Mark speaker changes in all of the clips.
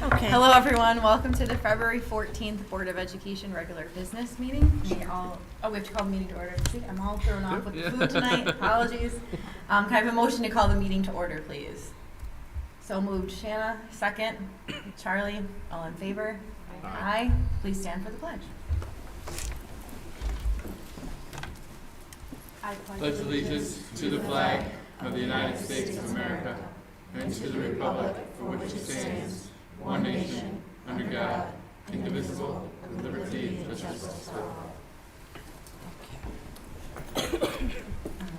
Speaker 1: Okay. Hello, everyone. Welcome to the February 14th Board of Education regular business meeting. We have to call the meeting to order. See, I'm all thrown off with the food tonight. Apologies. Can I have a motion to call the meeting to order, please? So moved. Shanna, second. Charlie, all in favor? Aye. Please stand for the pledge.
Speaker 2: I pledge allegiance to the flag of the United States of America and to the republic for which it stands, one nation, under God, indivisible, with liberty and justice for all.
Speaker 1: All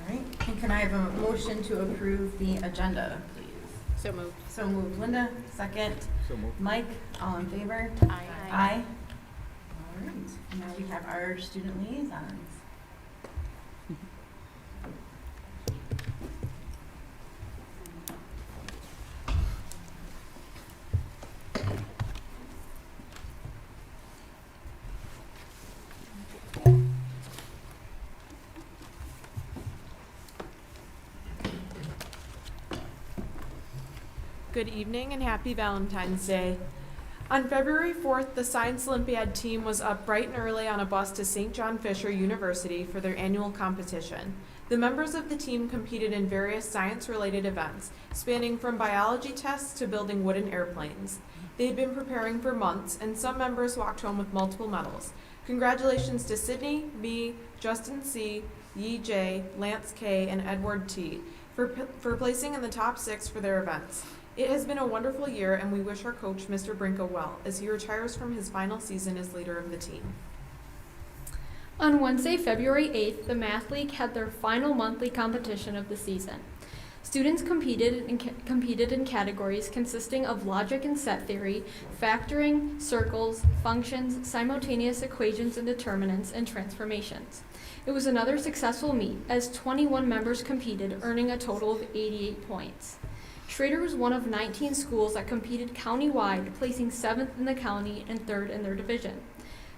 Speaker 1: right. And can I have a motion to approve the agenda, please?
Speaker 3: So moved.
Speaker 1: So moved. Linda, second.
Speaker 4: So moved.
Speaker 1: Mike, all in favor?
Speaker 3: Aye.
Speaker 1: Aye. All right. Now we have our student liaisons.
Speaker 3: Good evening and happy Valentine's Day. On February 4th, the Science Olympiad team was up bright and early on a bus to St. John Fisher University for their annual competition. The members of the team competed in various science-related events, spanning from biology tests to building wooden airplanes. They had been preparing for months, and some members walked home with multiple medals. Congratulations to Sydney B., Justin C., Yi J., Lance K., and Edward T. for placing in the top 6 for their events. It has been a wonderful year, and we wish our coach, Mr. Brinko, well, as he retires from his final season as leader of the team.
Speaker 5: On Wednesday, February 8th, the Math League had their final monthly competition of the season. Students competed in categories consisting of logic and set theory, factoring, circles, functions, simultaneous equations and determinants, and transformations. It was another successful meet, as 21 members competed, earning a total of 88 points. Schrader was one of 19 schools that competed countywide, placing 7th in the county and 3rd in their division.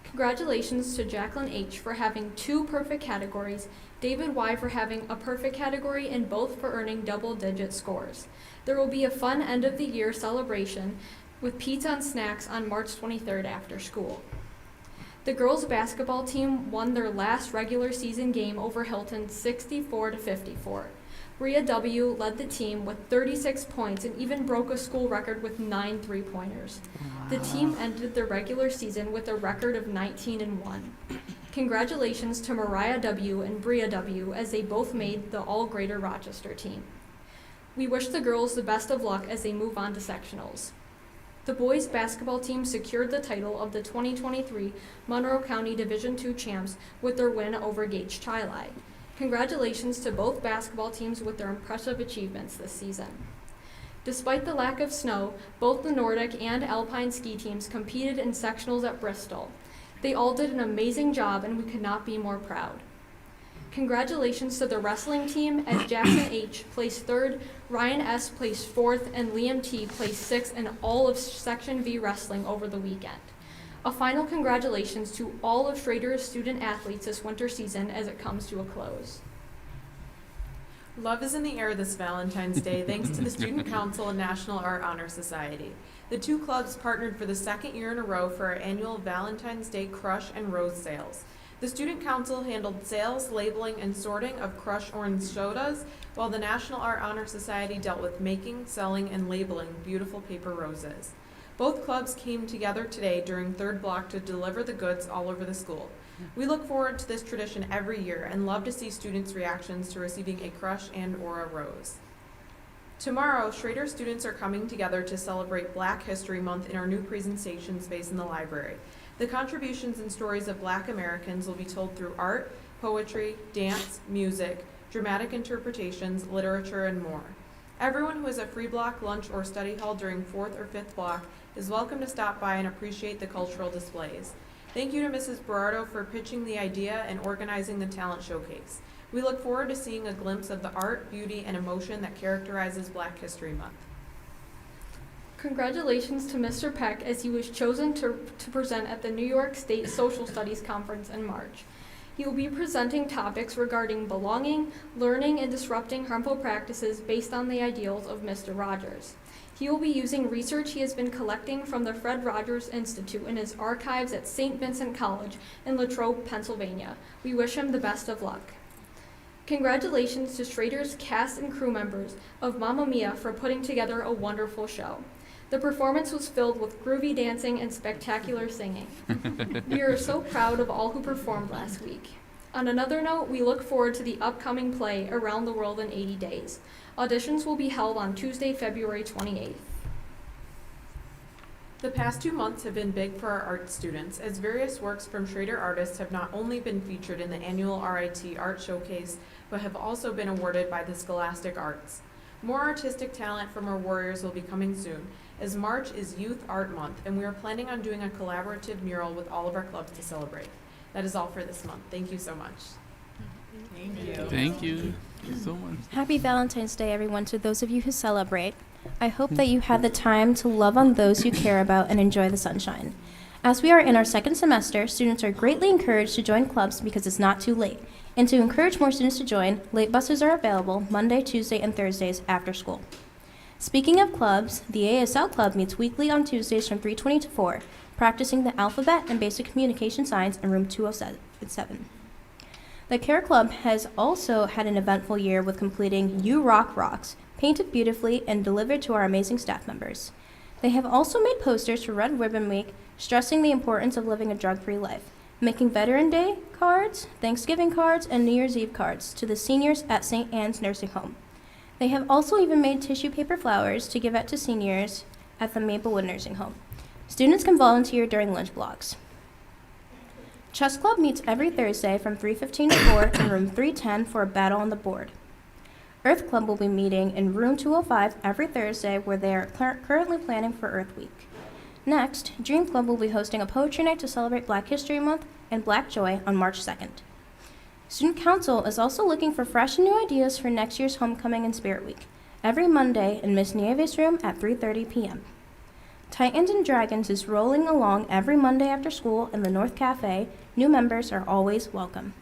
Speaker 5: Congratulations to Jacqueline H. for having 2 perfect categories, David Y. for having a perfect category, and both for earning double-digit scores. There will be a fun end-of-the-year celebration with pizza and snacks on March 23rd after school. The girls' basketball team won their last regular season game over Hilton 64-54. Rhea W. led the team with 36 points and even broke a school record with 9 3-pointers. The team ended the regular season with a record of 19-1. Congratulations to Mariah W. and Bria W. as they both made the All-Greater Rochester team. We wish the girls the best of luck as they move on to sectionals. The boys' basketball team secured the title of the 2023 Monroe County Division II champs with their win over Gage Chili. Congratulations to both basketball teams with their impressive achievements this season. Despite the lack of snow, both the Nordic and Alpine ski teams competed in sectionals at Bristol. They all did an amazing job, and we could not be more proud. Congratulations to the wrestling team, as Jackson H. placed 3rd, Ryan S. placed 4th, and Liam T. placed 6th in all of Section V wrestling over the weekend. A final congratulations to all of Schrader's student athletes this winter season as it comes to a close.
Speaker 3: Love is in the air this Valentine's Day thanks to the Student Council and National Art Honor Society. The 2 clubs partnered for the 2nd year in a row for our annual Valentine's Day Crush and Rose sales. The Student Council handled sales, labeling, and sorting of Crush orange sodas, while the National Art Honor Society dealt with making, selling, and labeling beautiful paper roses. Both clubs came together today during 3rd block to deliver the goods all over the school. We look forward to this tradition every year and love to see students' reactions to receiving a crush and/or a rose. Tomorrow, Schrader students are coming together to celebrate Black History Month in our new presentation space in the library. The contributions and stories of Black Americans will be told through art, poetry, dance, music, dramatic interpretations, literature, and more. Everyone who has a free block, lunch, or study hall during 4th or 5th block is welcome to stop by and appreciate the cultural displays. Thank you to Mrs. Berardo for pitching the idea and organizing the talent showcase. We look forward to seeing a glimpse of the art, beauty, and emotion that characterizes Black History Month.
Speaker 5: Congratulations to Mr. Peck as he was chosen to present at the New York State Social Studies Conference in March. He will be presenting topics regarding belonging, learning, and disrupting harmful practices based on the ideals of Mr. Rogers. He will be using research he has been collecting from the Fred Rogers Institute in his archives at St. Vincent College in Latrobe, Pennsylvania. We wish him the best of luck. Congratulations to Schrader's cast and crew members of Mamma Mia for putting together a wonderful show. The performance was filled with groovy dancing and spectacular singing. We are so proud of all who performed last week. On another note, we look forward to the upcoming play Around the World in 80 Days. Auditions will be held on Tuesday, February 28th.
Speaker 3: The past 2 months have been big for our art students, as various works from Schrader artists have not only been featured in the annual RIT Art Showcase, but have also been awarded by the Scholastic Arts. More artistic talent from our Warriors will be coming soon, as March is Youth Art Month, and we are planning on doing a collaborative mural with all of our clubs to celebrate. That is all for this month. Thank you so much.
Speaker 2: Thank you so much.
Speaker 4: Happy Valentine's Day, everyone, to those of you who celebrate. I hope that you had the time to love on those you care about and enjoy the sunshine. As we are in our second semester, students are greatly encouraged to join clubs because it's not too late. And to encourage more students to join, late buses are available Monday, Tuesday, and Thursdays after school. Speaking of clubs, the ASL Club meets weekly on Tuesdays from 3:20 to 4, practicing the alphabet and basic communication signs in room 207. The CARE Club has also had an eventful year with completing You Rock Rocks, painted beautifully and delivered to our amazing staff members. They have also made posters for Red Ribbon Week, stressing the importance of living a drug-free life, making Veteran Day cards, Thanksgiving cards, and New Year's Eve cards to the seniors at St. Anne's Nursing Home. They have also even made tissue paper flowers to give out to seniors at the Maplewood Nursing Home. Students can volunteer during lunch blocks. Chess Club meets every Thursday from 3:15 to 4 in room 310 for a battle on the board. Earth Club will be meeting in room 205 every Thursday, where they are currently planning for Earth Week. Next, Dream Club will be hosting a poetry night to celebrate Black History Month and Black Joy on March 2nd. Student Council is also looking for fresh and new ideas for next year's Homecoming and Spirit Week, every Monday in Miss Nieves' room at 3:30 p.m. Titans and Dragons is rolling along every Monday after school in the North Cafe. New members are always welcome.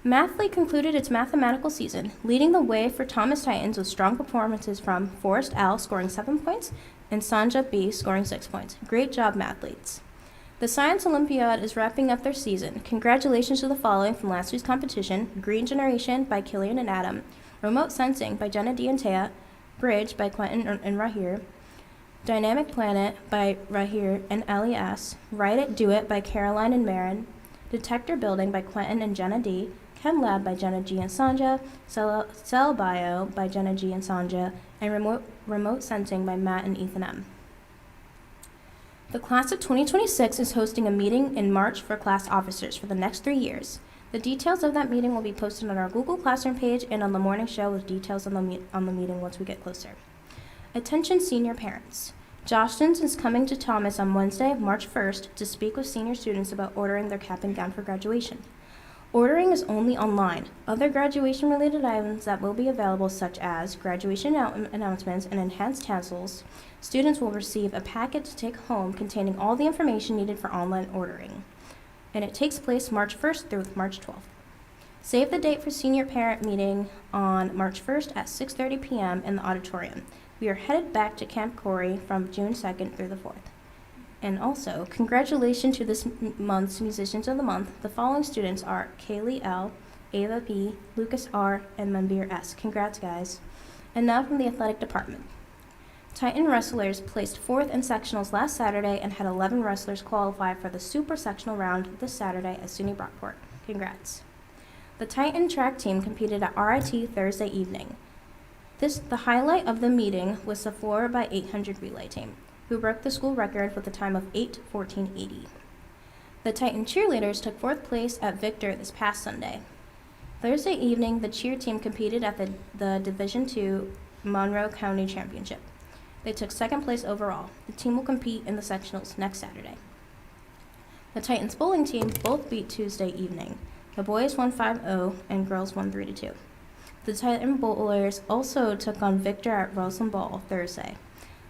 Speaker 4: Mathlete concluded its mathematical season, leading the way for Thomas Titans with strong performances from Forrest L. scoring 7 points and Sanja B. scoring 6 points. Great job, Mathletes. The Science Olympiad is wrapping up their season. Congratulations to the following from last week's competition: Green Generation by Killian and Adam, Remote Sensing by Jenna D. and Taya, Bridge by Quentin and Rahir, Dynamic Planet by Rahir and Ellie S., Write It, Do It by Caroline and Marin, Detector Building by Quentin and Jenna D., Chem Lab by Jenna G. and Sanja, Cell Bio by Jenna G. and Sanja, and Remote Sensing by Matt and Ethan M. The class of 2026 is hosting a meeting in March for class officers for the next 3 years. The details of that meeting will be posted on our Google Classroom page and on the morning show with details on the meeting once we get closer. Attention senior parents. Jostens is coming to Thomas on Wednesday, March 1st, to speak with senior students about ordering their cap and gown for graduation. Ordering is only online. Other graduation-related items that will be available, such as graduation announcements and enhanced tassels, students will receive a packet to take home containing all the information needed for online ordering. And it takes place March 1st through March 12th. Save the date for senior parent meeting on March 1st at 6:30 p.m. in the auditorium. We are headed back to Camp Corey from June 2nd through the 4th. And also, congratulations to this month's Musicians of the Month. The following students are Kaylee L., Ava P., Lucas R., and Manbir S. Congrats, guys. And now from the athletic department. Titan wrestlers placed 4th in sectionals last Saturday and had 11 wrestlers qualify for the super sectional round this Saturday at SUNY Brockport. Congrats. The Titan track team competed at RIT Thursday evening. The highlight of the meeting was the 4x800 relay team, who broke the school record with a time of 8:14:80. The Titan cheerleaders took 4th place at Victor this past Sunday. Thursday evening, the cheer team competed at the Division II Monroe County Championship. They took 2nd place overall. The team will compete in the sectionals next Saturday. The Titans bowling team both beat Tuesday evening. The boys won 5-0 and girls won 3-2. The Titan bowlers also took on Victor at Roseland Ball Thursday.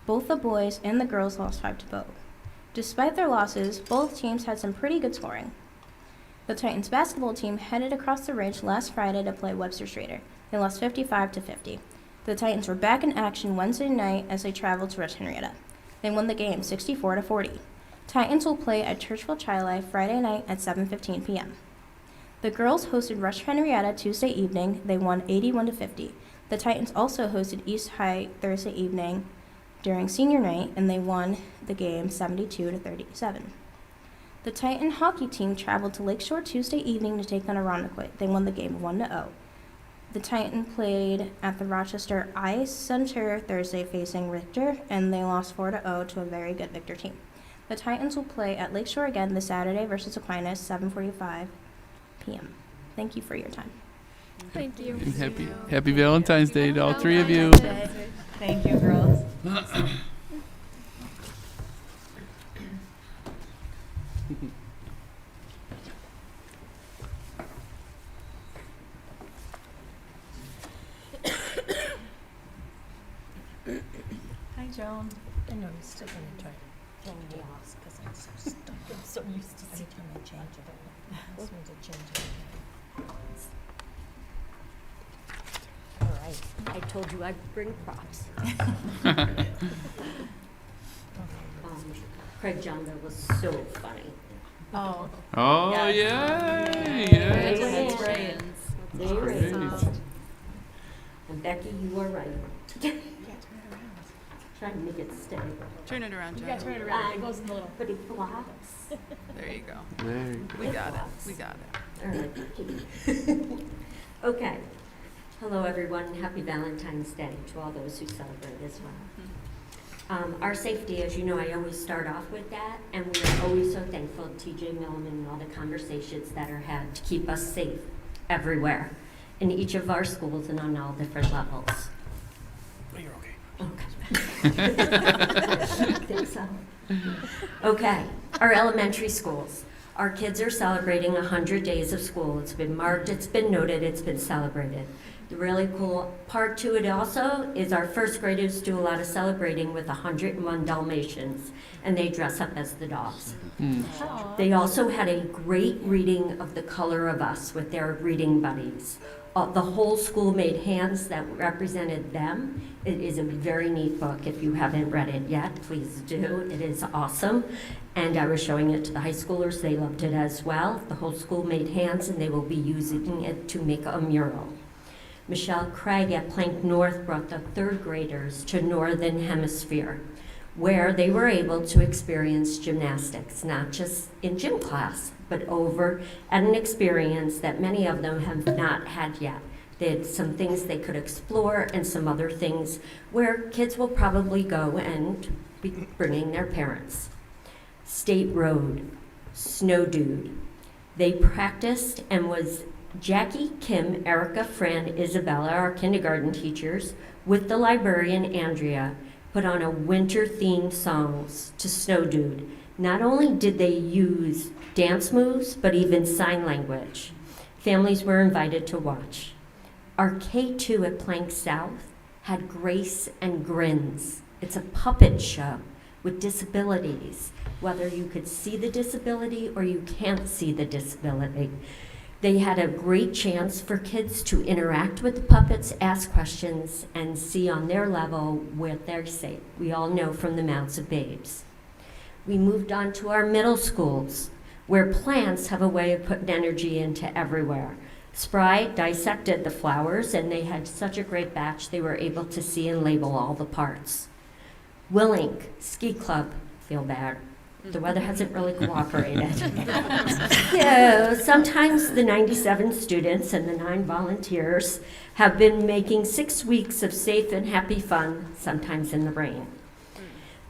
Speaker 4: Both the boys and the girls lost 5-0. Despite their losses, both teams had some pretty good scoring. The Titans basketball team headed across the ridge last Friday to play Webster Central. They lost 55-50. The Titans were back in action Wednesday night as they traveled to West Henrietta. They won the game 64-40. Titans will play at Churchville Chi-Li Friday night at 7:15 p.m. The girls hosted Rush Henrietta Tuesday evening. They won 81-50. The Titans also hosted East High Thursday evening during senior night, and they won the game 72-37. The Titan hockey team traveled to Lakeshore Tuesday evening to take on Irondequoit. They won the game 1-0. The Titan played at the Rochester Ice Center Thursday facing Richter, and they lost 4-0 to a very good Victor team. The Titans will play at Lakeshore again this Saturday versus Aquinas, 7:45 p.m. Thank you for your time.
Speaker 5: Thank you.
Speaker 2: And happy Valentine's Day to all three of you.
Speaker 1: Thank you, girls. Hi, Joan.
Speaker 6: I know, he's still gonna try to throw me off, because I'm so stuck, I'm so used to every time I change it, it asks me to change it. All right, I told you I'd bring props. Craig John, that was so funny.
Speaker 1: Oh,
Speaker 2: Oh,
Speaker 1: Yes.
Speaker 2: yay!
Speaker 5: That's
Speaker 2: Yes.
Speaker 5: great.
Speaker 6: They were
Speaker 2: Great.
Speaker 6: And Becky, you are right. Trying to make it stay.
Speaker 3: Turn it around, Joe.
Speaker 5: Turn it around. It goes in the little.
Speaker 6: But it blocks.
Speaker 3: There you go.
Speaker 2: There you go.
Speaker 3: We got it. We got it.
Speaker 6: All right. Okay. Hello, everyone, and happy Valentine's Day to all those who celebrate as well. Our safety, as you know, I always start off with that, and we are always so thankful to TJ Milliman and all the conversations that are had to keep us safe everywhere, in each of our schools and on all different levels.
Speaker 2: Oh, you're okay.
Speaker 6: Okay. I think so. Okay, our elementary schools. Our kids are celebrating 100 days of school. It's been marked, it's been noted, it's been celebrated. The really cool part to it also is our first graders do a lot of celebrating with 101 Dalmatians, and they dress up as the dogs. They also had a great reading of The Color of Us with their reading buddies. The whole school made hands that represented them. It is a very neat book. If you haven't read it yet, please do. It is awesome. And I was showing it to the high schoolers. They loved it as well. The whole school made hands, and they will be using it to make a mural. Michelle Craig at Plank North brought the third graders to Northern Hemisphere, where they were able to experience gymnastics, not just in gym class, but over at an experience that many of them have not had yet. They had some things they could explore and some other things where kids will probably go and be bringing their parents. State Road, Snow Dude. They practiced and was Jackie, Kim, Erica, Fran, Isabella, our kindergarten teachers, with the librarian Andrea, put on a winter-themed songs to Snow Dude. Not only did they use dance moves, but even sign language. Families were invited to watch. Our K2 at Plank South had Grace and Grins. It's a puppet show with disabilities, whether you could see the disability or you can't see the disability. They had a great chance for kids to interact with the puppets, ask questions, and see on their level what they're safe. We all know from the mouths of babes. We moved on to our middle schools, where plants have a way of putting energy into everywhere. Spry dissected the flowers, and they had such a great batch they were able to see and label all the parts. Willink Ski Club, feel bad. The weather hasn't really cooperated. So sometimes the 97 students and the 9 volunteers have been making 6 weeks of safe and happy fun, sometimes in the rain.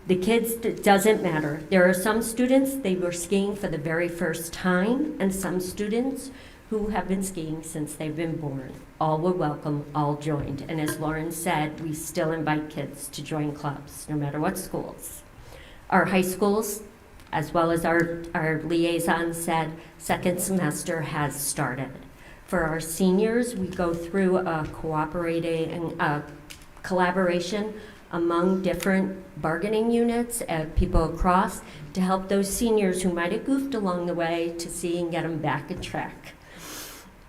Speaker 6: The kids, it doesn't matter. There are some students, they were skiing for the very first time, and some students who have been skiing since they've been born. All were welcome, all joined. And as Lauren said, we still invite kids to join clubs, no matter what schools. Our high schools, as well as our liaison said, second semester has started. For our seniors, we go through a collaboration among different bargaining units and people across to help those seniors who might have goofed along the way to see and get them back on track.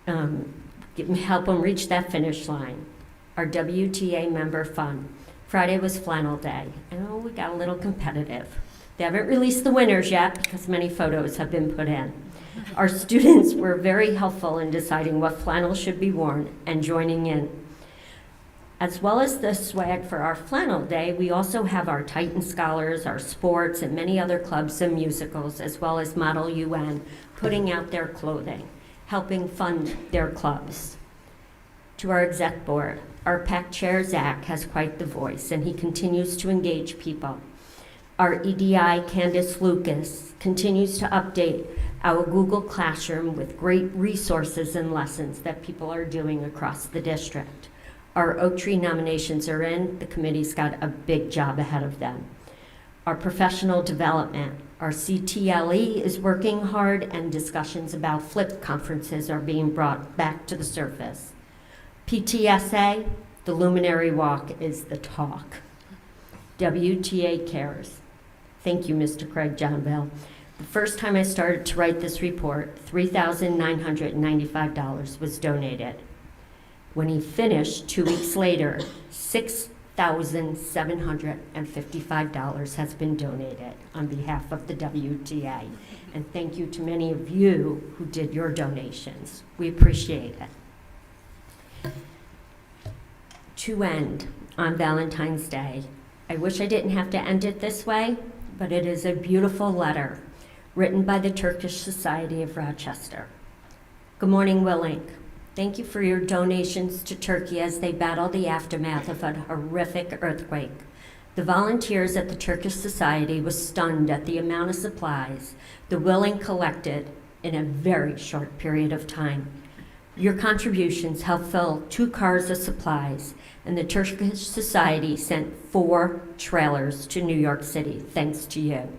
Speaker 6: Help them reach that finish line. Our WTA member fun. Friday was flannel day. And we got a little competitive. They haven't released the winners yet because many photos have been put in. Our students were very helpful in deciding what flannel should be worn and joining in. As well as the swag for our flannel day, we also have our Titan Scholars, our sports, and many other clubs and musicals, as well as Model UN, putting out their clothing, helping fund their clubs. To our exec board, our PAC chair, Zach, has quite the voice, and he continues to engage people. Our EDI, Candace Lucas, continues to update our Google Classroom with great resources and lessons that people are doing across the district. Our Oak Tree nominations are in. The committee's got a big job ahead of them. Our professional development, our CTLE is working hard, and discussions about flipped conferences are being brought back to the surface. PTSA, the Luminary Walk is the talk. WTA cares. Thank you, Mr. Craig Johnville. The first time I started to write this report, $3,995 was donated. When he finished 2 weeks later, $6,755 has been donated on behalf of the WTA. And thank you to many of you who did your donations. We appreciate it. To end on Valentine's Day, I wish I didn't have to end it this way, but it is a beautiful letter written by the Turkish Society of Rochester. Good morning, Willink. Thank you for your donations to Turkey as they battle the aftermath of a horrific earthquake. The volunteers at the Turkish Society were stunned at the amount of supplies the Willink collected in a very short period of time. Your contributions helped fill 2 cars of supplies, and the Turkish Society sent 4 trailers to New York City, thanks to you.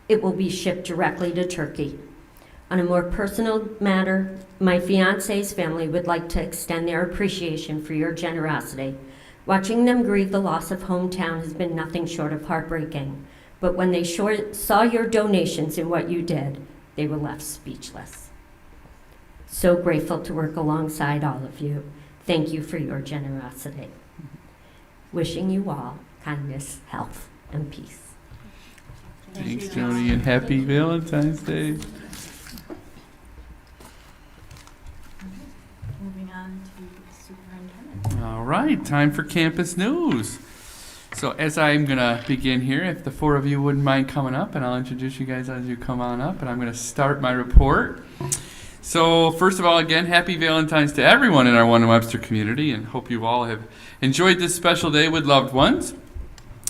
Speaker 6: It will be shipped directly to Turkey. On a more personal matter, my fiance's family would like to extend their appreciation for your generosity. Watching them grieve the loss of hometown has been nothing short of heartbreaking, but when they saw your donations and what you did, they were left speechless. So grateful to work alongside all of you. Thank you for your generosity. Wishing you all kindness, health, and peace.
Speaker 2: Thanks, Joni, and happy Valentine's Day.
Speaker 1: Moving on to the superintendent.
Speaker 2: All right, time for campus news. So as I'm going to begin here, if the 4 of you wouldn't mind coming up, and I'll introduce you guys as you come on up, and I'm going to start my report. So first of all, again, happy Valentine's to everyone in our One Webster community, and hope you all have enjoyed this special day with loved ones.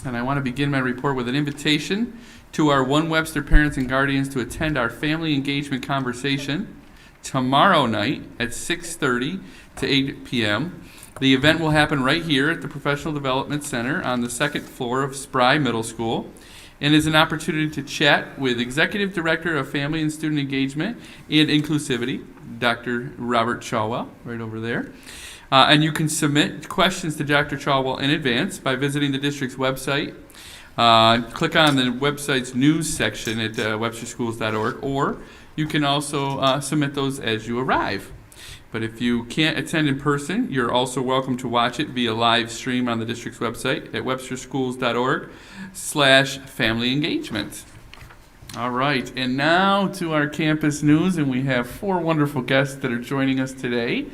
Speaker 2: And I want to begin my report with an invitation to our One Webster parents and guardians to attend our family engagement conversation tomorrow night at 6:30 to 8 p.m. The event will happen right here at the Professional Development Center on the 2nd floor of Spry Middle School, and is an opportunity to chat with Executive Director of Family and Student Engagement and Inclusivity, Dr. Robert Chawell, right over there. And you can submit questions to Dr. Chawell in advance by visiting the district's website. Click on the website's news section at websterschools.org, or you can also submit those as you arrive. But if you can't attend in person, you're also welcome to watch it via live stream on the district's website at websterschools.org/family engagement. All right, and now to our campus news, and we have 4 wonderful guests that are joining us today.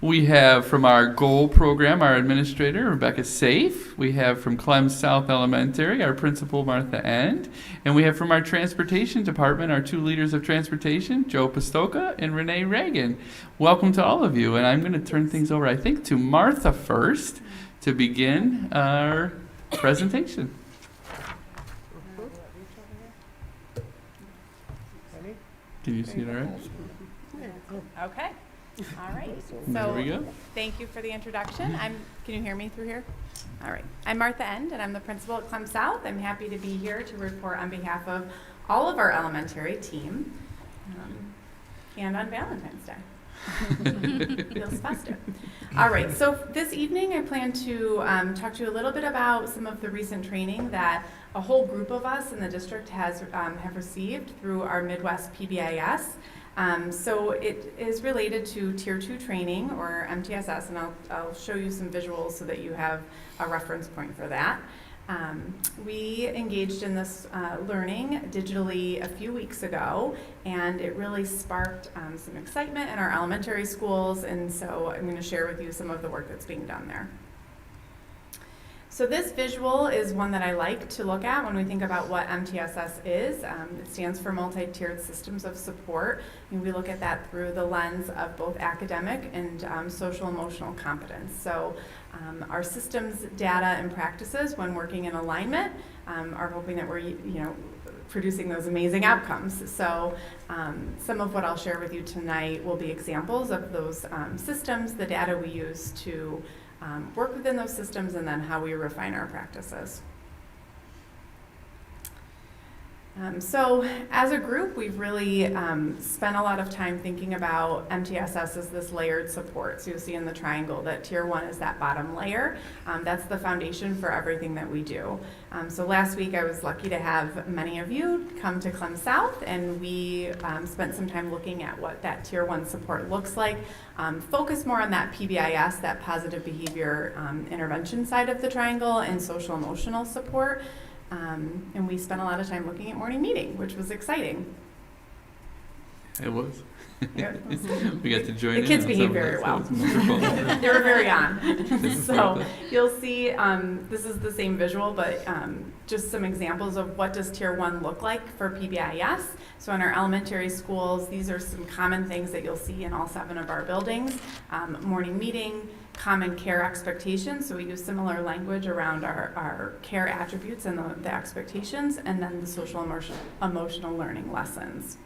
Speaker 2: We have from our GOAL program, our administrator, Rebecca Safe. We have from Clem South Elementary, our principal, Martha End. And we have from our transportation department, our 2 leaders of transportation, Joe Pastoka and Renee Reagan. Welcome to all of you. And I'm going to turn things over, I think, to Martha first to begin our presentation. Can you see it all right?
Speaker 7: Okay. All right.
Speaker 2: There we
Speaker 7: So
Speaker 2: go.
Speaker 7: thank you for the introduction. Can you hear me through here? All right. I'm Martha End, and I'm the principal at Clem South. I'm happy to be here to report on behalf of all of our elementary team and on Valentine's Day. Feels festive. All right, so this evening I plan to talk to you a little bit about some of the recent training that a whole group of us in the district have received through our Midwest PBIS. So it is related to Tier 2 training, or MTSS, and I'll show you some visuals so that you have a reference point for that. We engaged in this learning digitally a few weeks ago, and it really sparked some excitement in our elementary schools, and so I'm going to share with you some of the work that's being done there. So this visual is one that I like to look at when we think about what MTSS is. It stands for Multi-Tiered Systems of Support, and we look at that through the lens of both academic and social emotional competence. So our systems, data, and practices when working in alignment are hoping that we're producing those amazing outcomes. So some of what I'll share with you tonight will be examples of those systems, the data we use to work within those systems, and then how we refine our practices. So as a group, we've really spent a lot of time thinking about MTSS as this layered support. So you'll see in the triangle that Tier 1 is that bottom layer. That's the foundation for everything that we do. So last week I was lucky to have many of you come to Clem South, and we spent some time looking at what that Tier 1 support looks like. Focus more on that PBIS, that positive behavior intervention side of the triangle, and social emotional support. And we spent a lot of time looking at morning meeting, which was exciting.
Speaker 2: It was.
Speaker 7: Yeah.
Speaker 2: We got to join
Speaker 7: The
Speaker 2: in.
Speaker 7: kids
Speaker 2: on
Speaker 7: behaved
Speaker 2: some of
Speaker 7: very
Speaker 2: that,
Speaker 7: well.
Speaker 2: so it's wonderful.
Speaker 7: They were very on.
Speaker 2: This is
Speaker 7: So
Speaker 2: worth it.
Speaker 7: you'll see, this is the same visual, but just some examples of what does Tier 1 look like for PBIS. So in our elementary schools, these are some common things that you'll see in all 7 of our buildings. Morning meeting, common care expectations, so we use similar language around our care attributes and the expectations, and then the social emotional learning lessons.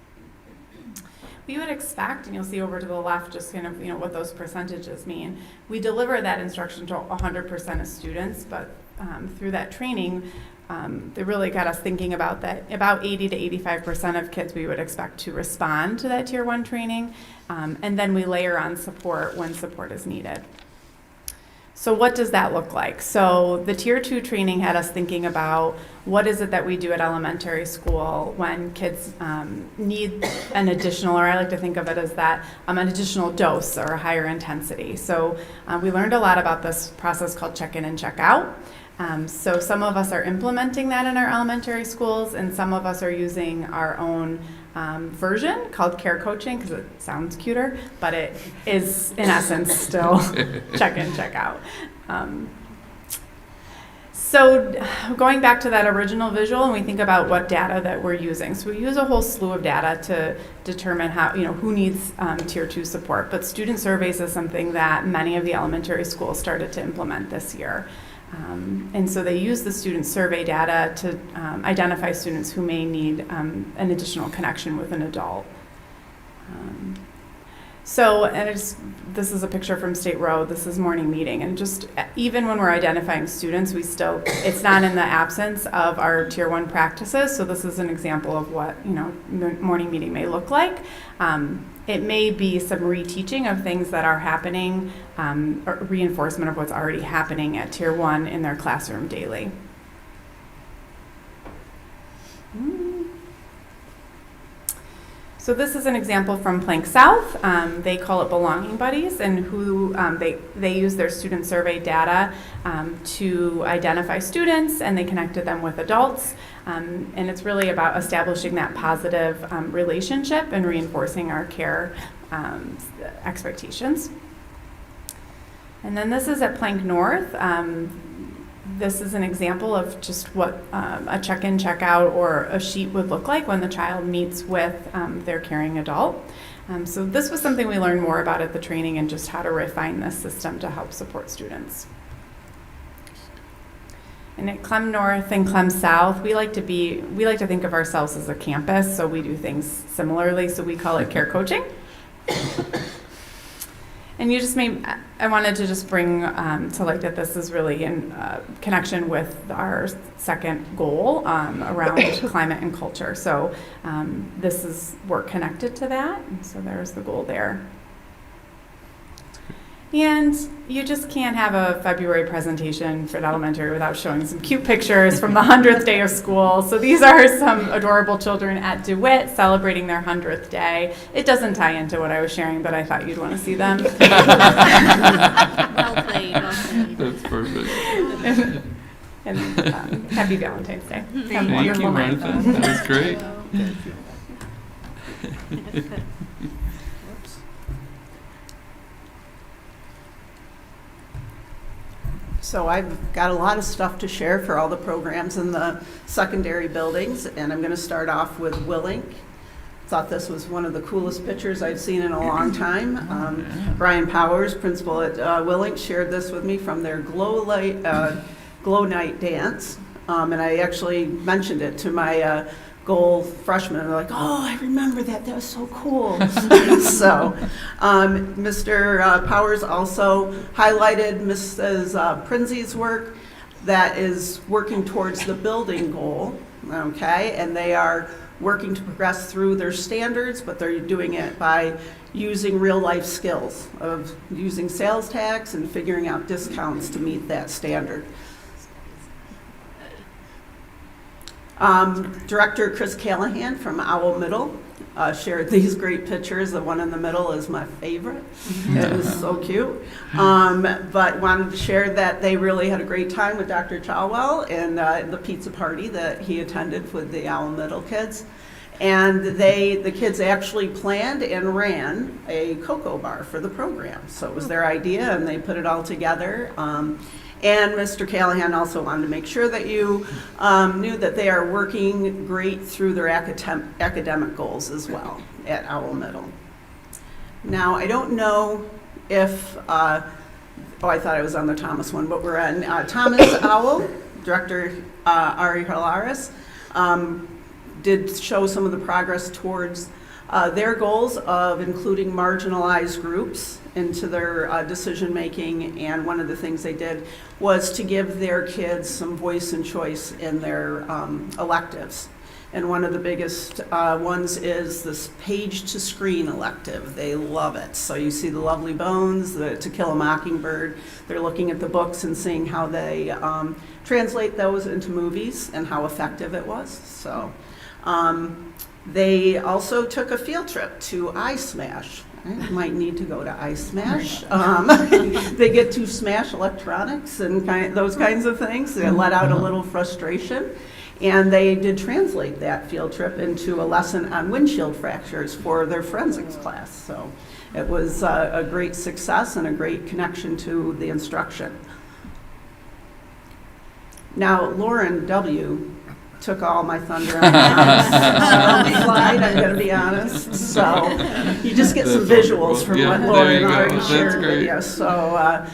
Speaker 7: We would expect, and you'll see over to the left just kind of what those percentages mean. We deliver that instruction to 100% of students, but through that training, they really got us thinking about that. About 80 to 85% of kids we would expect to respond to that Tier 1 training, and then we layer on support when support is needed. So what does that look like? So the Tier 2 training had us thinking about what is it that we do at elementary school when kids need an additional, or I like to think of it as that, an additional dose or a higher intensity. So we learned a lot about this process called check-in and check-out. So some of us are implementing that in our elementary schools, and some of us are using our own version called care coaching because it sounds cuter, but it is in essence still check in, check out. So going back to that original visual, and we think about what data that we're using. So we use a whole slew of data to determine how, who needs Tier 2 support, but student surveys is something that many of the elementary schools started to implement this year. And so they use the student survey data to identify students who may need an additional connection with an adult. This is a picture from State Road. This is morning meeting. And just even when we're identifying students, it's not in the absence of our Tier 1 practices. So this is an example of what, morning meeting may look like. It may be some reteaching of things that are happening, or reinforcement of what's already happening at Tier 1 in their classroom daily. So this is an example from Plank South. They call it Belonging Buddies, and who they use their student survey data to identify students, and they connected them with adults. And it's really about establishing that positive relationship and reinforcing our care expectations. And then this is at Plank North. This is an example of just what a check-in, check-out, or a sheet would look like when the child meets with their caring adult. So this was something we learned more about at the training, and just how to refine this system to help support students. And at Clem North and Clem South, we like to think of ourselves as a campus, so we do things similarly, so we call it care coaching. And I wanted to just bring to light that this is really in connection with our second goal around climate and culture. So this is work connected to that, and so there's the goal there. And you just can't have a February presentation for the elementary without showing some cute pictures from the 100th day of school. So these are some adorable children at DeWitt celebrating their 100th day. It doesn't tie into what I was sharing, but I thought you'd want to see them.
Speaker 1: Well played, well played.
Speaker 2: That's perfect.
Speaker 7: And happy Valentine's Day. Have a
Speaker 2: Thank you,
Speaker 7: wonderful night.
Speaker 2: Martha. That was great.
Speaker 8: So I've got a lot of stuff to share for all the programs in the secondary buildings, and I'm going to start off with Willink. Thought this was one of the coolest pictures I've seen in a long time. Brian Powers, principal at Willink, shared this with me from their Glow Night dance, and I actually mentioned it to my goal freshmen, and they're like, "Oh, I remember that. That was so cool." So, Mr. Powers also highlighted Mrs. Prinzy's work that is working towards the building goal. Okay, and they are working to progress through their standards, but they're doing it by using real life skills of using sales tax and figuring out discounts to meet that standard. Director Chris Callahan from Owl Middle shared these great pictures. The one in the middle is my favorite. It was so cute. But wanted to share that they really had a great time with Dr. Chalwell and the pizza party that he attended with the Owl Middle kids. And the kids actually planned and ran a cocoa bar for the program. So it was their idea, and they put it all together. And Mr. Callahan also wanted to make sure that you knew that they are working great through their academic goals as well at Owl Middle. Now, I don't know if, I thought I was on the Thomas one, but we're on Thomas Owl. Director Ari Hilaris did show some of the progress towards their goals of including marginalized groups into their decision making, and one of the things they did was to give their kids some voice and choice in their electives. And one of the biggest ones is this page to screen elective. They love it. So you see The Lovely Bones, the To Kill a Mockingbird. They're looking at the books and seeing how they translate those into movies and how effective it was. So they also took a field trip to iSmash. I might need to go to iSmash. They get to smash electronics and those kinds of things. They let out a little frustration. And they did translate that field trip into a lesson on windshield fractures for their forensics class. So it was a great success and a great connection to the instruction. Now, Lauren W. took all my thunder on the slide, I'm going to be honest. So you just get some visuals from what Lauren already shared with you. So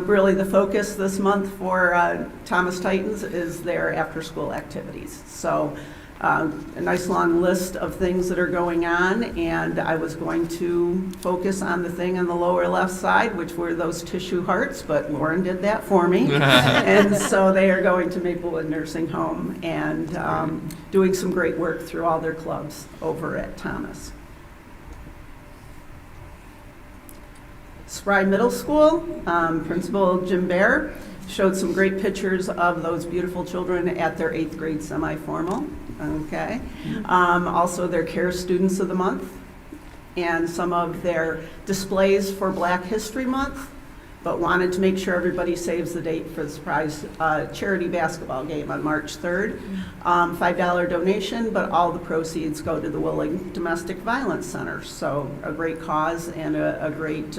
Speaker 8: really the focus this month for Thomas Titans is their after-school activities. So a nice long list of things that are going on, and I was going to focus on the thing on the lower left side, which were those tissue hearts, but Lauren did that for me. And so they are going to Maplewood Nursing Home and doing some great work through all their clubs over at Thomas. Spry Middle School, Principal Jim Bear showed some great pictures of those beautiful children at their 8th grade semi-formal. Okay. Also their Care Students of the Month and some of their displays for Black History Month, but wanted to make sure everybody saves the date for the surprise charity basketball game on March 3rd. $5 donation, but all the proceeds go to the Willing Domestic Violence Center. So a great cause and a great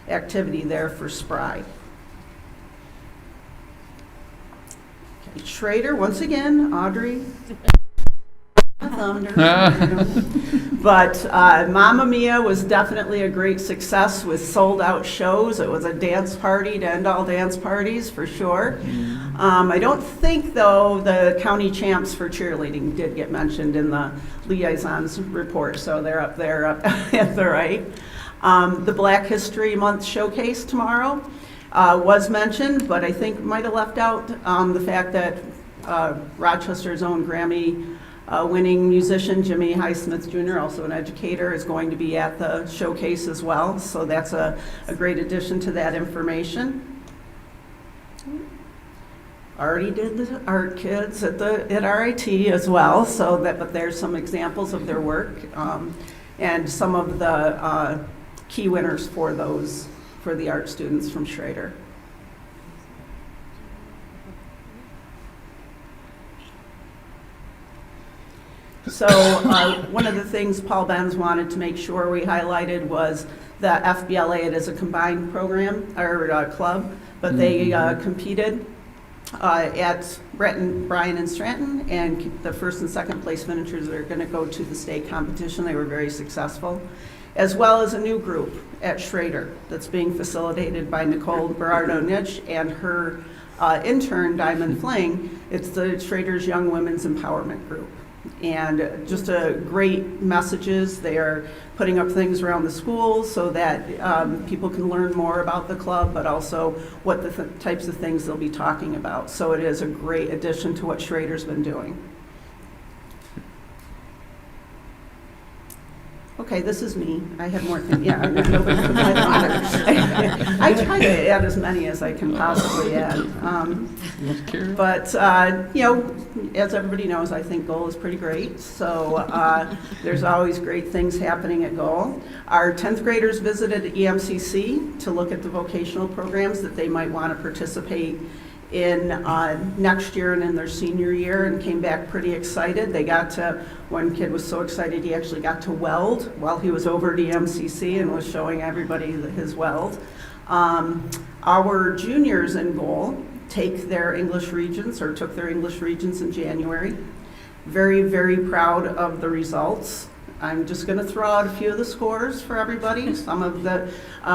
Speaker 8: activity there for Spry. Okay, Schrader, once again, Audrey. Thunder. But Mamma Mia was definitely a great success with sold out shows. It was a dance party to end all dance parties for sure. I don't think though the county champs for cheerleading did get mentioned in the liaisons report, so they're up there at the right. The Black History Month showcase tomorrow was mentioned, but I think might have left out the fact that Rochester's own Grammy Winning musician Jimmy Highsmith Jr., also an educator, is going to be at the showcase as well. So that's a great addition to that information. Already did the art kids at RIT as well, but there's some examples of their work and some of the key winners for the art students from Schrader. So one of the things Paul Benz wanted to make sure we highlighted was the FBLA. It is a combined program or club, but they competed at Bryan and Stratton, and the first and second place finishers are going to go to the state competition. They were very successful, as well as a new group at Schrader that's being facilitated by Nicole Berardo-Nitsch and her intern, Diamond Fling. It's the Schrader's Young Women's Empowerment Group. And just a great messages. They are putting up things around the schools so that people can learn more about the club, but also what the types of things they'll be talking about. So it is a great addition to what Schrader's been doing. Okay, this is me. I have more things. Yeah, nobody put my daughter. I try to add as many as I can possibly add. But, as everybody knows, I think Goal is pretty great. So there's always great things happening at Goal. Our 10th graders visited EMCC to look at the vocational programs that they might want to participate in next year and in their senior year, and came back pretty excited. One kid was so excited he actually got to weld while he was over at EMCC and was showing everybody his weld. Our juniors in Goal took their English Regents in January. Very, very proud of the results. I'm just going to throw out a few of the scores for everybody. Some of the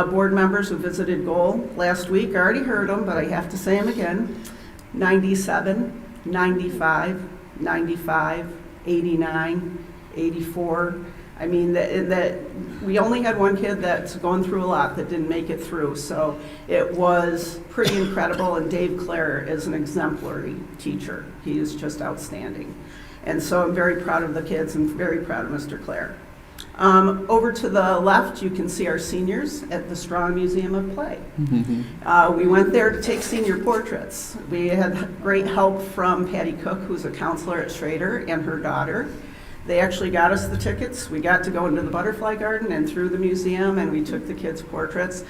Speaker 8: board members who visited Goal last week, I already heard them, but I have to say them again. 97, 95, 95, 89, 84. I mean, that we only had one kid that's going through a lot that didn't make it through. So it was pretty incredible, and Dave Clare is an exemplary teacher. He is just outstanding. And so I'm very proud of the kids and very proud of Mr. Clare. Over to the left, you can see our seniors at the Strong Museum of Play. We went there to take senior portraits. We had great help from Patty Cook, who's a counselor at Schrader, and her daughter. They actually got us the tickets. We got to go into the butterfly garden and through the museum, and we took the kids' portraits.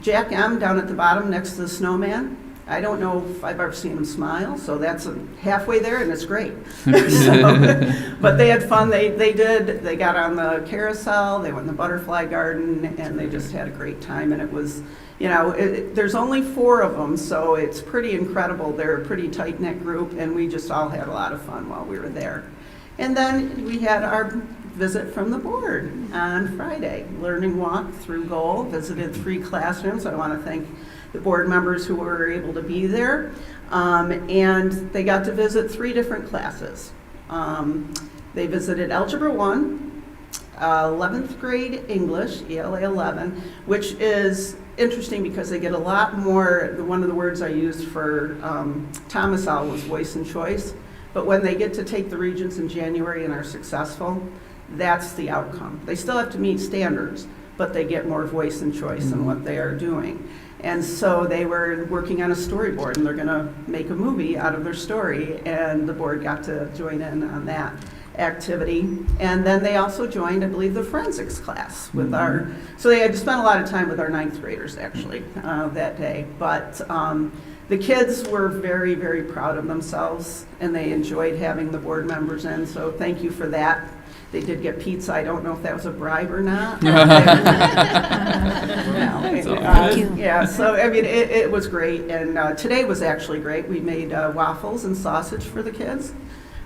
Speaker 8: Jack M. down at the bottom next to the snowman. I don't know if I've ever seen him smile, so that's halfway there, and it's great. But they had fun. They got on the carousel, they went in the butterfly garden, and they just had a great time. And it was, there's only 4 of them, so it's pretty incredible. They're a pretty tight-knit group, and we just all had a lot of fun while we were there. And then we had our visit from the board on Friday, learning walk through Goal, visited 3 classrooms. I want to thank the board members who were able to be there, and they got to visit 3 different classes. They visited Algebra 1, 11th grade English, ELA 11, which is interesting because they get a lot more. One of the words I used for Thomas L was voice and choice, but when they get to take the Regents in January and are successful, that's the outcome. They still have to meet standards, but they get more voice and choice in what they are doing. And so they were working on a storyboard, and they're going to make a movie out of their story, and the board got to join in on that activity. And then they also joined, I believe, the forensics class with so they had spent a lot of time with our 9th graders, actually, that day. But the kids were very, very proud of themselves, and they enjoyed having the board members in, so thank you for that. They did get pizza. I don't know if that was a bribe or not. Yeah, so I mean, it was great, and today was actually great. We made waffles and sausage for the kids.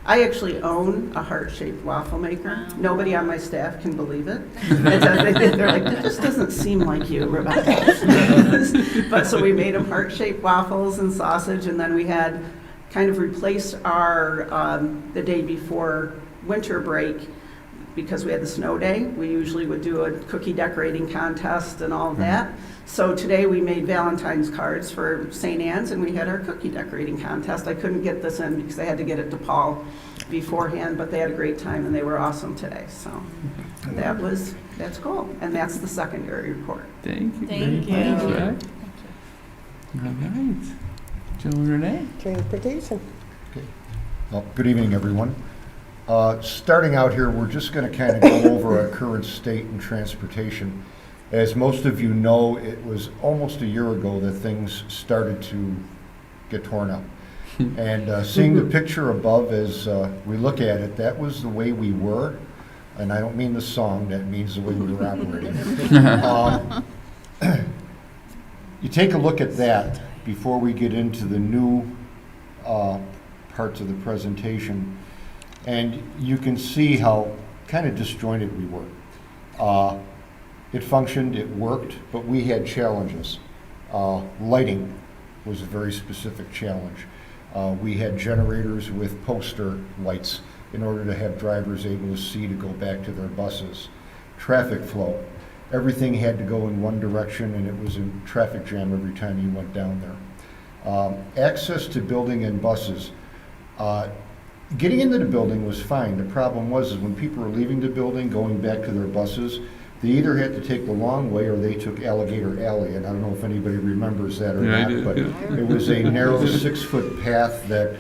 Speaker 8: I actually own a heart-shaped waffle maker. Wow. Nobody on my staff can believe it. They're like, that just doesn't seem like you, Rebecca. But so we made them heart-shaped waffles and sausage, and then we had kind of replaced our, the day before winter break, because we had the snow day. We usually would do a cookie decorating contest and all of that. So today we made Valentine's cards for St. Anne's, and we had our cookie decorating contest. I couldn't get this in because I had to get it to Paul beforehand, but they had a great time and they were awesome today. So that's cool. And that's the secondary report.
Speaker 2: Thank you.
Speaker 1: Thank
Speaker 2: very
Speaker 1: you.
Speaker 2: much. All right. Joe and Renee?
Speaker 9: Transportation.
Speaker 10: Well, good evening, everyone. Starting out here, we're just going to kind of go over our current state in transportation. As most of you know, it was almost a year ago that things started to get torn up. And seeing the picture above as we look at it, that was the way we were. And I don't mean the song, that means the way we were operating. You take a look at that before we get into the new parts of the presentation, and you can see how kind of disjointed we were. It functioned, it worked, but we had challenges. Lighting was a very specific challenge. We had generators with poster lights in order to have drivers able to see to go back to their buses. Traffic flow. Everything had to go in one direction, and it was a traffic jam every time you went down there. Access to building and buses. Getting into the building was fine. The problem was is when people were leaving the building, going back to their buses, they either had to take the long way or they took Alligator Alley. And I don't know if anybody remembers that or not, but it was a narrow 6-foot path that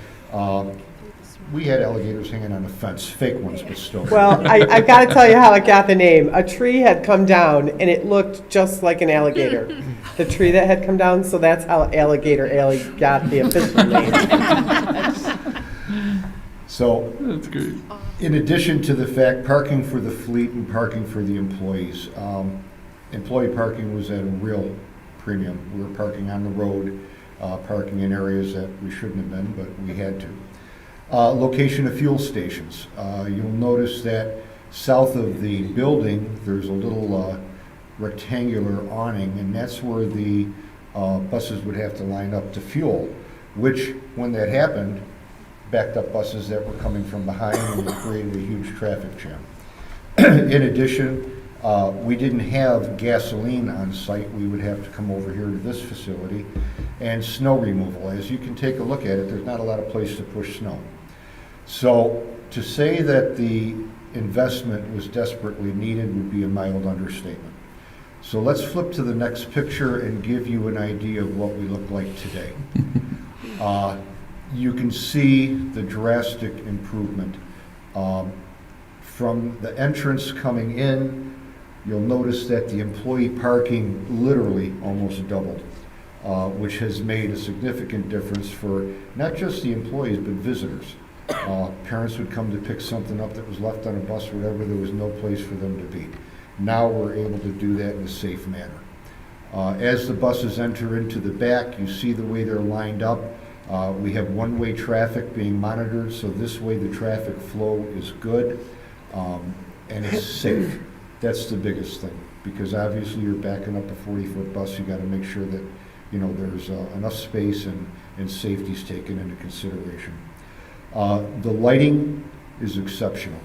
Speaker 10: we had alligators hanging on the fence, fake ones, but still.
Speaker 9: Well, I've got to tell you how it got the name. A tree had come down, and it looked just like an alligator. The tree that had come down, so that's how Alligator Alley got the official name.
Speaker 10: So,
Speaker 2: That's great.
Speaker 10: in addition to the fact, parking for the fleet and parking for the employees, employee parking was at a real premium. We were parking on the road, parking in areas that we shouldn't have been, but we had to. Location of fuel stations. You'll notice that south of the building, there's a little rectangular awning, and that's where the buses would have to line up to fuel, which, when that happened, backed up buses that were coming from behind and created a huge traffic jam. In addition, we didn't have gasoline on site. We would have to come over here to this facility. And snow removal. As you can take a look at it, there's not a lot of place to push snow. So to say that the investment was desperately needed would be a mild understatement. So let's flip to the next picture and give you an idea of what we look like today. You can see the drastic improvement. From the entrance coming in, you'll notice that the employee parking literally almost doubled, which has made a significant difference for not just the employees, but visitors. Parents would come to pick something up that was left on a bus or whatever, there was no place for them to be. Now we're able to do that in a safe manner. As the buses enter into the back, you see the way they're lined up. We have one-way traffic being monitored, so this way the traffic flow is good, and it's safe. That's the biggest thing, because obviously you're backing up a 40-foot bus, you got to make sure that, you know, there's enough space and safety's taken into consideration. The lighting is exceptional.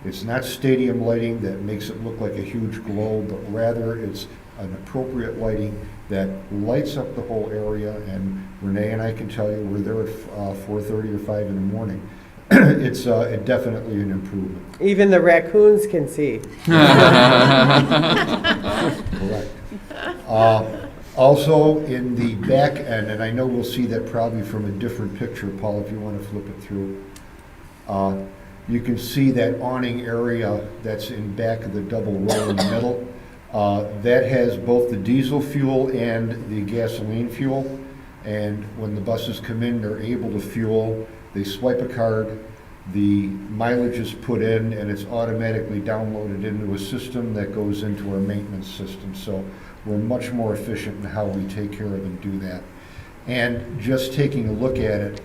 Speaker 10: It's not stadium lighting that makes it look like a huge glow, but rather it's an appropriate lighting that lights up the whole area, and Renee and I can tell you we're there at 4:30 or 5 in the morning. It's definitely an improvement.
Speaker 9: Even the raccoons can see.
Speaker 10: Correct. Also, in the back end, and I know we'll see that probably from a different picture, Paul, if you want to flip it through, you can see that awning area that's in back of the double row in the middle. That has both the diesel fuel and the gasoline fuel, and when the buses come in, they're able to fuel. They swipe a card, the mileage is put in, and it's automatically downloaded into a system that goes into our maintenance system. So we're much more efficient in how we take care of and do that. And just taking a look at it,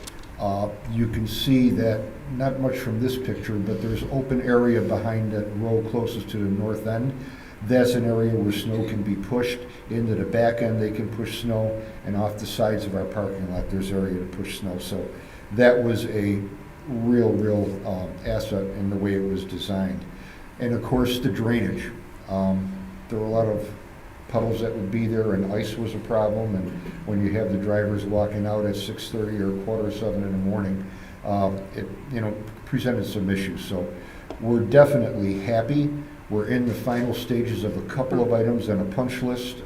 Speaker 10: you can see that, not much from this picture, but there's open area behind that row closest to the north end. That's an area where snow can be pushed. Into the back end, they can push snow, and off the sides of our parking lot, there's area to push snow. So that was a real asset in the way it was designed. And of course, the drainage. There were a lot of puddles that would be there, and ice was a problem, and when you have the drivers walking out at 6:30 or 6:45 in the morning, it, presented some issues. So we're definitely happy. We're in the final stages of a couple of items on a punch list.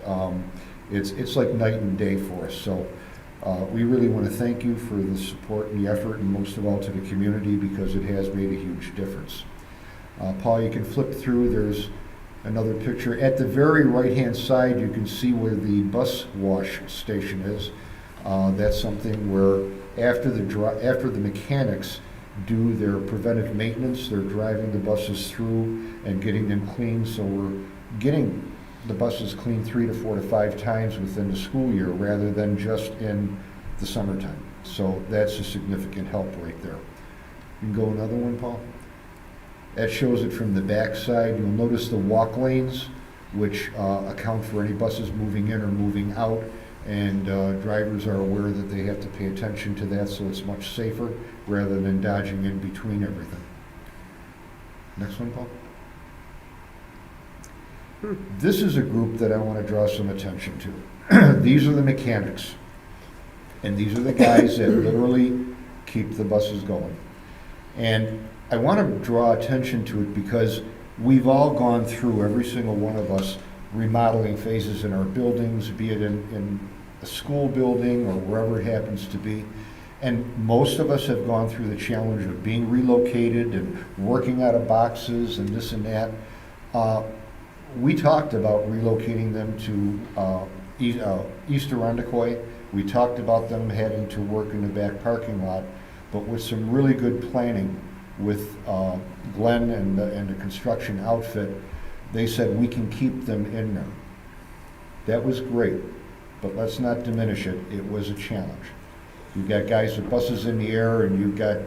Speaker 10: It's like night and day for us. So we really want to thank you for the support and the effort, and most of all to the community, because it has made a huge difference. Paul, you can flip through. There's another picture. At the very right-hand side, you can see where the bus wash station is. That's something where after the mechanics do their preventive maintenance, they're driving the buses through and getting them clean. So we're getting the buses cleaned 3 to 4 to 5 times within the school year rather than just in the summertime. So that's a significant help right there. You can go another one, Paul. That shows it from the back side. You'll notice the walk lanes, which account for any buses moving in or moving out, and drivers are aware that they have to pay attention to that, so it's much safer rather than dodging in between everything. Next one, Paul. This is a group that I want to draw some attention to. These are the mechanics, and these are the guys that literally keep the buses going. And I want to draw attention to it because we've all gone through, every single one of us, remodeling phases in our buildings, be it in a school building or wherever it happens to be. And most of us have gone through the challenge of being relocated and working out of boxes and this and that. We talked about relocating them to East Arundecoy. We talked about them having to work in the back parking lot, but with some really good planning with Glenn and the construction outfit, they said we can keep them in there. That was great, but let's not diminish it. It was a challenge. You've got guys with buses in the air, and you've got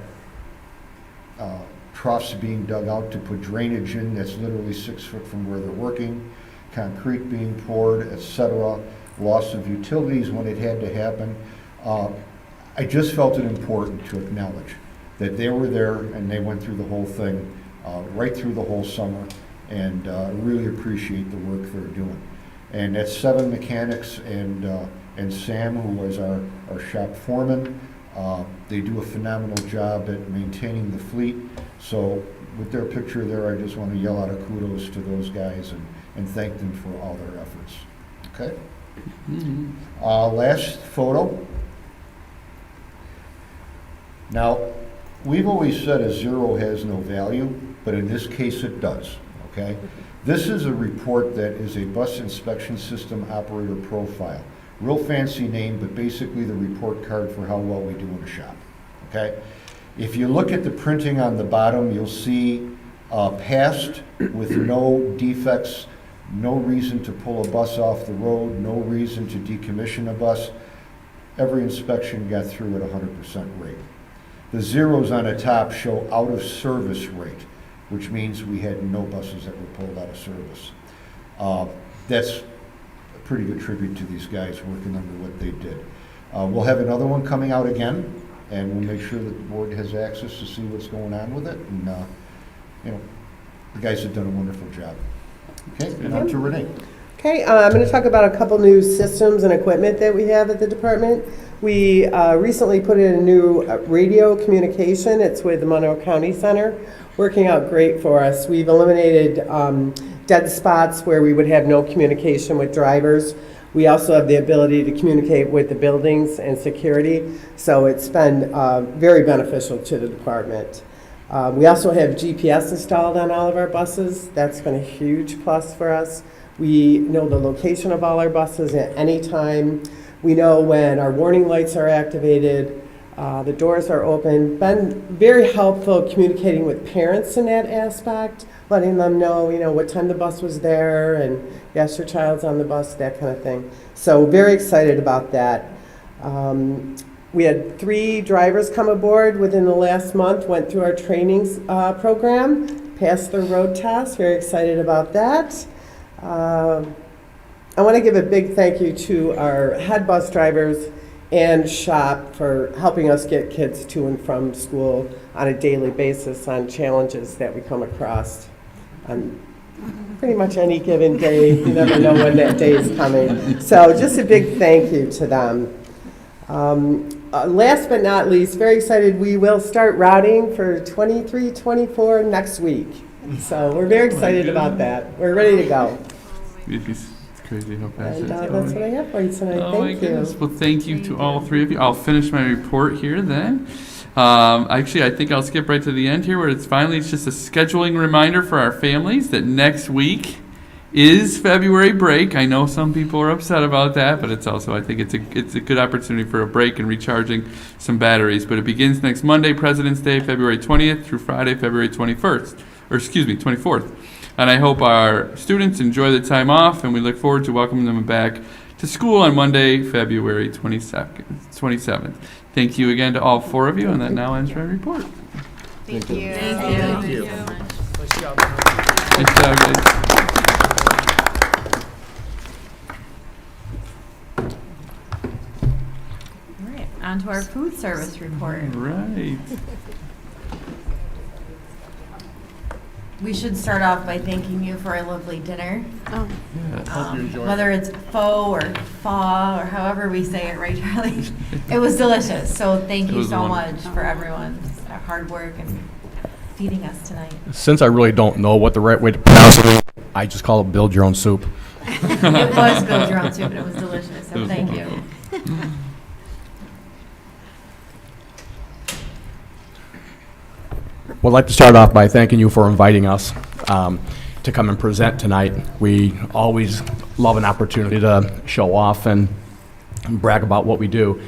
Speaker 10: troughs being dug out to put drainage in that's literally 6 foot from where they're working, concrete being poured, etc., loss of utilities when it had to happen. I just felt it important to acknowledge that they were there and they went through the whole thing, right through the whole summer, and really appreciate the work they're doing. And that's 7 mechanics and Sam, who was our shop foreman. They do a phenomenal job at maintaining the fleet. So with their picture there, I just want to yell out a kudos to those guys and thank them for all their efforts. Okay? Last photo. Now, we've always said a 0 has no value, but in this case it does, okay? This is a report that is a bus inspection system operator profile. Real fancy name, but basically the report card for how well we do in a shop, okay? If you look at the printing on the bottom, you'll see passed with no defects, no reason to pull a bus off the road, no reason to decommission a bus. Every inspection got through at 100% rate. The zeros on the top show out of service rate, which means we had no buses that were pulled out of service. That's a pretty good tribute to these guys working under what they did. We'll have another one coming out again, and we'll make sure that the board has access to see what's going on with it. And the guys have done a wonderful job. Okay, and on to Renee.
Speaker 9: Okay, I'm going to talk about a couple new systems and equipment that we have at the department. We recently put in a new radio communication. It's with the Monroe County Center, working out great for us. We've eliminated dead spots where we would have no communication with drivers. We also have the ability to communicate with the buildings and security, so it's been very beneficial to the department. We also have GPS installed on all of our buses. That's been a huge plus for us. We know the location of all our buses at any time. We know when our warning lights are activated, the doors are open. Been very helpful communicating with parents in that aspect, letting them know, what time the bus was there and yes, your child's on the bus, that kind of thing. So very excited about that. We had 3 drivers come aboard within the last month, went through our trainings program, passed their road test. Very excited about that. I want to give a big thank you to our head bus drivers and shop for helping us get kids to and from school on a daily basis on challenges that we come across. on pretty much any given day. You never know when that day is coming. So just a big thank you to them. Last but not least, very excited, we will start routing for 23-24 next week. So we're very excited about that. We're ready to go.
Speaker 2: It's crazy how fast
Speaker 9: And
Speaker 2: it's
Speaker 9: that's
Speaker 2: going.
Speaker 9: what I have for you tonight.
Speaker 2: Oh my
Speaker 9: Thank you.
Speaker 2: goodness. Well, thank you to all three of you. I'll finish my report here then. Actually, I think I'll skip right to the end here where it's just a scheduling reminder for our families that next week is February break. I know some people are upset about that, but it's also, I think it's a good opportunity for a break and recharging some batteries. But it begins next Monday, President's Day, February 20th through Friday, February 24th. And I hope our students enjoy the time off, and we look forward to welcoming them back to school on Monday, February 27th. Thank you again to all four of you, and that now ends my report.
Speaker 1: Thank you.
Speaker 2: Nice job, guys.
Speaker 1: All right, on to our food service report.
Speaker 2: Right.
Speaker 1: We should start off by thanking you for a lovely dinner.
Speaker 3: Oh.
Speaker 1: Whether it's faux or pho or however we say it, right, Charlie? It was delicious. So thank
Speaker 2: It
Speaker 1: you
Speaker 2: was
Speaker 1: so
Speaker 2: wonderful.
Speaker 1: much for everyone's hard work and feeding us tonight.
Speaker 11: Since I really don't know what the right way to pronounce it, I just call it build your own soup.
Speaker 1: It was build your own soup, and it was delicious. So thank you.
Speaker 11: Well, I'd like to start off by thanking you for inviting us to come and present tonight. We always love an opportunity to show off and brag about what we do.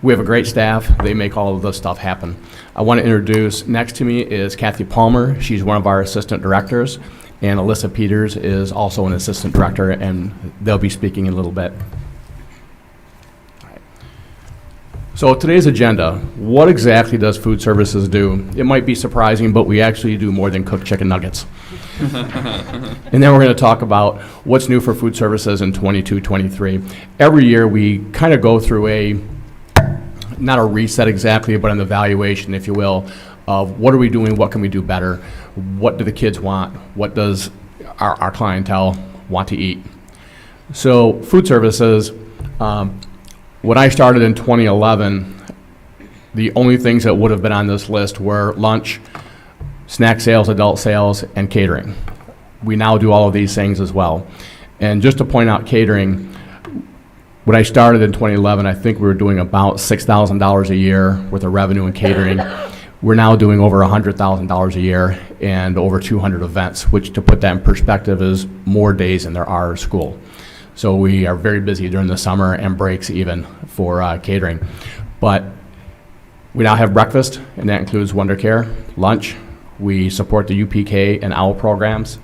Speaker 11: We have a great staff. They make all of this stuff happen. I want to introduce, next to me is Kathy Palmer. She's one of our assistant directors. And Alyssa Peters is also an assistant director, and they'll be speaking in a little bit. So today's agenda, what exactly does food services do? It might be surprising, but we actually do more than cook chicken nuggets. And then we're going to talk about what's new for food services in 22-23. Every year we kind of go through not a reset exactly, but an evaluation, if you will, of what are we doing, what can we do better, what do the kids want, what does our clientele want to eat. So food services, when I started in 2011, the only things that would have been on this list were lunch, snack sales, adult sales, and catering. We now do all of these things as well. And just to point out catering, when I started in 2011, I think we were doing about $6,000 a year worth of revenue in catering. We're now doing over $100,000 a year and over 200 events, which, to put that in perspective, is more days than there are at school. So we are very busy during the summer and breaks even for catering. But we now have breakfast, and that includes Wonder Care, lunch. We support the UPK and OWL programs,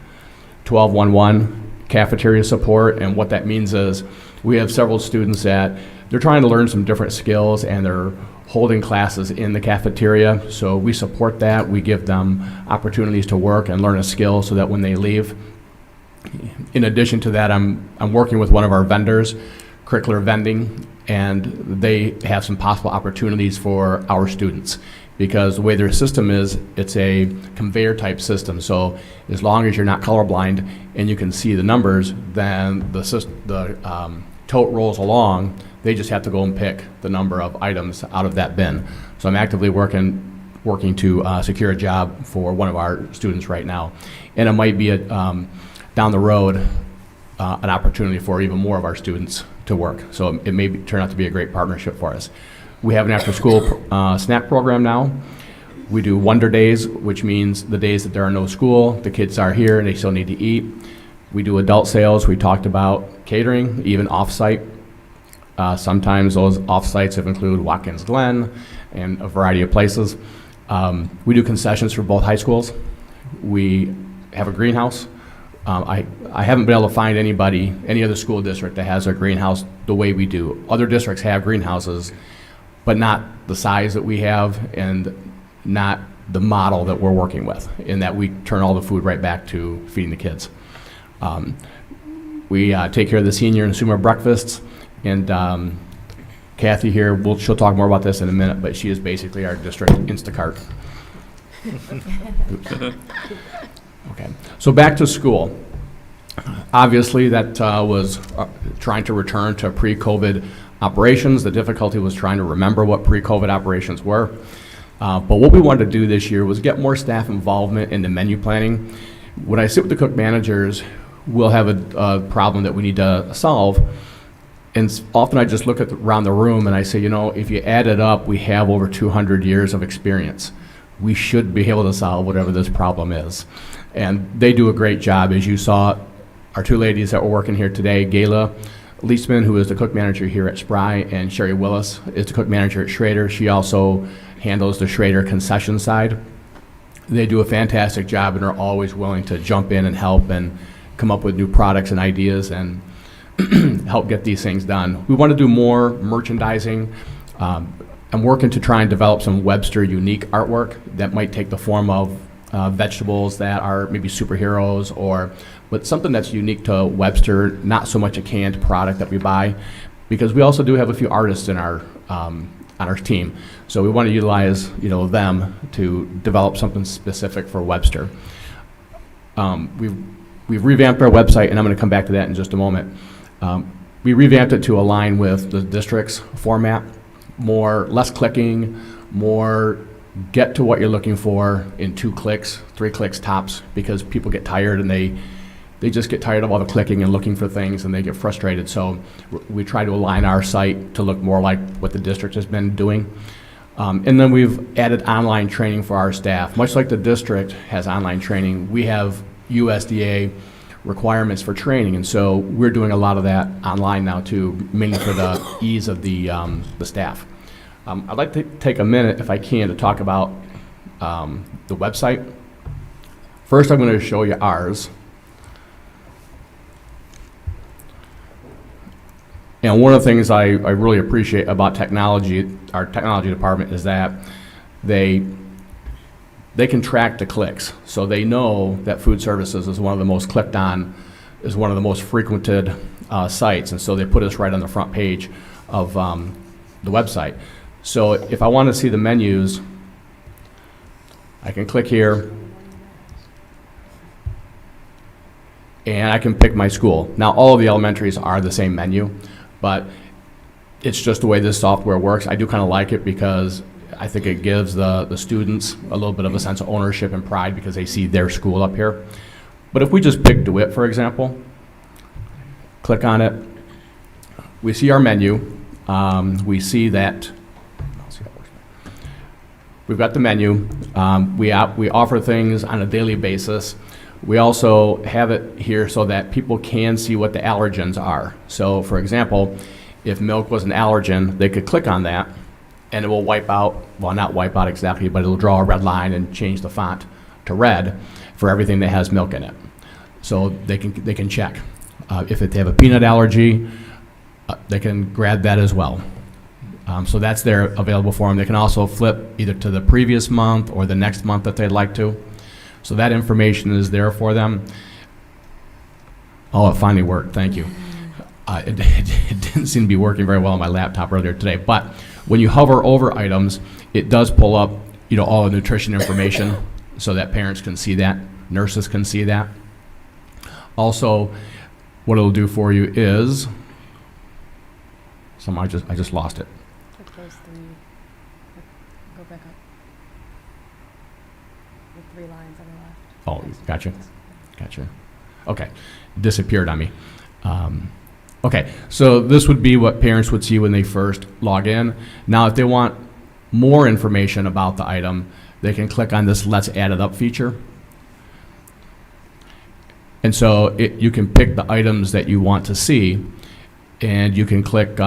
Speaker 11: 1211 cafeteria support, and what that means is we have several students that they're trying to learn some different skills, and they're holding classes in the cafeteria. So we support that. We give them opportunities to work and learn a skill so that when they leave. In addition to that, I'm working with one of our vendors, Curricular Vending, and they have some possible opportunities for our students because the way their system is, it's a conveyor type system. So as long as you're not colorblind and you can see the numbers, then the tote rolls along. They just have to go and pick the number of items out of that bin. So I'm actively working to secure a job for one of our students right now, and it might be down the road, an opportunity for even more of our students to work. So it may turn out to be a great partnership for us. We have an after-school snack program now. We do Wonder Days, which means the days that there are no school, the kids are here and they still need to eat. We do adult sales. We talked about catering, even off-site. Sometimes those off-sites have included Watkins Glen and a variety of places. We do concessions for both high schools. We have a greenhouse. I haven't been able to find any other school district that has a greenhouse the way we do. Other districts have greenhouses, but not the size that we have and not the model that we're working with, in that we turn all the food right back to feeding the kids. We take care of the senior and summer breakfasts, and Kathy here, she'll talk more about this in a minute, but she is basically our district Instacart. Okay, so back to school. Obviously, that was trying to return to pre-COVID operations. The difficulty was trying to remember what pre-COVID operations were. But what we wanted to do this year was get more staff involvement in the menu planning. When I sit with the cook managers, we'll have a problem that we need to solve. And often I just look around the room and I say, you know, if you add it up, we have over 200 years of experience. We should be able to solve whatever this problem is. And they do a great job. As you saw, our two ladies that were working here today, Gayla Leisman, who is the cook manager here at Spry, and Sherry Willis is the cook manager at Schrader. She also handles the Schrader concession side. They do a fantastic job and are always willing to jump in and help and come up with new products and ideas and help get these things done. We want to do more merchandising. I'm working to try and develop some Webster unique artwork that might take the form of vegetables that are maybe superheroes, but something that's unique to Webster, not so much a canned product that we buy, because we also do have a few artists in our on our team. So we want to utilize, you know, them to develop something specific for Webster. We've revamped our website, and I'm going to come back to that in just a moment. We revamped it to align with the district's format, less clicking, more get to what you're looking for in 2 clicks, 3 clicks tops, because people get tired and they just get tired of all the clicking and looking for things and they get frustrated. So we try to align our site to look more like what the district has been doing. And then we've added online training for our staff. Much like the district has online training, we have USDA requirements for training, and so we're doing a lot of that online now too, mainly for the ease of the staff. I'd like to take a minute, if I can, to talk about the website. First, I'm going to show you ours. And one of the things I really appreciate about technology, our technology department, is that they can track the clicks. So they know that food services is one of the most clicked on, is one of the most frequented sites. And so they put us right on the front page of the website. So if I want to see the menus, I can click here and I can pick my school. Now all of the elementaries are the same menu, but it's just the way this software works. I do kind of like it because I think it gives the students a little bit of a sense of ownership and pride because they see their school up here. But if we just pick DeWitt, for example, click on it, we see our menu. We see that, we've got the menu. We offer things on a daily basis. We also have it here so that people can see what the allergens are. So for example, if milk was an allergen, they could click on that and it will wipe out, well, not wipe out exactly, but it'll draw a red line and change the font to red for everything that has milk in it. So they can check. If they have a peanut allergy, they can grab that as well. So that's there available for them. They can also flip either to the previous month or the next month that they'd like to. So that information is there for them. Oh, it finally worked, thank you. It didn't seem to be working very well on my laptop earlier today, but when you hover over items, it does pull up, you know, all the nutrition information so that parents can see that, nurses can see that. Also, what it'll do for you is, I just lost it.
Speaker 12: Click those 3, go back up. The 3 lines on the left.
Speaker 11: Oh, gotcha. Okay, disappeared on me. Okay, so this would be what parents would see when they first log in. Now, if they want more information about the item, they can click on this Let's Add It Up feature. And so you can pick the items that you want to see, and you can click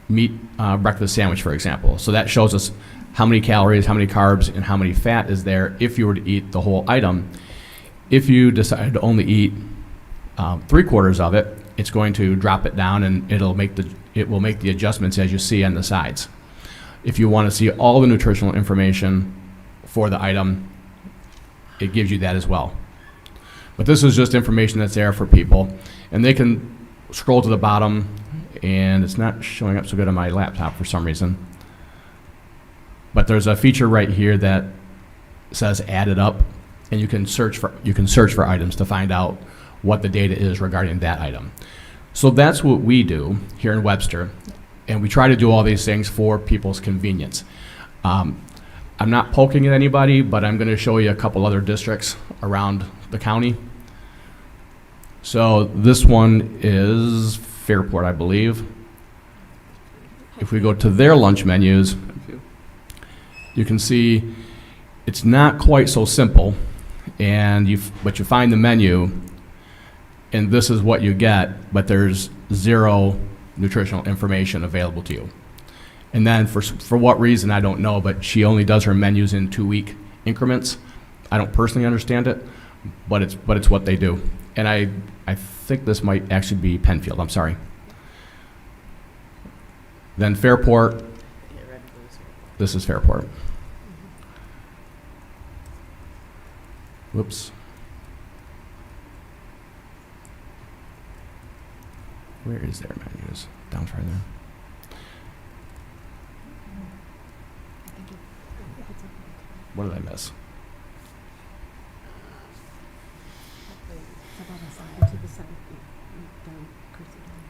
Speaker 11: meat breakfast sandwich, for example. So that shows us how many calories, how many carbs, and how many fat is there if you were to eat the whole item. If you decide to only eat 3/4 of it, it's going to drop it down and it will make the adjustments as you see on the sides. If you want to see all the nutritional information for the item, it gives you that as well. But this is just information that's there for people, and they can scroll to the bottom, and it's not showing up so good on my laptop for some reason. But there's a feature right here that says Add It Up, and you can search for items to find out what the data is regarding that item. So that's what we do here in Webster, and we try to do all these things for people's convenience. I'm not poking at anybody, but I'm going to show you a couple other districts around the county. So this one is Fairport, I believe. If we go to their lunch menus, you can see it's not quite so simple, but you find the menu, and this is what you get, but there's zero nutritional information available to you. And then for what reason, I don't know, but she only does her menus in 2-week increments. I don't personally understand it, but it's what they do. And I think this might actually be Penfield, I'm sorry. Then Fairport, this is Fairport. Whoops. Where is their menus? Down further. What did I miss?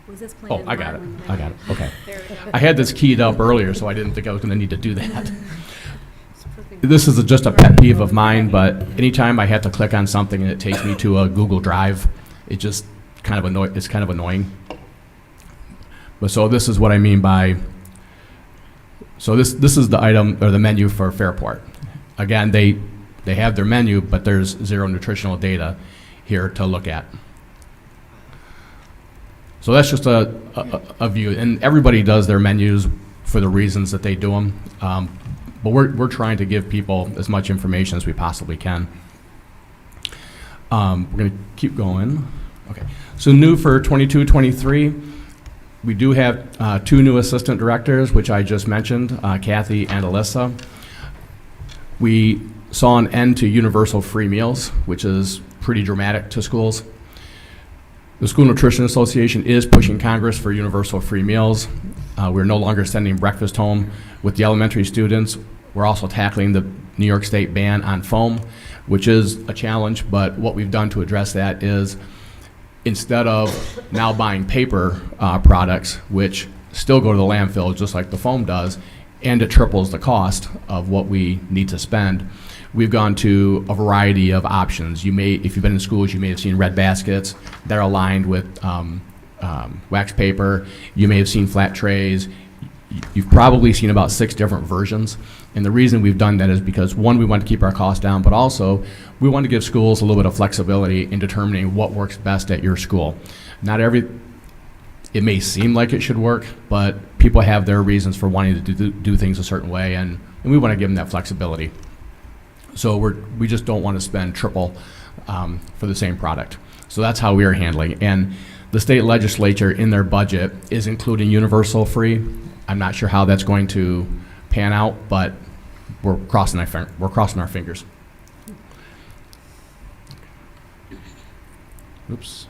Speaker 12: Was this
Speaker 11: Oh, I got it. Okay. I had this keyed up earlier, so I didn't think I was going to need to do that. This is just a pet peeve of mine, but anytime I have to click on something and it takes me to a Google Drive, it just kind of it's kind of annoying. But so this is what I mean by, so this is the item or the menu for Fairport. Again, they have their menu, but there's zero nutritional data here to look at. So that's just a view, and everybody does their menus for the reasons that they do them. But we're trying to give people as much information as we possibly can. We're going to keep going. Okay. So new for 22-23, we do have 2 new assistant directors, which I just mentioned, Kathy and Alyssa. We saw an end to universal free meals, which is pretty dramatic to schools. The School Nutrition Association is pushing Congress for universal free meals. We're no longer sending breakfast home with the elementary students. We're also tackling the New York State ban on foam, which is a challenge, but what we've done to address that is instead of now buying paper products, which still go to the landfill just like the foam does, and it triples the cost of what we need to spend, we've gone to a variety of options. You may, if you've been in schools, you may have seen red baskets that are lined with wax paper. You may have seen flat trays. You've probably seen about 6 different versions. And the reason we've done that is because, one, we want to keep our costs down, but also we want to give schools a little bit of flexibility in determining what works best at your school. It may seem like it should work, but people have their reasons for wanting to do things a certain way, and we want to give them that flexibility. So we just don't want to spend triple for the same product. So that's how we are handling. And the state legislature in their budget is including universal free. I'm not sure how that's going to pan out, but we're crossing our fingers. Oops.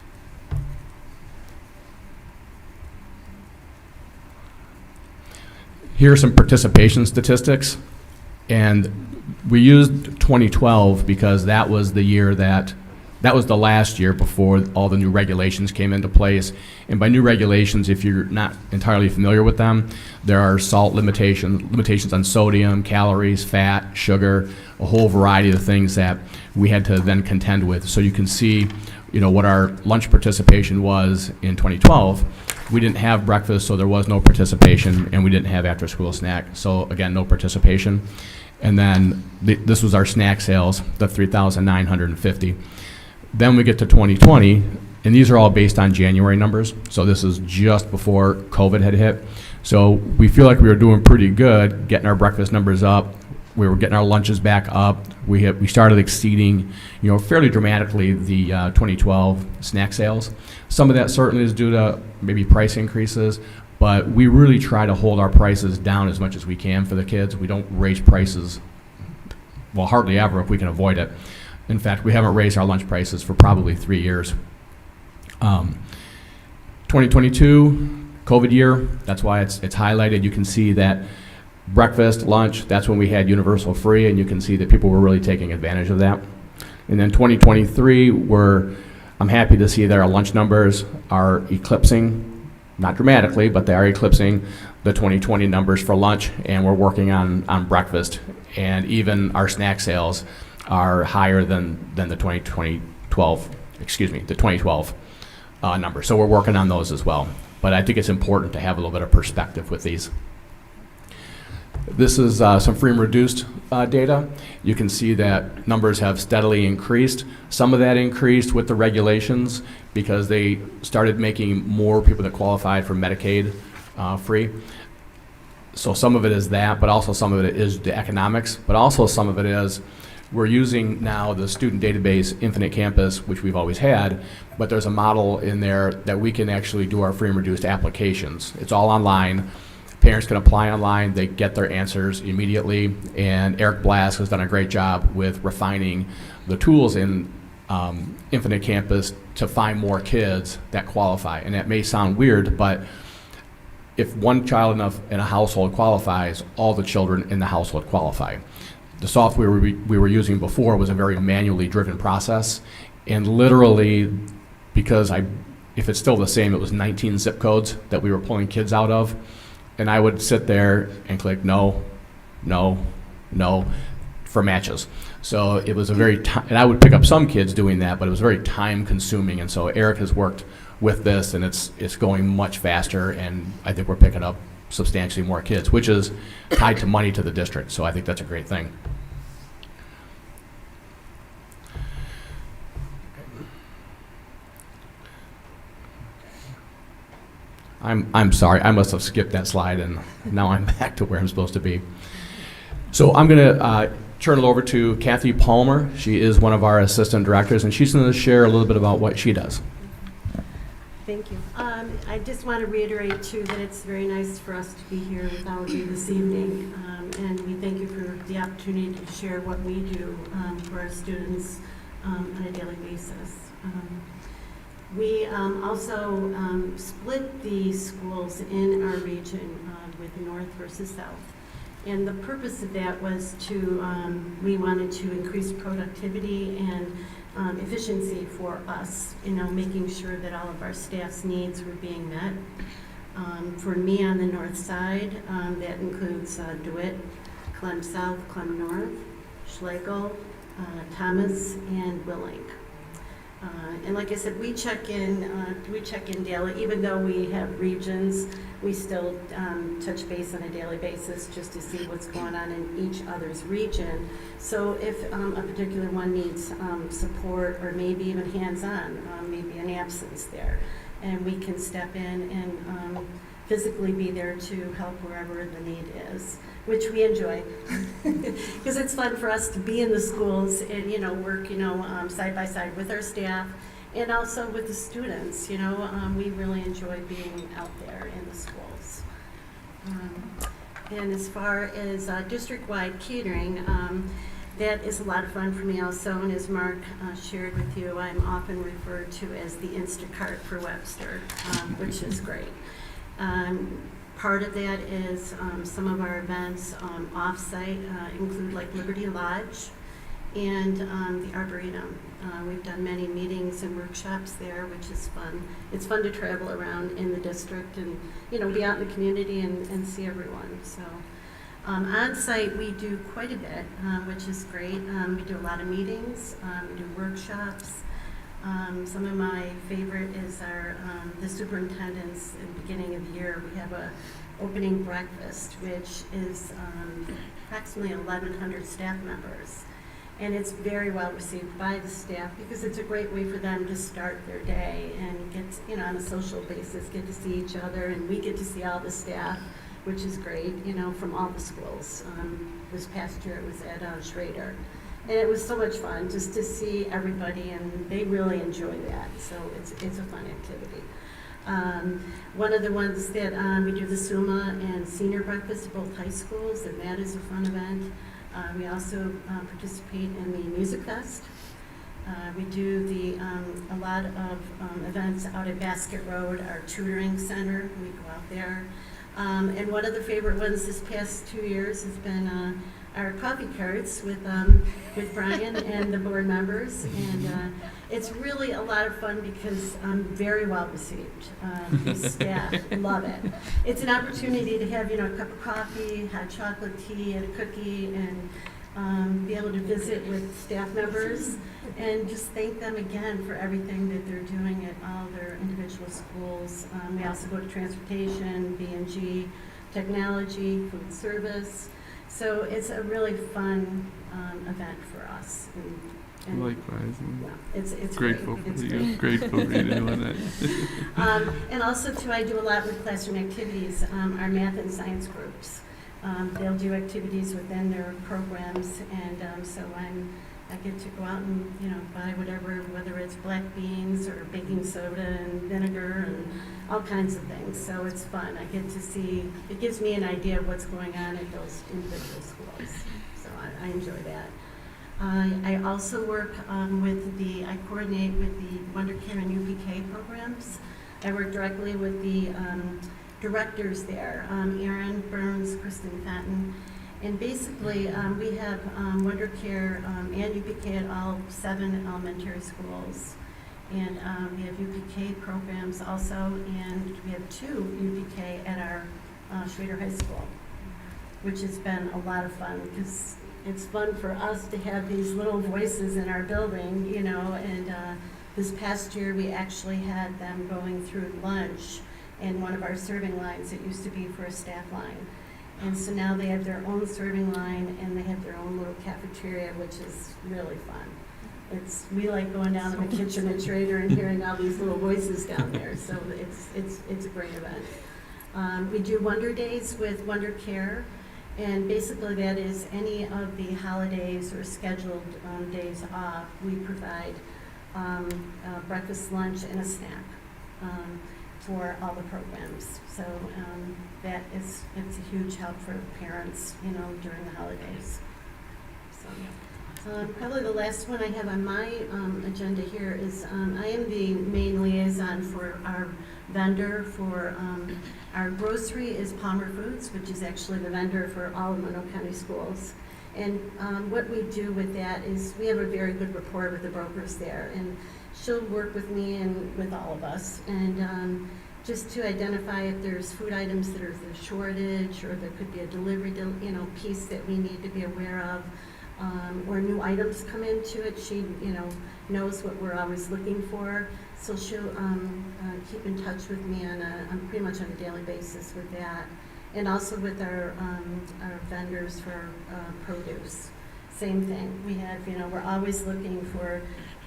Speaker 11: Here are some participation statistics, and we used 2012 because that was the year that was the last year before all the new regulations came into place. And by new regulations, if you're not entirely familiar with them, there are salt limitations on sodium, calories, fat, sugar, a whole variety of things that we had to then contend with. So you can see, what our lunch participation was in 2012. We didn't have breakfast, so there was no participation, and we didn't have after-school snack, so again, no participation. And then this was our snack sales, the 3,950. Then we get to 2020, and these are all based on January numbers, so this is just before COVID had hit. So we feel like we were doing pretty good getting our breakfast numbers up. We were getting our lunches back up. We started exceeding, fairly dramatically the 2012 snack sales. Some of that certainly is due to maybe price increases, but we really try to hold our prices down as much as we can for the kids. We don't raise prices, well, hardly ever if we can avoid it. In fact, we haven't raised our lunch prices for probably 3 years. 2022, COVID year, that's why it's highlighted. You can see that breakfast, lunch, that's when we had universal free, and you can see that people were really taking advantage of that. And then 2023, I'm happy to see that our lunch numbers are eclipsing, not dramatically, but they are eclipsing the 2020 numbers for lunch, and we're working on breakfast. And even our snack sales are higher than the 2012 numbers. So we're working on those as well. But I think it's important to have a little bit of perspective with these. This is some free and reduced data. You can see that numbers have steadily increased. Some of that increased with the regulations because they started making more people that qualified for Medicaid free. So some of it is that, but also some of it is the economics, but also some of it is we're using now the student database Infinite Campus, which we've always had, but there's a model in there that we can actually do our free and reduced applications. It's all online. Parents can apply online, they get their answers immediately, and Eric Blask has done a great job with refining the tools in Infinite Campus to find more kids that qualify. And that may sound weird, but if one child in a household qualifies, all the children in the household qualify. The software we were using before was a very manually driven process, and literally, because if it's still the same, it was 19 zip codes that we were pulling kids out of. And I would sit there and click no, no, no for matches. So it was and I would pick up some kids doing that, but it was very time consuming. And so Eric has worked with this, and it's going much faster, and I think we're picking up substantially more kids, which is tied to money to the district. So I think that's a great thing. I'm sorry, I must have skipped that slide, and now I'm back to where I'm supposed to be. So I'm going to turn it over to Kathy Palmer. She is one of our assistant directors, and she's going to share a little bit about what she does.
Speaker 13: Thank you. I just want to reiterate, too, that it's very nice for us to be here with all of you this evening, and we thank you for the opportunity to share what we do for our students on a daily basis. We also split the schools in our region with north versus south. And the purpose of that was we wanted to increase productivity and efficiency for us, making sure that all of our staff's needs were being met. For me on the north side, that includes DeWitt, Clem South, Clem North, Schlegel, Thomas, and Willing. And like I said, we check in daily. Even though we have regions, we still touch base on a daily basis just to see what's going on in each other's region. So if a particular one needs support or maybe even hands-on, maybe an absence there, and we can step in and physically be there to help wherever the need is, which we enjoy, because it's fun for us to be in the schools and work side by side with our staff and also with the students. We really enjoy being out there in the schools. And as far as district-wide catering, that is a lot of fun for me also, and as Mark shared with you, I'm often referred to as the Instacart for Webster, which is great. Part of that is some of our events off-site include like Liberty Lodge and the Arboretum. We've done many meetings and workshops there, which is fun. It's fun to travel around in the district and be out in the community and see everyone. So on-site we do quite a bit, which is great. We do a lot of meetings, we do workshops. Some of my favorite is the superintendents at the beginning of the year. We have a opening breakfast, which is approximately 1,100 staff members. And it's very well received by the staff because it's a great way for them to start their day and get, on a social basis, get to see each other, and we get to see all the staff, which is great, from all the schools. This past year it was at Schrader. And it was so much fun just to see everybody, and they really enjoy that. So it's a fun activity. One of the ones that we do the SUMA and senior breakfast at both high schools, and that is a fun event. We also participate in the Music Fest. We do a lot of events out at Basket Road, our tutoring center. We go out there. And one of the favorite ones this past 2 years has been our coffee carts with Brian and the board members, and it's really a lot of fun because very well received. The staff love it. It's an opportunity to have, a cup of coffee, hot chocolate tea, and a cookie, and be able to visit with staff members and just thank them again for everything that they're doing at all their individual schools. We also go to transportation, B&G, technology, food service. So it's a really fun event for us. And
Speaker 2: Likewise.
Speaker 13: yeah, it's
Speaker 2: Grateful
Speaker 13: great.
Speaker 2: for
Speaker 13: It's
Speaker 2: you.
Speaker 13: great.
Speaker 2: Grateful for you doing that.
Speaker 13: And also too, I do a lot with classroom activities, our math and science groups. They'll do activities within their programs, and so I get to go out and buy whatever, whether it's black beans or baking soda and vinegar and all kinds of things. So it's fun. I get to see. It gives me an idea of what's going on at those individual schools. So I enjoy that. I also work I coordinate with the Wonder Care and UPK programs. I work directly with the directors there, Erin Burns, Kristen Fenton, and basically we have Wonder Care and UPK at all 7 elementary schools, and we have UPK programs also, and we have 2 UPK at our Schrader High School, which has been a lot of fun because it's fun for us to have these little voices in our building, and this past year we actually had them going through lunch in one of our serving lines that used to be for a staff line. And so now they have their own serving line and they have their own little cafeteria, which is really fun. We like going down to the kitchen at Schrader and hearing all these little voices down there, so it's a great event. We do Wonder Days with Wonder Care. And basically that is any of the holidays or scheduled days off, we provide breakfast, lunch, and a snack for all the programs. So it's a huge help for parents, during the holidays. So probably the last one I have on my agenda here is I am the main liaison for our vendor for our grocery is Palmer Foods, which is actually the vendor for all of Monroe County schools. And what we do with that is we have a very good rapport with the brokers there, and she'll work with me and with all of us, and just to identify if there's food items that are the shortage, or there could be a delivery, piece that we need to be aware of, or new items come into it. She, knows what we're always looking for. So she'll keep in touch with me on pretty much on a daily basis with that, and also with our vendors for produce. Same thing. We have, we're always looking for.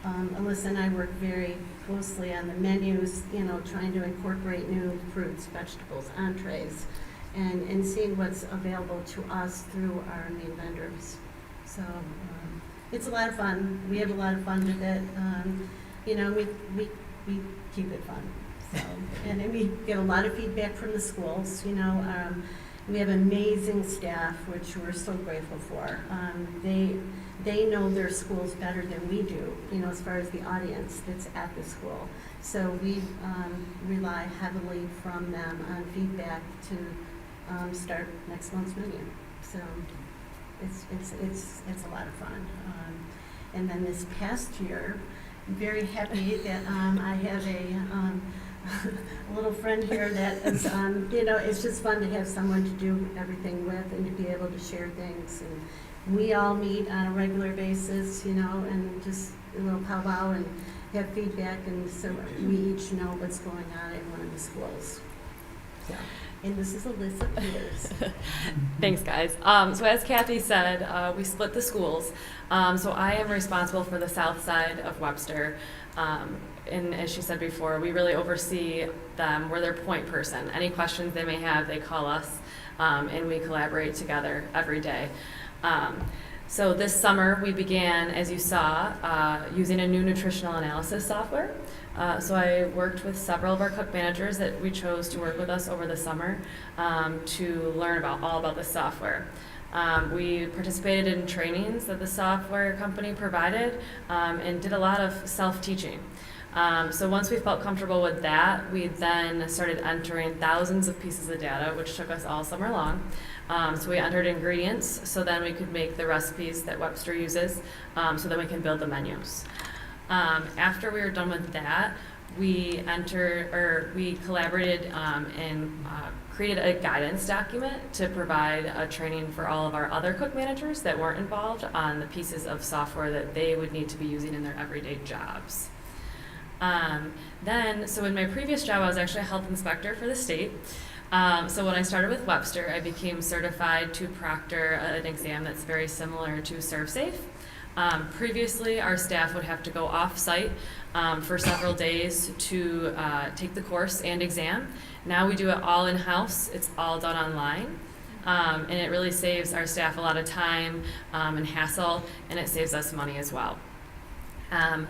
Speaker 13: Alyssa and I work very closely on the menus, trying to incorporate new fruits, vegetables, entrees, and seeing what's available to us through our main vendors. So it's a lot of fun. We have a lot of fun with it. We keep it fun. So, and then we get a lot of feedback from the schools. We have amazing staff, which we're so grateful for. They know their schools better than we do, as far as the audience that's at the school. So we rely heavily from them on feedback to start next month's menu. So it's a lot of fun. And then this past year, I'm very happy that I have a little friend here that is, it's just fun to have someone to do everything with and to be able to share things. And we all meet on a regular basis, and just a little powwow and have feedback, and so we each know what's going on at one of the schools. So, and this is Alyssa Peters.
Speaker 14: Thanks, guys. So as Kathy said, we split the schools. So I am responsible for the south side of Webster. And as she said before, we really oversee them. We're their point person. Any questions they may have, they call us, and we collaborate together every day. So this summer, we began, as you saw, using a new nutritional analysis software. So I worked with several of our cook managers that we chose to work with us over the summer to learn all about the software. We participated in trainings that the software company provided and did a lot of self-teaching. So once we felt comfortable with that, we then started entering thousands of pieces of data, which took us all summer long. So we entered ingredients, so then we could make the recipes that Webster uses, so then we can build the menus. After we were done with that, we collaborated and created a guidance document to provide a training for all of our other cook managers that weren't involved on the pieces of software that they would need to be using in their everyday jobs. So in my previous job, I was actually a health inspector for the state. So when I started with Webster, I became certified to proctor an exam that's very similar to ServSafe. Previously, our staff would have to go off-site for several days to take the course and exam. Now we do it all in-house. It's all done online. And it really saves our staff a lot of time and hassle, and it saves us money as well.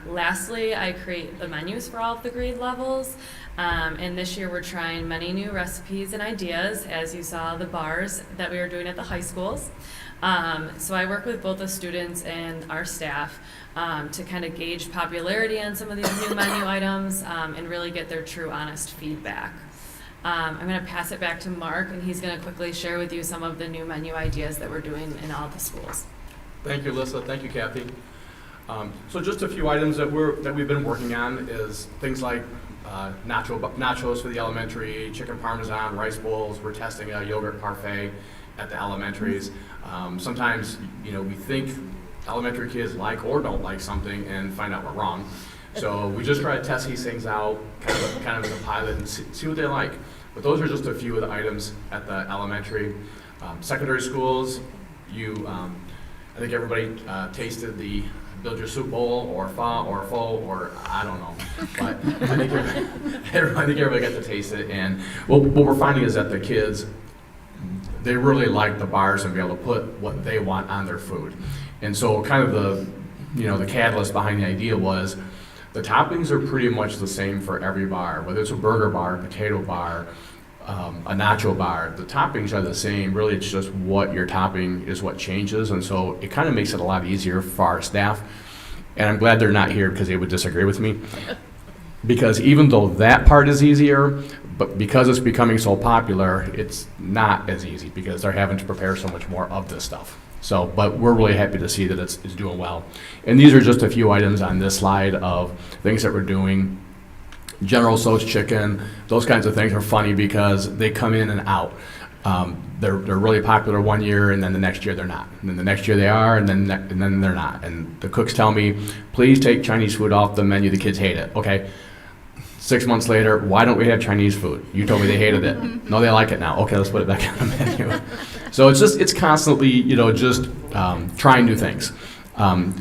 Speaker 14: Lastly, I create the menus for all of the grade levels. And this year we're trying many new recipes and ideas, as you saw the bars that we were doing at the high schools. So I work with both the students and our staff to kind of gauge popularity on some of these new menu items and really get their true, honest feedback. I'm going to pass it back to Mark, and he's going to quickly share with you some of the new menu ideas that we're doing in all the schools.
Speaker 11: Thank you, Alyssa. Thank you, Kathy. So just a few items that we've been working on is things like nachos for the elementary, chicken parmesan, rice bowls. We're testing a yogurt parfait at the elementaries. Sometimes, we think elementary kids like or don't like something and find out we're wrong. So we just try to test these things out, kind of as a pilot, and see what they like. But those are just a few of the items at the elementary. Secondary schools, I think everybody tasted the Build Your Soup Bowl or pho or I don't know. But I think everybody got to taste it. And what we're finding is that the kids, they really like the bars and be able to put what they want on their food. And so kind of the catalyst behind the idea was the toppings are pretty much the same for every bar, whether it's a burger bar, a potato bar, a nacho bar. The toppings are the same. Really, it's just what you're topping is what changes. And so it kind of makes it a lot easier for our staff. And I'm glad they're not here because they would disagree with me. Because even though that part is easier, but because it's becoming so popular, it's not as easy because they're having to prepare so much more of this stuff. So, but we're really happy to see that it's doing well. And these are just a few items on this slide of things that we're doing. General Tso's chicken, those kinds of things are funny because they come in and out. They're really popular one year, and then the next year they're not. And then the next year they are, and then they're not. And the cooks tell me, please take Chinese food off the menu. The kids hate it. Okay. 6 months later, why don't we have Chinese food? You told me they hated it. No, they like it now. Okay, let's put it back on the menu. So it's constantly, just trying new things.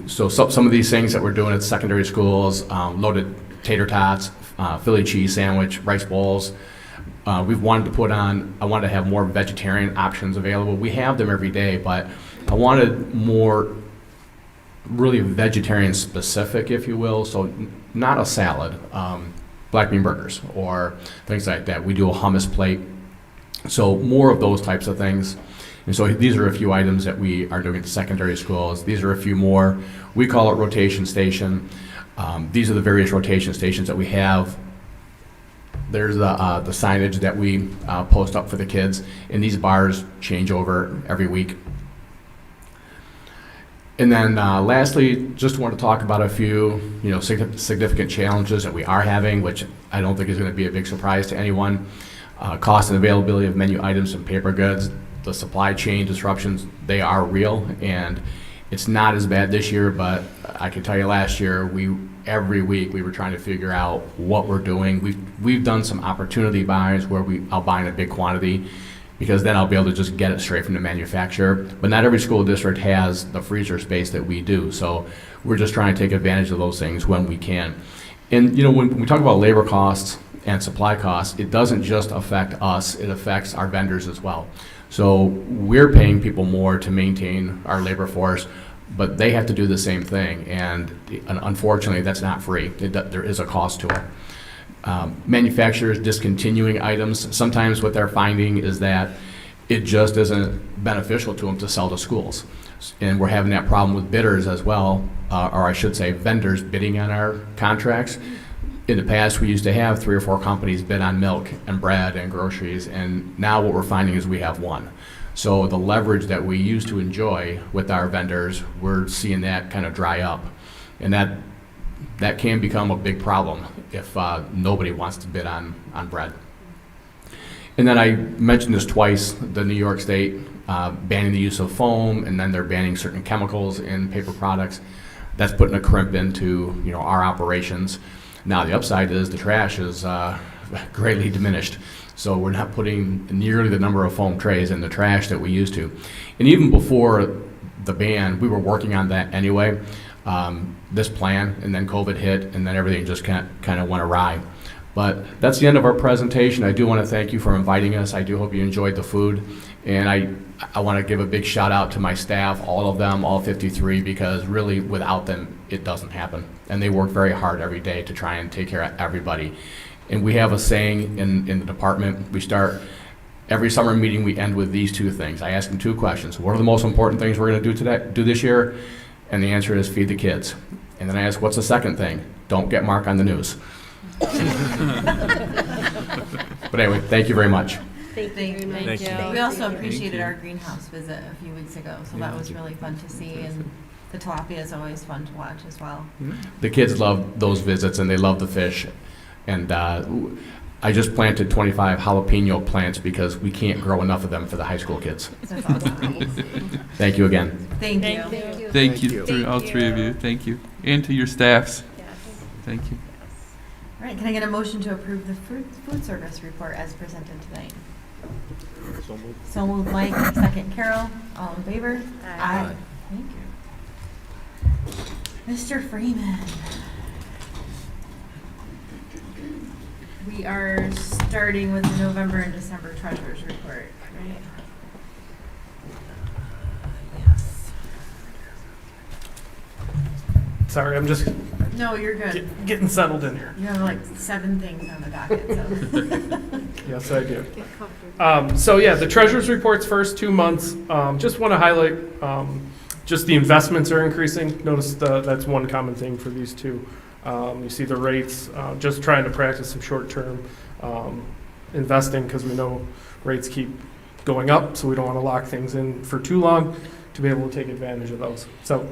Speaker 11: So some of these things that we're doing at secondary schools, loaded tater tots, Philly cheese sandwich, rice bowls. We've wanted to I wanted to have more vegetarian options available. We have them every day, but I wanted more really vegetarian specific, if you will. So not a salad, black bean burgers or things like that. We do a hummus plate. So more of those types of things. And so these are a few items that we are doing at the secondary schools. These are a few more. We call it rotation station. These are the various rotation stations that we have. There's the signage that we post up for the kids, and these bars change over every week. And then lastly, just want to talk about a few significant challenges that we are having, which I don't think is going to be a big surprise to anyone. Cost and availability of menu items and paper goods. The supply chain disruptions, they are real, and it's not as bad this year, but I can tell you last year, every week we were trying to figure out what we're doing. We've done some opportunity buys where I'll buy in a big quantity because then I'll be able to just get it straight from the manufacturer. But not every school district has the freezer space that we do, so we're just trying to take advantage of those things when we can. And when we talk about labor costs and supply costs, it doesn't just affect us, it affects our vendors as well. So we're paying people more to maintain our labor force, but they have to do the same thing, and unfortunately that's not free. There is a cost to it. Manufacturers discontinuing items, sometimes what they're finding is that it just isn't beneficial to them to sell to schools. And we're having that problem with bidders as well, or I should say vendors bidding on our contracts. In the past, we used to have 3 or 4 companies bid on milk and bread and groceries, and now what we're finding is we have one. So the leverage that we used to enjoy with our vendors, we're seeing that kind of dry up. And that can become a big problem if nobody wants to bid on bread. And then I mentioned this twice, the New York State banning the use of foam, and then they're banning certain chemicals in paper products. That's putting a crimp into our operations. Now the upside is the trash is greatly diminished. So we're not putting nearly the number of foam trays in the trash that we used to. And even before the ban, we were working on that anyway, this plan, and then COVID hit, and then everything just kind of went awry. But that's the end of our presentation. I do want to thank you for inviting us. I do hope you enjoyed the food. And I want to give a big shout out to my staff, all of them, all 53, because really without them, it doesn't happen. And they work very hard every day to try and take care of everybody. And we have a saying in the department, we start every summer meeting, we end with these 2 things. I ask them 2 questions. What are the most important things we're going to do this year? And the answer is feed the kids. And then I ask, what's the second thing? Don't get Mark on the news. But anyway, thank you very much.
Speaker 1: Thank you.
Speaker 2: Thank you.
Speaker 1: We also appreciated our greenhouse visit a few weeks ago, so that was really fun to see, and the tilapia is always fun to watch as well.
Speaker 11: The kids love those visits, and they love the fish. And I just planted 25 jalapeno plants because we can't grow enough of them for the high school kids.
Speaker 1: That's awesome.
Speaker 11: Thank you again.
Speaker 1: Thank you.
Speaker 2: Thank you to all 3 of you. Thank you. And to your staffs. Thank you.
Speaker 1: All right, can I get a motion to approve the food service report as presented tonight? So moved, Mike. Second, Carol. All in favor? Aye. Thank you. Mr. Freeman. We are starting with the November and December treasurer's report, right? Yes.
Speaker 15: Sorry, I'm just
Speaker 1: No, you're good.
Speaker 15: getting settled in here.
Speaker 1: You have like 7 things on the docket, so.
Speaker 15: Yes, I do. So yeah, the treasurer's reports first 2 months. Just want to highlight just the investments are increasing. Notice that's one common thing for these 2. You see the rates, just trying to practice some short-term investing because we know rates keep going up, so we don't want to lock things in for too long to be able to take advantage of those. So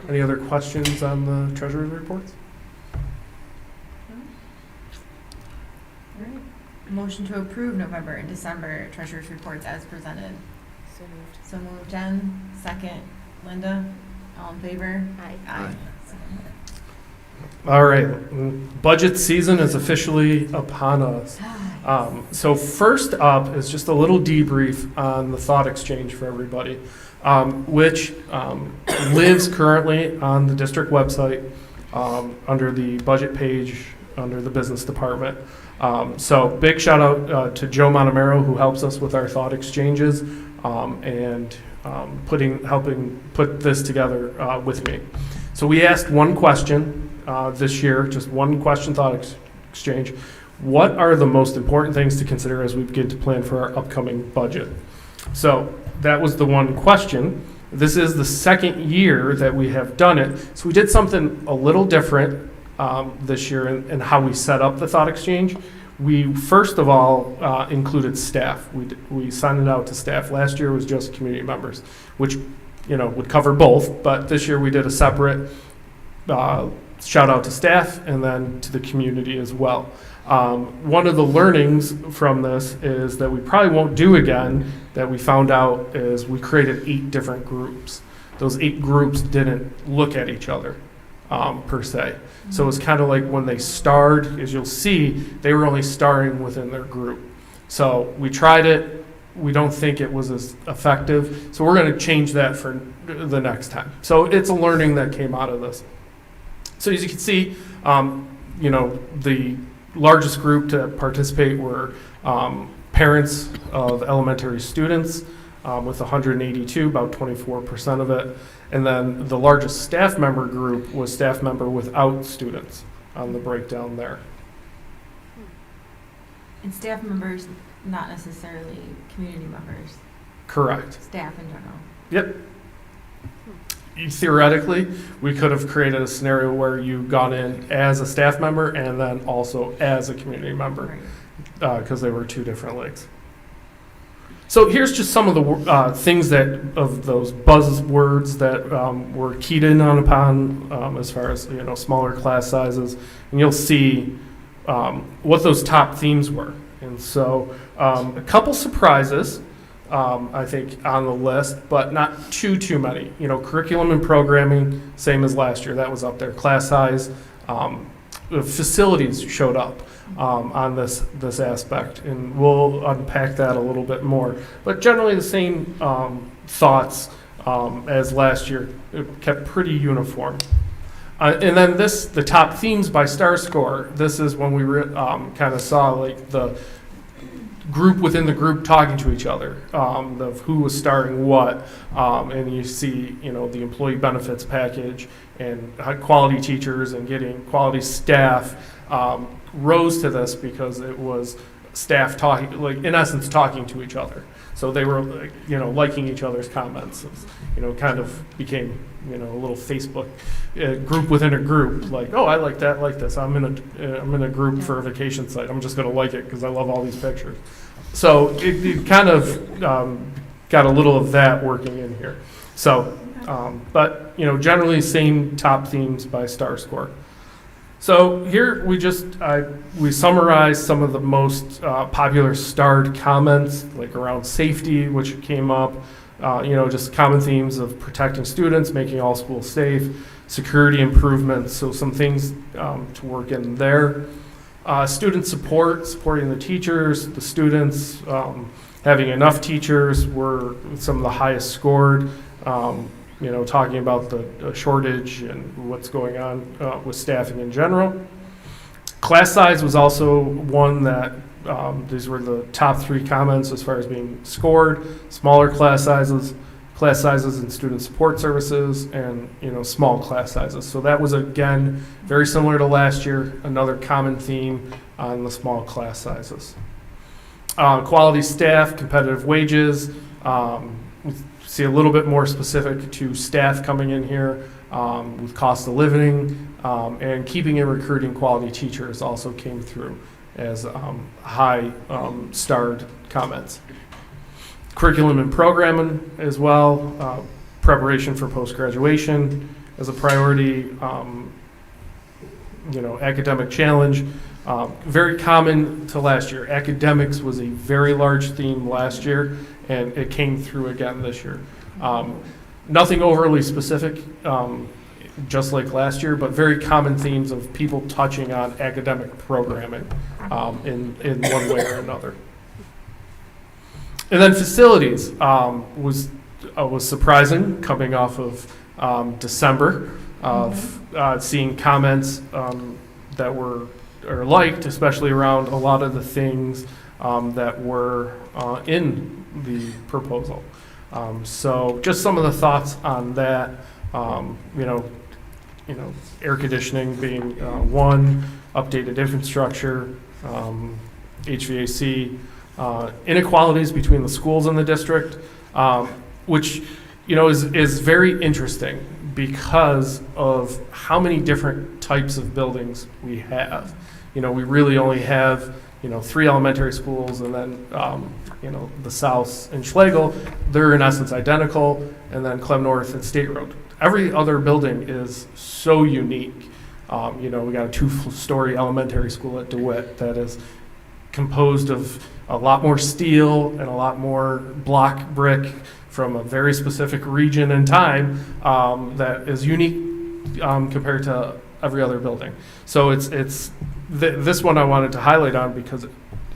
Speaker 15: any other questions on the treasurer's reports?
Speaker 1: All right. Motion to approve November and December treasurer's reports as presented.
Speaker 3: So moved.
Speaker 1: So moved, Jen. Second, Linda. All in favor?
Speaker 5: Aye.
Speaker 1: Aye.
Speaker 15: All right, budget season is officially upon us. So first up is just a little debrief on the thought exchange for everybody, which lives currently on the district website under the budget page under the business department. So big shout out to Joe Montemero, who helps us with our thought exchanges and helping put this together with me. So we asked one question this year, just one question thought exchange. What are the most important things to consider as we begin to plan for our upcoming budget? So that was the one question. This is the second year that we have done it. So we did something a little different this year in how we set up the thought exchange. We first of all included staff. We signed it out to staff. Last year was just community members, which would cover both, but this year we did a separate shout out to staff and then to the community as well. One of the learnings from this is that we probably won't do again that we found out is we created 8 different groups. Those 8 groups didn't look at each other per se. So it's kind of like when they starred, as you'll see, they were only starring within their group. So we tried it. We don't think it was as effective. So we're going to change that for the next time. So it's a learning that came out of this. So as you can see, the largest group to participate were parents of elementary students with 182, about 24% of it. And then the largest staff member group was staff member without students on the breakdown there.
Speaker 1: And staff members, not necessarily community members.
Speaker 15: Correct.
Speaker 1: Staff in general.
Speaker 15: Yep. theoretically, we could have created a scenario where you've gone in as a staff member and then also as a community member, because they were two different leagues. So here's just some of the things of those buzzwords that were keyed in upon as far as smaller class sizes, and you'll see what those top themes were. And so a couple surprises, I think, on the list, but not too many. Curriculum and programming, same as last year, that was up there. Class size, facilities showed up on this aspect, and we'll unpack that a little bit more. But generally the same thoughts as last year. It kept pretty uniform. And then the top themes by star score. This is when we kind of saw like the group within the group talking to each other, of who was starring what, and you see, the employee benefits package and quality teachers and getting quality staff rose to this because it was staff talking, like in essence, talking to each other. So they were, liking each other's comments. Kind of became, a little Facebook group within a group. Like, oh, I like that, like this. I'm in a group for a vacation site. I'm just going to like it because I love all these pictures. So it kind of got a little of that working in here. So, but generally same top themes by star score. So here we summarized some of the most popular starred comments, like around safety, which came up, just common themes of protecting students, making all schools safe, security improvements, so some things to work in there. Student support, supporting the teachers, the students, having enough teachers were some of the highest scored. Talking about the shortage and what's going on with staffing in general. Class size was also one that these were the top 3 comments as far as being scored. Smaller class sizes in student support services, and small class sizes. So that was again very similar to last year. Another common theme on the small class sizes. Quality staff, competitive wages. See a little bit more specific to staff coming in here with cost of living, and keeping and recruiting quality teachers also came through as high starred comments. Curriculum and programming as well, preparation for post-graduation as a priority, academic challenge. Very common to last year. Academics was a very large theme last year, and it came through again this year. Nothing overly specific, just like last year, but very common themes of people touching on academic programming in one way or another. And then facilities was surprising, coming off of December, of seeing comments that were liked, especially around a lot of the things that were in the proposal. So just some of the thoughts on that. Air conditioning being one, updated infrastructure, HVAC, inequalities between the schools in the district, which is very interesting because of how many different types of buildings we have. We really only have 3 elementary schools, and then the South and Schlegel, they're in essence identical, and then Clem North and State Road. Every other building is so unique. We got a 2-story elementary school at DeWitt that is composed of a lot more steel and a lot more block brick from a very specific region and time that is unique compared to every other building. So it's this one I wanted to highlight on because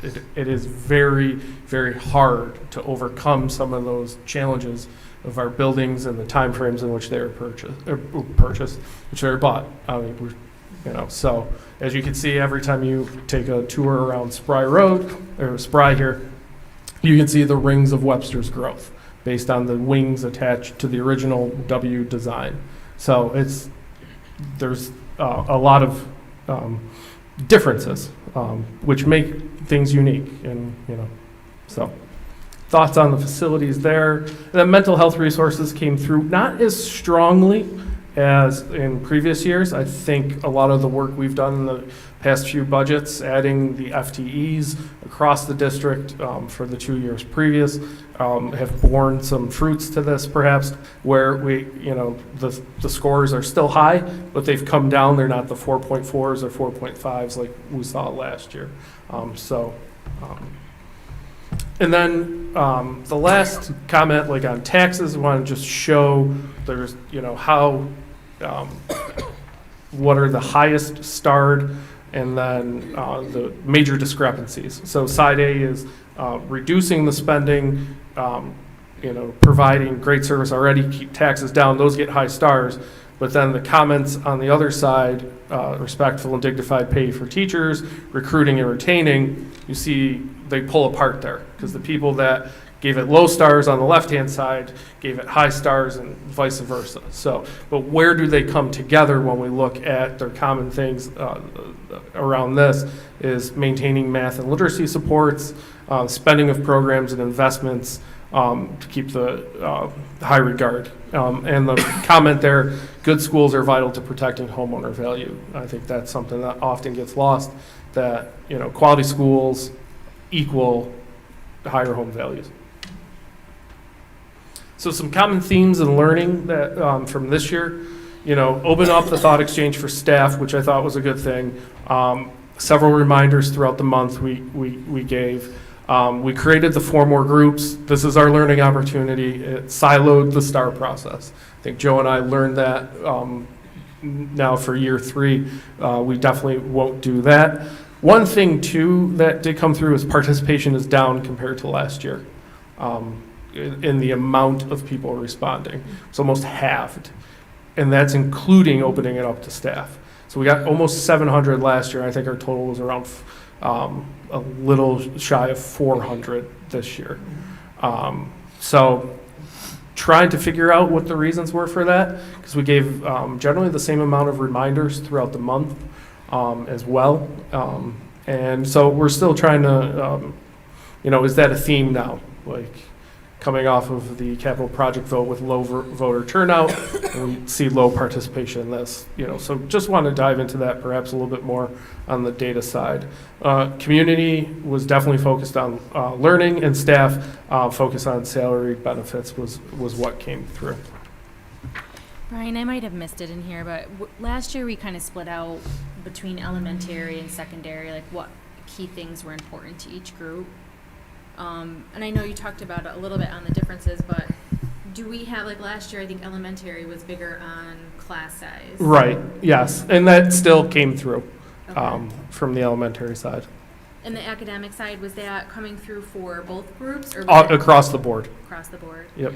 Speaker 15: it is very, very hard to overcome some of those challenges of our buildings and the time frames in which they were purchased, which they were bought. So as you can see, every time you take a tour around Spry Road, or Spry here, you can see the rings of Webster's growth based on the wings attached to the original W design. So there's a lot of differences, which make things unique, and so thoughts on the facilities there. And then mental health resources came through, not as strongly as in previous years. I think a lot of the work we've done in the past few budgets, adding the FTEs across the district for the 2 years previous, have borne some fruits to this perhaps, where the scores are still high, but they've come down. They're not the 4.4s or 4.5s like we saw last year. And then the last comment, like on taxes, I want to just show there's, how, what are the highest starred, and then the major discrepancies. So side A is reducing the spending, providing great service already, keep taxes down, those get high stars. But then the comments on the other side, respectful and dignified pay for teachers, recruiting and retaining, you see they pull apart there, because the people that gave it low stars on the left-hand side gave it high stars, and vice versa. So, but where do they come together when we look at their common things around this is maintaining math and literacy supports, spending of programs and investments to keep the high regard. And the comment there, good schools are vital to protecting homeowner value. I think that's something that often gets lost, that, quality schools equal higher home values. So some common themes in learning that from this year, open up the thought exchange for staff, which I thought was a good thing. Several reminders throughout the month we gave. We created the 4 more groups. This is our learning opportunity. It siloed the STAR process. I think Joe and I learned that now for year 3. We definitely won't do that. One thing, too, that did come through is participation is down compared to last year in the amount of people responding. It's almost halved, and that's including opening it up to staff. So we got almost 700 last year. I think our total was around a little shy of 400 this year. So trying to figure out what the reasons were for that, because we gave generally the same amount of reminders throughout the month as well. And so we're still trying to, is that a theme now? Like coming off of the capital project vote with low voter turnout, and we see low participation in this, so just want to dive into that perhaps a little bit more on the data side. Community was definitely focused on learning, and staff focus on salary benefits was what came through.
Speaker 12: Brian, I might have missed it in here, but last year we kind of split out between elementary and secondary, like what key things were important to each group. And I know you talked about it a little bit on the differences, but do we have, like last year, I think elementary was bigger on class size.
Speaker 15: Right, yes, and that still came through from the elementary side.
Speaker 12: And the academic side, was that coming through for both groups? Or
Speaker 15: across the board.
Speaker 12: Across the board.
Speaker 15: Yep.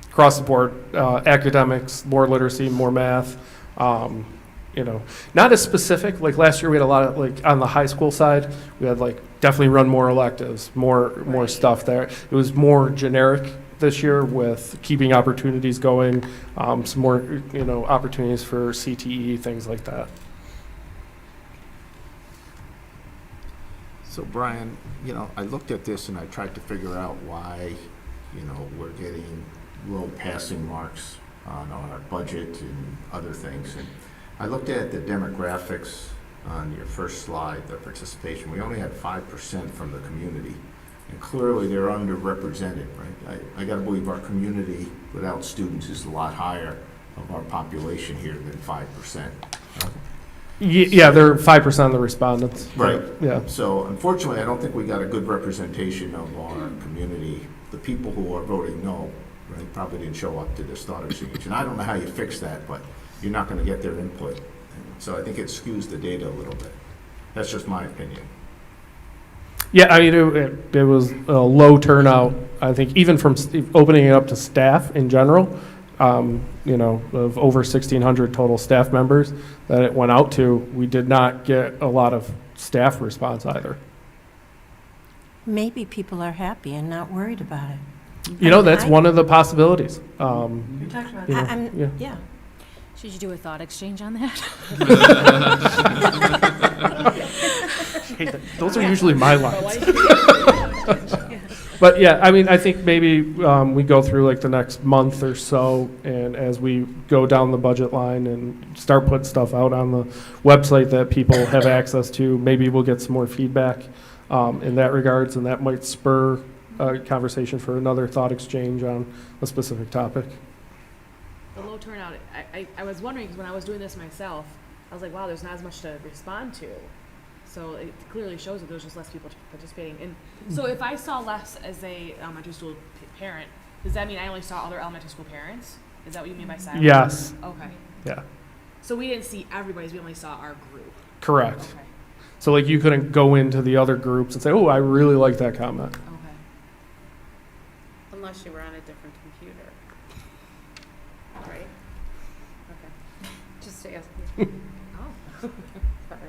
Speaker 15: Across the board, academics, more literacy, more math. Not as specific. Like last year, we had a lot of, like on the high school side, we had like definitely run more electives, more stuff there. It was more generic this year with keeping opportunities going, some more opportunities for CTE, things like that.
Speaker 16: So Brian, I looked at this and I tried to figure out why, we're getting low passing marks on our budget and other things. And I looked at the demographics on your first slide, the participation. We only had 5% from the community, and clearly they're underrepresented, right? I got to believe our community without students is a lot higher of our population here than 5%.
Speaker 15: Yeah, they're 5% of the respondents.
Speaker 16: Right.
Speaker 15: Yeah.
Speaker 16: So unfortunately, I don't think we got a good representation of our community. The people who are voting no, right, probably didn't show up to this thought exchange. And I don't know how you fix that, but you're not going to get their input. So I think it skews the data a little bit. That's just my opinion.
Speaker 15: Yeah, I mean, it was a low turnout, I think, even from opening it up to staff in general, of over 1,600 total staff members that it went out to. We did not get a lot of staff response either.
Speaker 17: Maybe people are happy and not worried about it.
Speaker 15: That's one of the possibilities.
Speaker 1: We talked about that.
Speaker 17: Yeah.
Speaker 12: Should you do a thought exchange on that?
Speaker 15: Those are usually my lines. But yeah, I mean, I think maybe we go through like the next month or so, and as we go down the budget line and start putting stuff out on the website that people have access to, maybe we'll get some more feedback in that regards, and that might spur a conversation for another thought exchange on a specific topic.
Speaker 18: The low turnout, I was wondering, because when I was doing this myself, I was like, wow, there's not as much to respond to. So it clearly shows that there's just less people participating. And so if I saw less as a elementary school parent, does that mean I only saw other elementary school parents? Is that what you mean by silent?
Speaker 15: Yes.
Speaker 18: Okay.
Speaker 15: Yeah.
Speaker 18: So we didn't see everybody's, we only saw our group.
Speaker 15: Correct.
Speaker 18: Okay.
Speaker 15: So like you couldn't go into the other groups and say, oh, I really like that comment.
Speaker 18: Okay.
Speaker 3: Unless you were on a different computer. Right? Okay. Just to ask you.
Speaker 18: Oh.
Speaker 3: Sorry.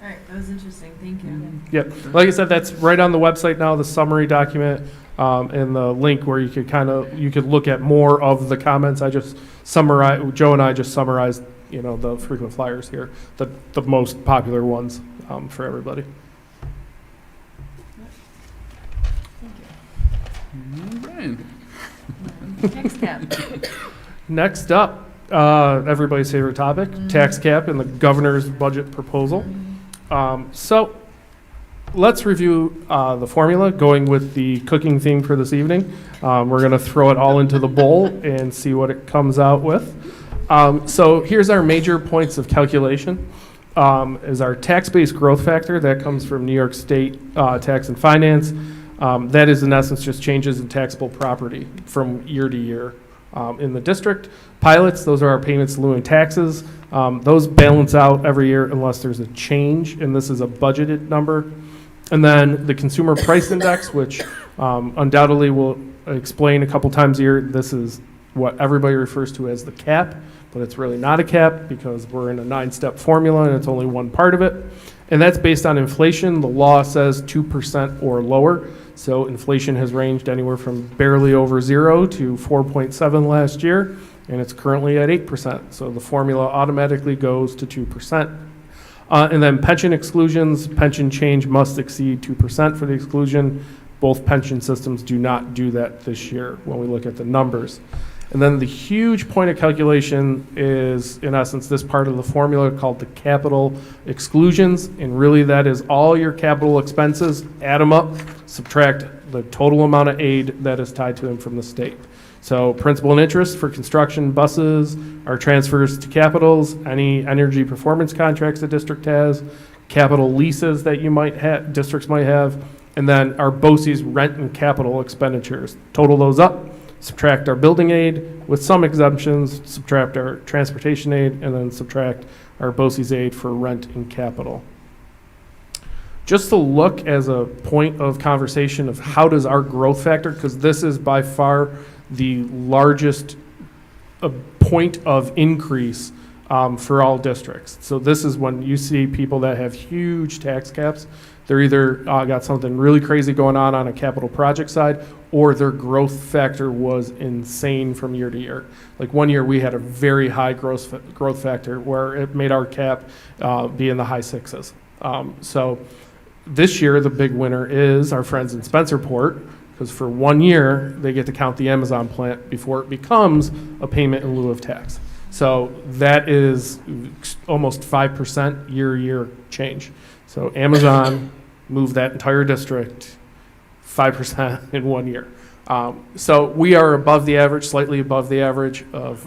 Speaker 1: All right, that was interesting. Thank you.
Speaker 15: Yep. Like I said, that's right on the website now, the summary document, and the link where you could look at more of the comments. I just summarized, Joe and I just summarized, the frequent flyers here, the most popular ones for everybody.
Speaker 2: Brian.
Speaker 1: Next cap.
Speaker 15: Next up, everybody's favorite topic, tax cap and the governor's budget proposal. So let's review the formula, going with the cooking theme for this evening. We're going to throw it all into the bowl and see what it comes out with. So here's our major points of calculation. Is our tax-based growth factor. That comes from New York State Tax and Finance. That is, in essence, just changes in taxable property from year to year in the district. Pilots, those are our payments in lieu of taxes. Those balance out every year unless there's a change, and this is a budgeted number. And then the Consumer Price Index, which undoubtedly we'll explain a couple times a year. This is what everybody refers to as the cap, but it's really not a cap because we're in a 9-step formula and it's only one part of it. And that's based on inflation. The law says 2% or lower. So inflation has ranged anywhere from barely over 0 to 4.7 last year, and it's currently at 8%. So the formula automatically goes to 2%. And then pension exclusions, pension change must exceed 2% for the exclusion. Both pension systems do not do that this year when we look at the numbers. And then the huge point of calculation is, in essence, this part of the formula called the capital exclusions. And really that is all your capital expenses, add them up, subtract the total amount of aid that is tied to them from the state. So principal and interest for construction, buses, our transfers to capitals, any energy performance contracts the district has, capital leases that you might have, districts might have, and then our BOCES rent and capital expenditures. Total those up, subtract our building aid with some exemptions, subtract our transportation aid, and then subtract our BOCES aid for rent and capital. Just to look as a point of conversation of how does our growth factor, because this is by far the largest point of increase for all districts. So this is when you see people that have huge tax caps. They're either got something really crazy going on a capital project side, or their growth factor was insane from year to year. Like one year we had a very high growth factor where it made our cap be in the high 6s. So this year the big winner is our friends in Spencerport, because for 1 year they get to count the Amazon plant before it becomes a payment in lieu of tax. So that is almost 5% year-to-year change. So Amazon moved that entire district 5% in 1 year. So we are above the average, slightly above the average of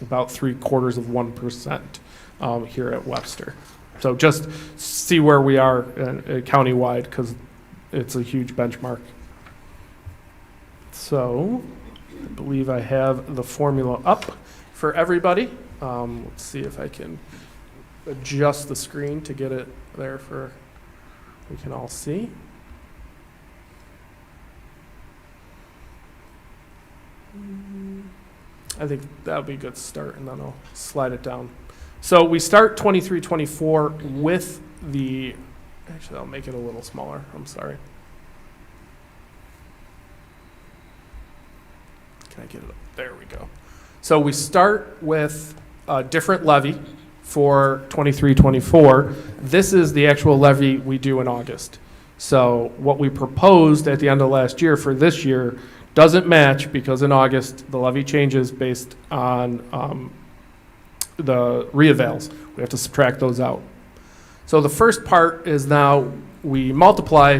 Speaker 15: about 0.75% here at Webster. So just see where we are countywide, because it's a huge benchmark. So I believe I have the formula up for everybody. Let's see if I can adjust the screen to get it there for we can all see. I think that'll be a good start, and then I'll slide it down. So we start 23-24 with the, actually I'll make it a little smaller, I'm sorry. Can I get it up? There we go. So we start with a different levy for 23-24. This is the actual levy we do in August. So what we proposed at the end of last year for this year doesn't match because in August, the levy changes based on the reavails. We have to subtract those out. So the first part is now we multiply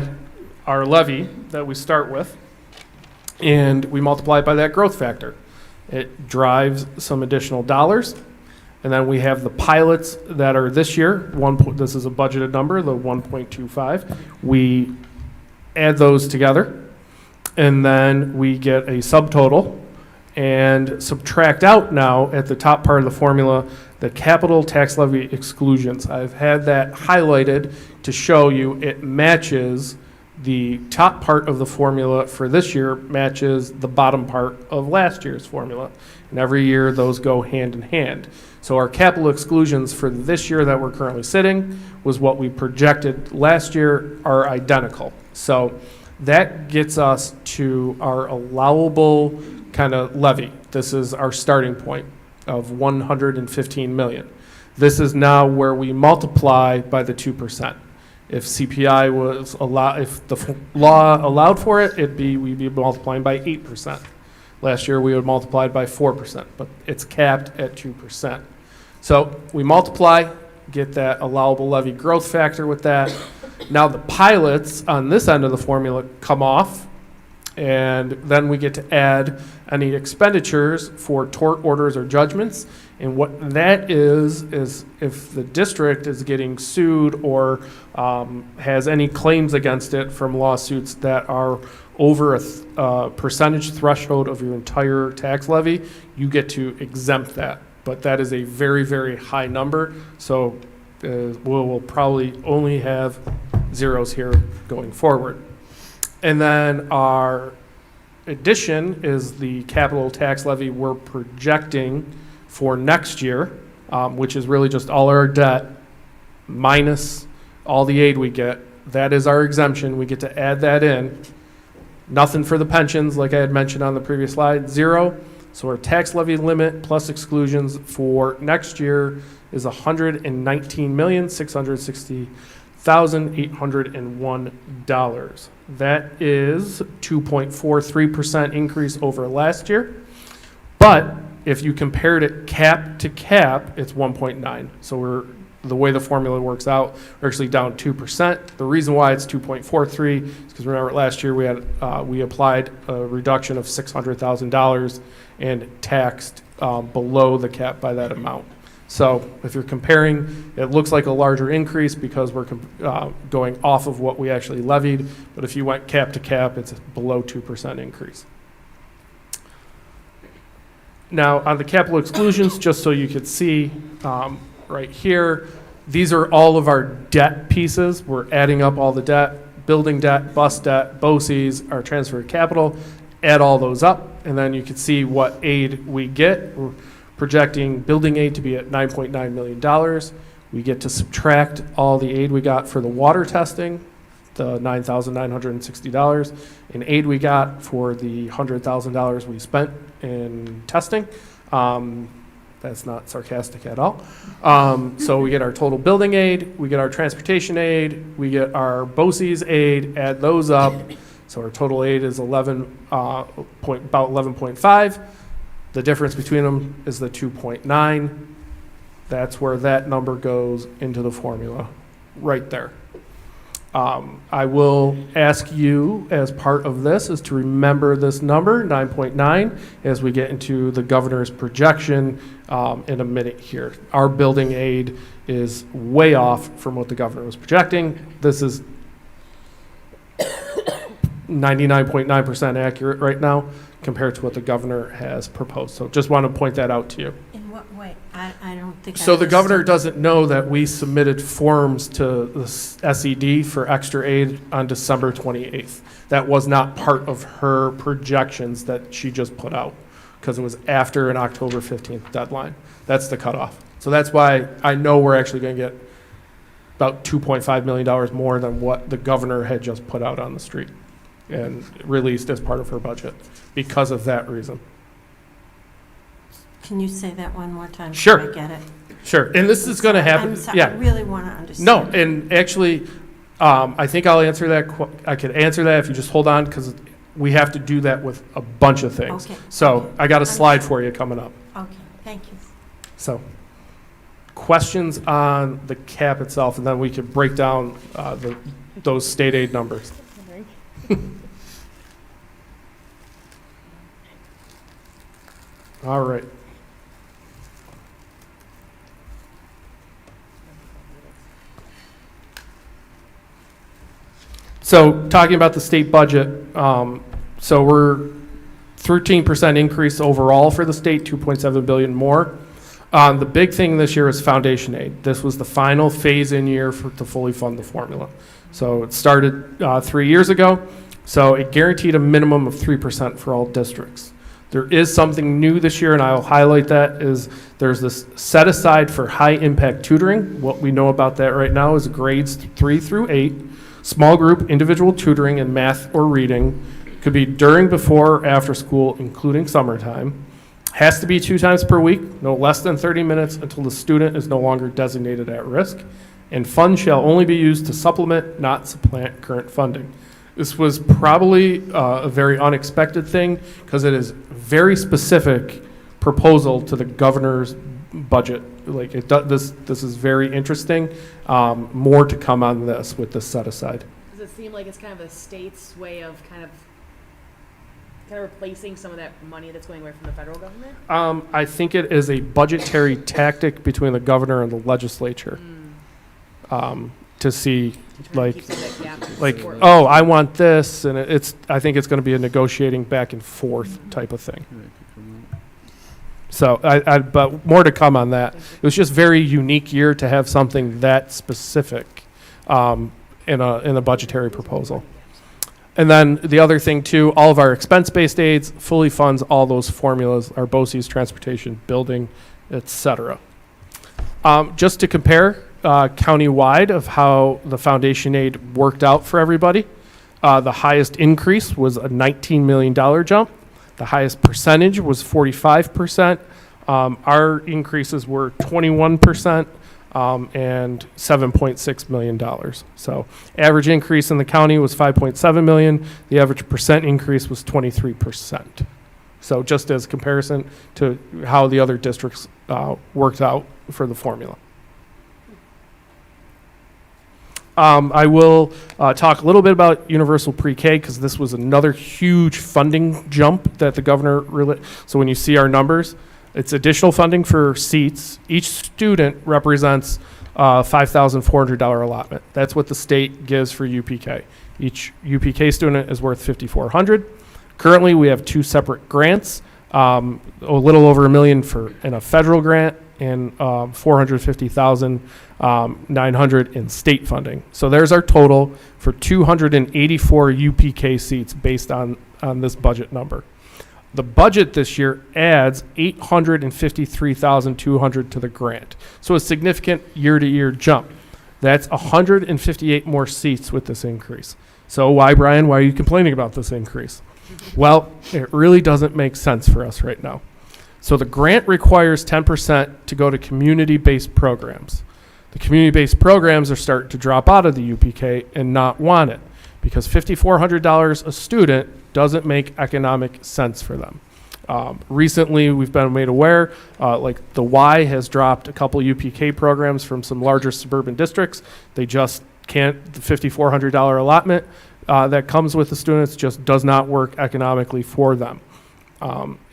Speaker 15: our levy that we start with, and we multiply it by that growth factor. It drives some additional dollars. And then we have the pilots that are this year. This is a budgeted number, the 1.25. We add those together, and then we get a subtotal and subtract out now at the top part of the formula the capital tax levy exclusions. I've had that highlighted to show you it matches the top part of the formula for this year matches the bottom part of last year's formula. And every year those go hand in hand. So our capital exclusions for this year that we're currently sitting was what we projected last year are identical. So that gets us to our allowable kind of levy. This is our starting point of 115 million. This is now where we multiply by the 2%. If CPI was if the law allowed for it, we'd be multiplying by 8%. Last year we would multiply by 4%, but it's capped at 2%. So we multiply, get that allowable levy growth factor with that. Now the pilots on this end of the formula come off, and then we get to add any expenditures for tort orders or judgments. And what that is if the district is getting sued or has any claims against it from lawsuits that are over a percentage threshold of your entire tax levy, you get to exempt that. But that is a very, very high number. So we'll probably only have zeros here going forward. And then our addition is the capital tax levy we're projecting for next year, which is really just all our debt minus all the aid we get. That is our exemption. We get to add that in. Nothing for the pensions, like I had mentioned on the previous slide, 0. So our tax levy limit plus exclusions for next year is $119,660,801. That is 2.43% increase over last year. But if you compared it cap to cap, it's 1.9. So the way the formula works out, we're actually down 2%. The reason why it's 2.43 is because remember last year we applied a reduction of $600,000 and taxed below the cap by that amount. So if you're comparing, it looks like a larger increase because we're going off of what we actually levied. But if you went cap to cap, it's a below 2% increase. Now on the capital exclusions, just so you could see right here, these are all of our debt pieces. We're adding up all the debt, building debt, bus debt, BOCES, our transfer of capital, add all those up, and then you can see what aid we get. We're projecting building aid to be at $9.9 million. We get to subtract all the aid we got for the water testing, the $9,960, and aid we got for the $100,000 we spent in testing. That's not sarcastic at all. So we get our total building aid, we get our transportation aid, we get our BOCES aid, add those up. So our total aid is about 11.5. The difference between them is the 2.9. That's where that number goes into the formula, right there. I will ask you, as part of this, is to remember this number, 9.9, as we get into the governor's projection in a minute here. Our building aid is way off from what the governor was projecting. This is 99.9% accurate right now compared to what the governor has proposed. So just want to point that out to you.
Speaker 17: In what way? I don't think.
Speaker 15: So the governor doesn't know that we submitted forms to the SED for extra aid on December 28th. That was not part of her projections that she just put out because it was after an October 15th deadline. That's the cutoff. So that's why I know we're actually going to get about $2.5 million more than what the governor had just put out on the street and released as part of her budget because of that reason.
Speaker 17: Can you say that one more time?
Speaker 15: Sure.
Speaker 17: So I get it.
Speaker 15: Sure. And this is going to happen.
Speaker 17: I'm sorry,
Speaker 15: Yeah.
Speaker 17: I really want to understand.
Speaker 15: No, and actually, I think I'll answer that. I could answer that if you just hold on, because we have to do that with a bunch of things.
Speaker 17: Okay.
Speaker 15: So I got a slide for you coming up.
Speaker 17: Okay, thank you.
Speaker 15: So questions on the cap itself, and then we could break down those state aid numbers. All right. So talking about the state budget, so we're 13% increase overall for the state, 2.7 billion more. The big thing this year is foundation aid. This was the final phase-in year to fully fund the formula. So it started 3 years ago. So it guaranteed a minimum of 3% for all districts. There is something new this year, and I'll highlight that, is there's this set aside for high-impact tutoring. What we know about that right now is grades 3 through 8, small group individual tutoring in math or reading. Could be during, before, or after school, including summertime. Has to be 2 times per week, no less than 30 minutes until the student is no longer designated at risk. And funds shall only be used to supplement, not supplant current funding. This was probably a very unexpected thing because it is very specific proposal to the governor's budget. Like this is very interesting. More to come on this with this set aside.
Speaker 18: Does it seem like it's kind of the state's way of kind of replacing some of that money that's going away from the federal government?
Speaker 15: I think it is a budgetary tactic between the governor and the legislature to see oh, I want this, and I think it's going to be a negotiating back and forth type of thing. So, but more to come on that. It was just very unique year to have something that specific in a budgetary proposal. And then the other thing too, all of our expense-based aids fully funds all those formulas, our BOCES, transportation, building, etc. Just to compare countywide of how the foundation aid worked out for everybody, the highest increase was a $19 million jump. The highest percentage was 45%. Our increases were 21%. And $7.6 million. So average increase in the county was 5.7 million. The average percent increase was 23%. So just as comparison to how the other districts worked out for the formula. I will talk a little bit about universal pre-K because this was another huge funding jump that the governor so when you see our numbers, it's additional funding for seats. Each student represents $5,400 allotment. That's what the state gives for UPK. Each UPK student is worth $5,400. Currently, we have 2 separate grants, a little over $1 million in a federal grant and $450,900 in state funding. So there's our total for 284 UPK seats based on this budget number. The budget this year adds $853,200 to the grant. So a significant year-to-year jump. That's 158 more seats with this increase. So why, Brian, why are you complaining about this increase? Well, it really doesn't make sense for us right now. So the grant requires 10% to go to community-based programs. The community-based programs are starting to drop out of the UPK and not want it because $5,400 a student doesn't make economic sense for them. Recently, we've been made aware, like the Y has dropped a couple UPK programs from some larger suburban districts. They just can't, the $5,400 allotment that comes with the students just does not work economically for them.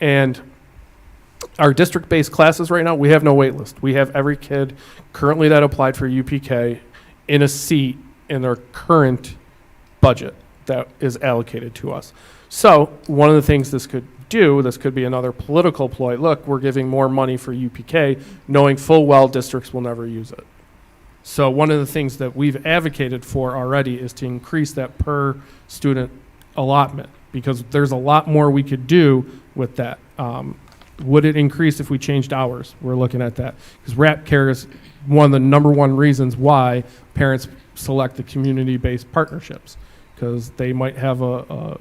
Speaker 15: And our district-based classes right now, we have no wait list. We have every kid currently that applied for UPK in a seat in their current budget that is allocated to us. So one of the things this could do, this could be another political ploy. Look, we're giving more money for UPK, knowing full well districts will never use it. So one of the things that we've advocated for already is to increase that per student allotment because there's a lot more we could do with that. Would it increase if we changed hours? We're looking at that because RAP Care is one of the #1 reasons why parents select the community-based partnerships because they might have a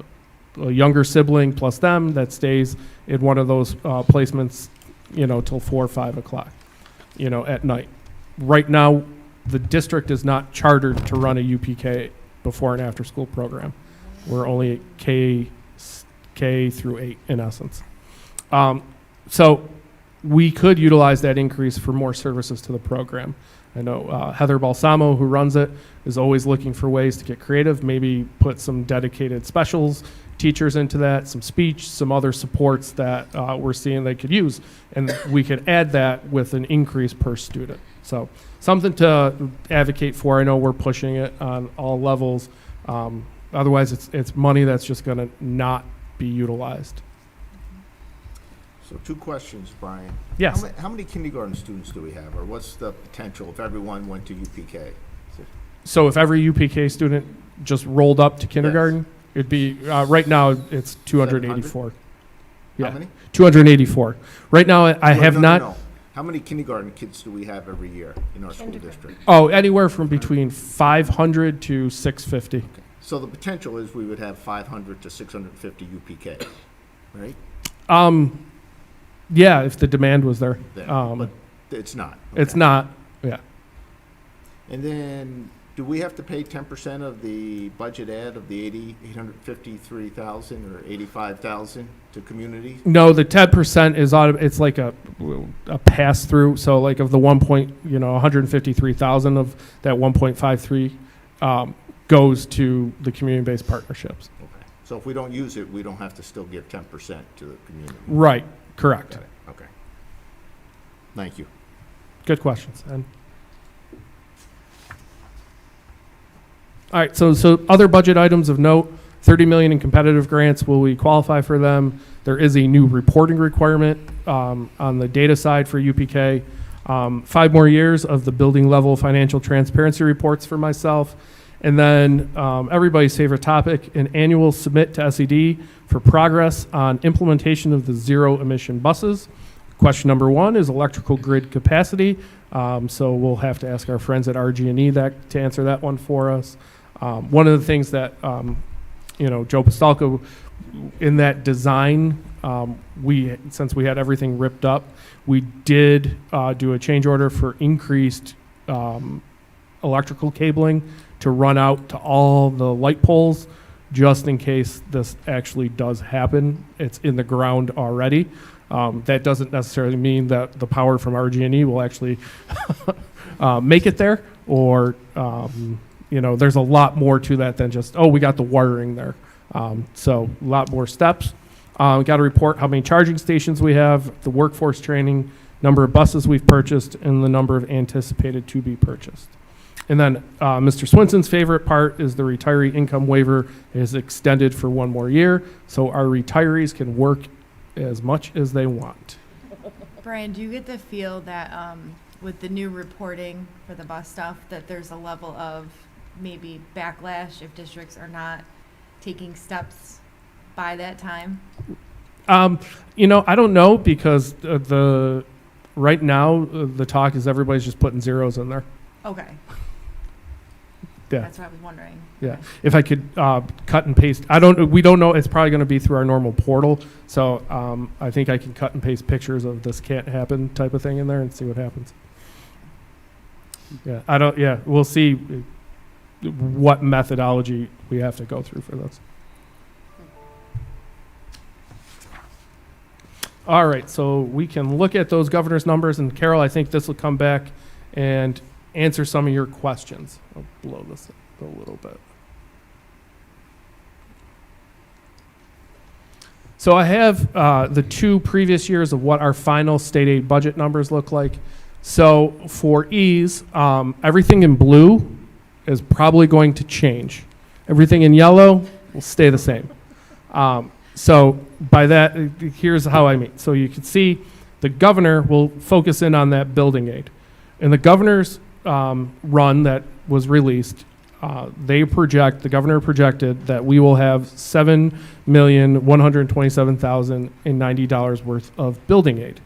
Speaker 15: younger sibling plus them that stays in one of those placements, till 4 or 5 o'clock, at night. Right now, the district is not chartered to run a UPK before and after school program. We're only K through 8 in essence. So we could utilize that increase for more services to the program. I know Heather Balsamo, who runs it, is always looking for ways to get creative, maybe put some dedicated specials teachers into that, some speech, some other supports that we're seeing they could use. And we could add that with an increase per student. So something to advocate for. I know we're pushing it on all levels. Otherwise, it's money that's just going to not be utilized.
Speaker 16: So 2 questions, Brian.
Speaker 15: Yes.
Speaker 16: How many kindergarten students do we have, or what's the potential if everyone went to UPK?
Speaker 15: So if every UPK student just rolled up to kindergarten, it'd be, right now, it's 284.
Speaker 16: How many?
Speaker 15: 284. Right now, I have not.
Speaker 16: No. How many kindergarten kids do we have every year in our school district?
Speaker 15: Oh, anywhere from between 500 to 650.
Speaker 16: Okay. So the potential is we would have 500 to 650 UPK, right?
Speaker 15: Yeah, if the demand was there.
Speaker 16: But it's not.
Speaker 15: It's not, yeah.
Speaker 16: And then, do we have to pay 10% of the budget add of the $853,000 or $85,000 to community?
Speaker 15: No, the 10% is it's like a pass through. So like of the 153,000 of that 1.53 goes to the community-based partnerships.
Speaker 16: Okay. So if we don't use it, we don't have to still give 10% to the community.
Speaker 15: Right. Correct.
Speaker 16: Okay. Thank you.
Speaker 15: Good questions. And all right, so other budget items of note, $30 million in competitive grants. Will we qualify for them? There is a new reporting requirement on the data side for UPK. 5 more years of the building level financial transparency reports for myself. And then everybody's favorite topic, an annual submit to SED for progress on implementation of the zero emission buses. Question number 1 is electrical grid capacity. So we'll have to ask our friends at RG&E to answer that one for us. One of the things that, Joe Pastalco, in that design, since we had everything ripped up, we did do a change order for increased electrical cabling to run out to all the light poles, just in case this actually does happen. It's in the ground already. That doesn't necessarily mean that the power from RG&E will actually make it there, or there's a lot more to that than just, we got the wiring there. So a lot more steps. We got to report how many charging stations we have, the workforce training, number of buses we've purchased, and the number of anticipated to be purchased. And then Mr. Swinson's favorite part is the retiree income waiver is extended for 1 more year, so our retirees can work as much as they want.
Speaker 1: Brian, do you get the feel that with the new reporting for the bus stuff, that there's a level of maybe backlash if districts are not taking steps by that time?
Speaker 15: I don't know, because right now the talk is everybody's just putting zeros in there.
Speaker 1: Okay.
Speaker 15: Yeah.
Speaker 1: That's what I was wondering.
Speaker 15: Yeah. Okay. If I could cut and paste, we don't know. It's probably going to be through our normal portal. So I think I can cut and paste pictures of this can't happen type of thing in there and see what happens. Yeah. We'll see what methodology we have to go through for this. All right. So we can look at those governor's numbers, and Carol, I think this will come back and answer some of your questions. I'll blow this up a little bit. So I have the 2 previous years of what our final state aid budget numbers look like. So for ease, everything in blue is probably going to change. Everything in yellow will stay the same. So by that, here's how I mean. So you can see the governor will focus in on that building aid. In the governor's run that was released, the governor projected that we will have $7,127,090 worth of building aid.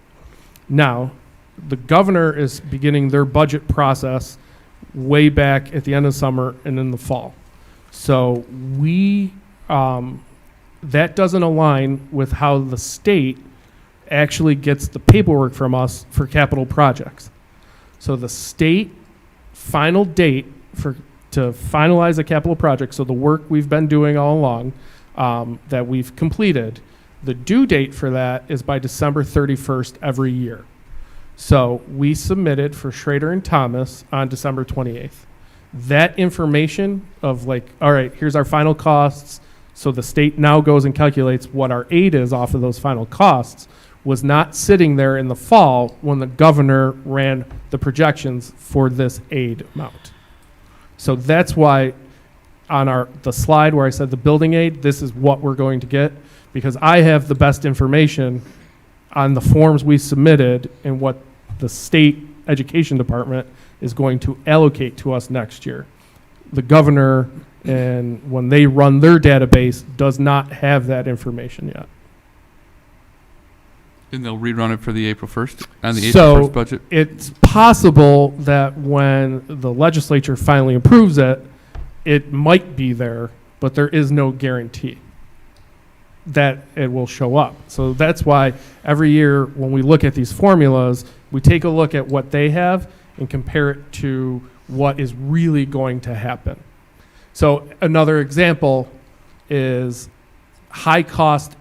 Speaker 15: Now, the governor is beginning their budget process way back at the end of summer and in the fall. So that doesn't align with how the state actually gets the paperwork from us for capital projects. So the state final date to finalize a capital project, so the work we've been doing all along, that we've completed, the due date for that is by December 31st every year. So we submitted for Schrader and Thomas on December 28th. That information of like, all right, here's our final costs. So the state now goes and calculates what our aid is off of those final costs, was not sitting there in the fall when the governor ran the projections for this aid amount. So that's why on the slide where I said the building aid, this is what we're going to get, because I have the best information on the forms we submitted and what the state education department is going to allocate to us next year. The governor, and when they run their database, does not have that information yet.
Speaker 2: And they'll rerun it for the April 1st, on the April 1st budget?
Speaker 15: It's possible that when the legislature finally approves it, it might be there, but there is no guarantee that it will show up. So that's why every year when we look at these formulas, we take a look at what they have and compare it to what is really going to happen. So another example is high cost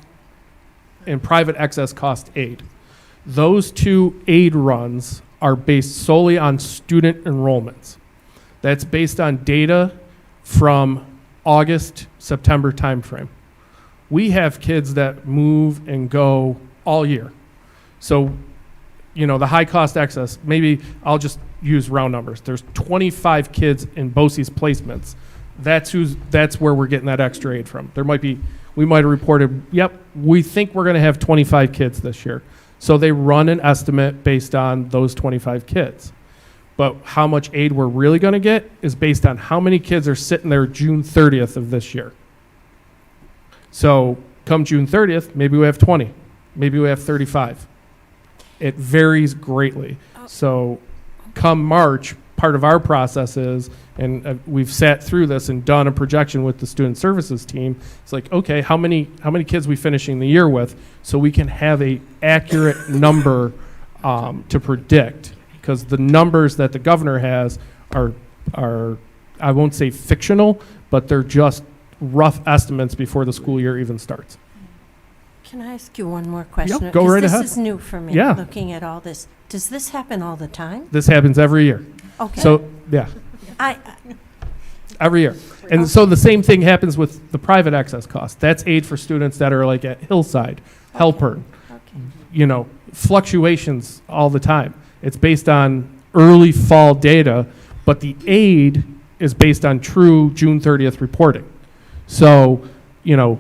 Speaker 15: and private excess cost aid. Those two aid runs are based solely on student enrollments. That's based on data from August, September timeframe. We have kids that move and go all year. So, you know, the high cost excess, maybe I'll just use round numbers. There's 25 kids in BOCES placements. That's where we're getting that extra aid from. We might have reported, yep, we think we're going to have 25 kids this year. So they run an estimate based on those 25 kids. But how much aid we're really going to get is based on how many kids are sitting there June 30th of this year. So come June 30th, maybe we have 20, maybe we have 35. It varies greatly. So come March, part of our process is, and we've sat through this and done a projection with the student services team. It's like, okay, how many kids we finishing the year with, so we can have a accurate number to predict, because the numbers that the governor has are I won't say fictional, but they're just rough estimates before the school year even starts.
Speaker 17: Can I ask you one more question?
Speaker 15: Yep, go right ahead.
Speaker 17: This is new for me,
Speaker 15: Yeah.
Speaker 17: looking at all this. Does this happen all the time?
Speaker 15: This happens every year.
Speaker 17: Okay.
Speaker 15: So, yeah.
Speaker 17: I
Speaker 15: Every year. And so the same thing happens with the private access cost. That's aid for students that are like at Hillside, Halpern, you know, fluctuations all the time. It's based on early fall data, but the aid is based on true June 30th reporting. So, you know,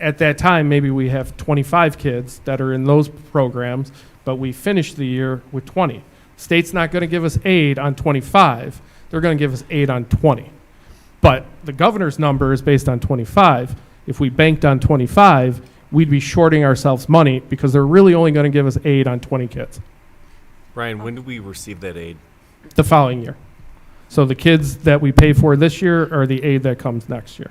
Speaker 15: at that time, maybe we have 25 kids that are in those programs, but we finish the year with 20. State's not going to give us aid on 25. They're going to give us aid on 20. But the governor's number is based on 25. If we banked on 25, we'd be shorting ourselves money because they're really only going to give us aid on 20 kids.
Speaker 19: Ryan, when do we receive that aid?
Speaker 15: The following year. So the kids that we pay for this year are the aid that comes next year.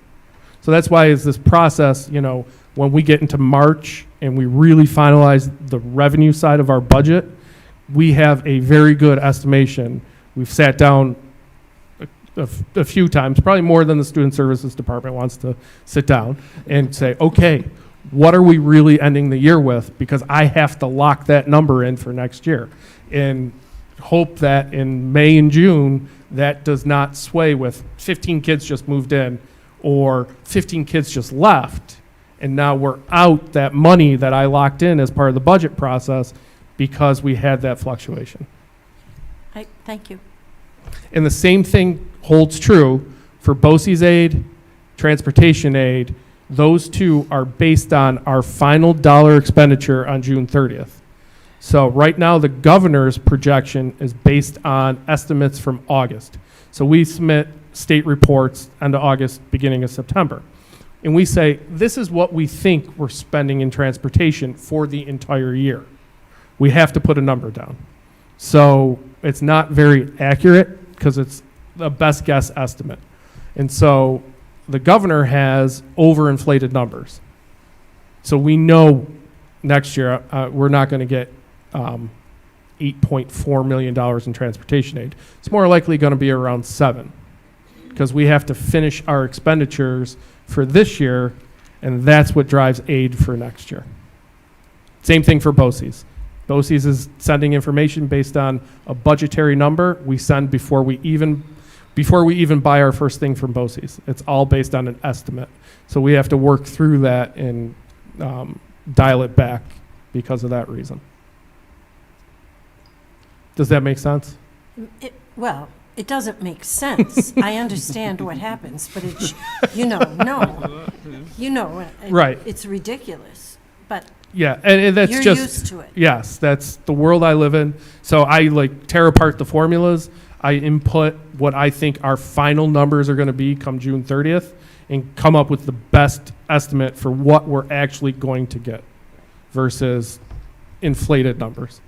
Speaker 15: So that's why is this process, you know, when we get into March and we really finalize the revenue side of our budget, we have a very good estimation. We've sat down a few times, probably more than the student services department wants to sit down and say, okay, what are we really ending the year with? Because I have to lock that number in for next year and hope that in May and June, that does not sway with 15 kids just moved in or 15 kids just left. And now we're out that money that I locked in as part of the budget process because we had that fluctuation.
Speaker 17: Thank you.
Speaker 15: And the same thing holds true for BOCES aid, transportation aid. Those two are based on our final dollar expenditure on June 30th. So right now the governor's projection is based on estimates from August. So we submit state reports end of August, beginning of September. And we say, this is what we think we're spending in transportation for the entire year. We have to put a number down. So it's not very accurate because it's the best guess estimate. And so the governor has overinflated numbers. So we know next year we're not going to get $8.4 million in transportation aid. It's more likely going to be around 7 because we have to finish our expenditures for this year, and that's what drives aid for next year. Same thing for BOCES. BOCES is sending information based on a budgetary number we send before we even buy our first thing from BOCES. It's all based on an estimate. So we have to work through that and dial it back because of that reason. Does that make sense?
Speaker 17: Well, it doesn't make sense. I understand what happens, but it's,
Speaker 15: Right.
Speaker 17: It's ridiculous. But
Speaker 15: yeah, and that's
Speaker 17: you're
Speaker 15: just
Speaker 17: used to it.
Speaker 15: Yes, that's the world I live in. So I tear apart the formulas. I input what I think our final numbers are going to be come June 30th and come up with the best estimate for what we're actually going to get versus inflated numbers.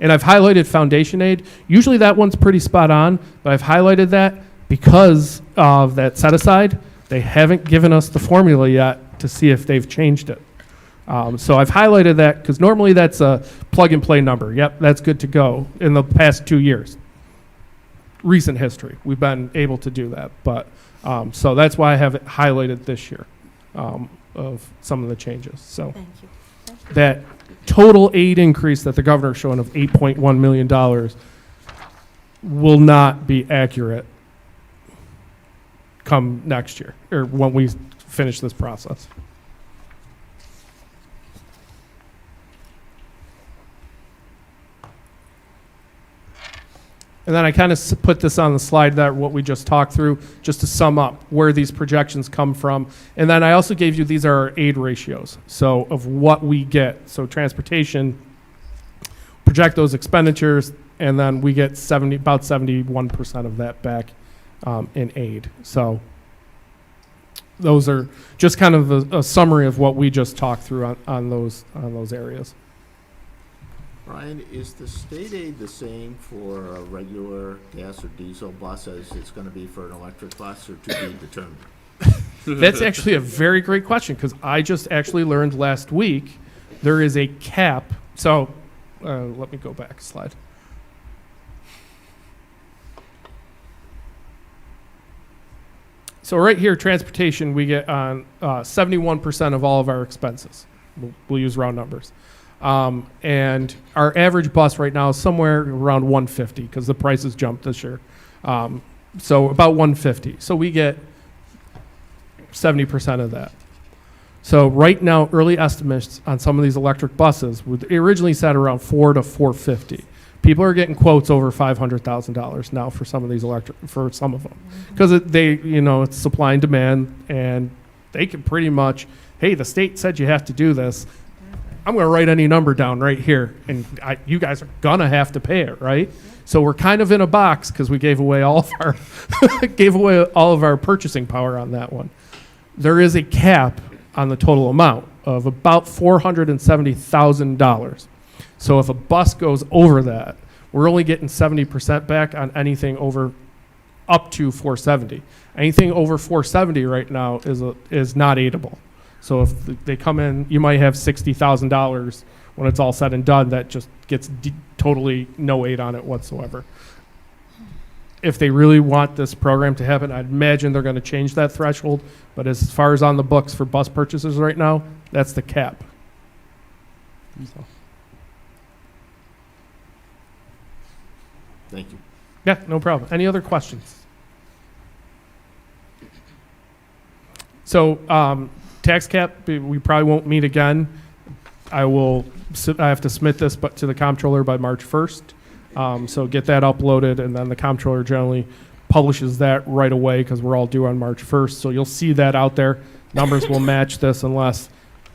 Speaker 15: And I've highlighted foundation aid. Usually that one's pretty spot on, but I've highlighted that because of that set aside. They haven't given us the formula yet to see if they've changed it. So I've highlighted that because normally that's a plug and play number. Yep, that's good to go in the past 2 years. Recent history, we've been able to do that. But so that's why I have it highlighted this year of some of the changes. So
Speaker 17: Thank you.
Speaker 15: that total aid increase that the governor's showing of $8.1 million will not be accurate come next year or when we finish this process. And then I kind of put this on the slide that what we just talked through, just to sum up where these projections come from. And then I also gave you, these are our aid ratios, so of what we get. So transportation, project those expenditures, and then we get about 71% of that back in aid. So those are just kind of a summary of what we just talked through on those areas.
Speaker 16: Brian, is the state aid the same for a regular gas or diesel bus as it's going to be for an electric bus, or to be determined?
Speaker 15: That's actually a very great question because I just actually learned last week there is a cap. So let me go back a slide. So right here, transportation, we get on 71% of all of our expenses. We'll use round numbers. And our average bus right now is somewhere around 150 because the prices jumped this year. So about 150. So we get 70% of that. So right now, early estimates on some of these electric buses were originally set around $400 to $450. People are getting quotes over $500,000 now for some of these for some of them, because it's supply and demand, and they can pretty much, hey, the state said you have to do this. I'm going to write any number down right here, and you guys are going to have to pay it, right? So we're kind of in a box because we gave away all of our purchasing power on that one. There is a cap on the total amount of about $470,000. So if a bus goes over that, we're only getting 70% back on anything up to 470. Anything over 470 right now is not aidable. So if they come in, you might have $60,000 when it's all said and done. That just gets totally no aid on it whatsoever. If they really want this program to happen, I'd imagine they're going to change that threshold. But as far as on the books for bus purchases right now, that's the cap. So.
Speaker 16: Thank you.
Speaker 15: Yeah, no problem. Any other questions? So tax cap, we probably won't meet again. I have to submit this to the comptroller by March 1st. So get that uploaded, and then the comptroller generally publishes that right away because we're all due on March 1st. So you'll see that out there. Numbers will match this unless,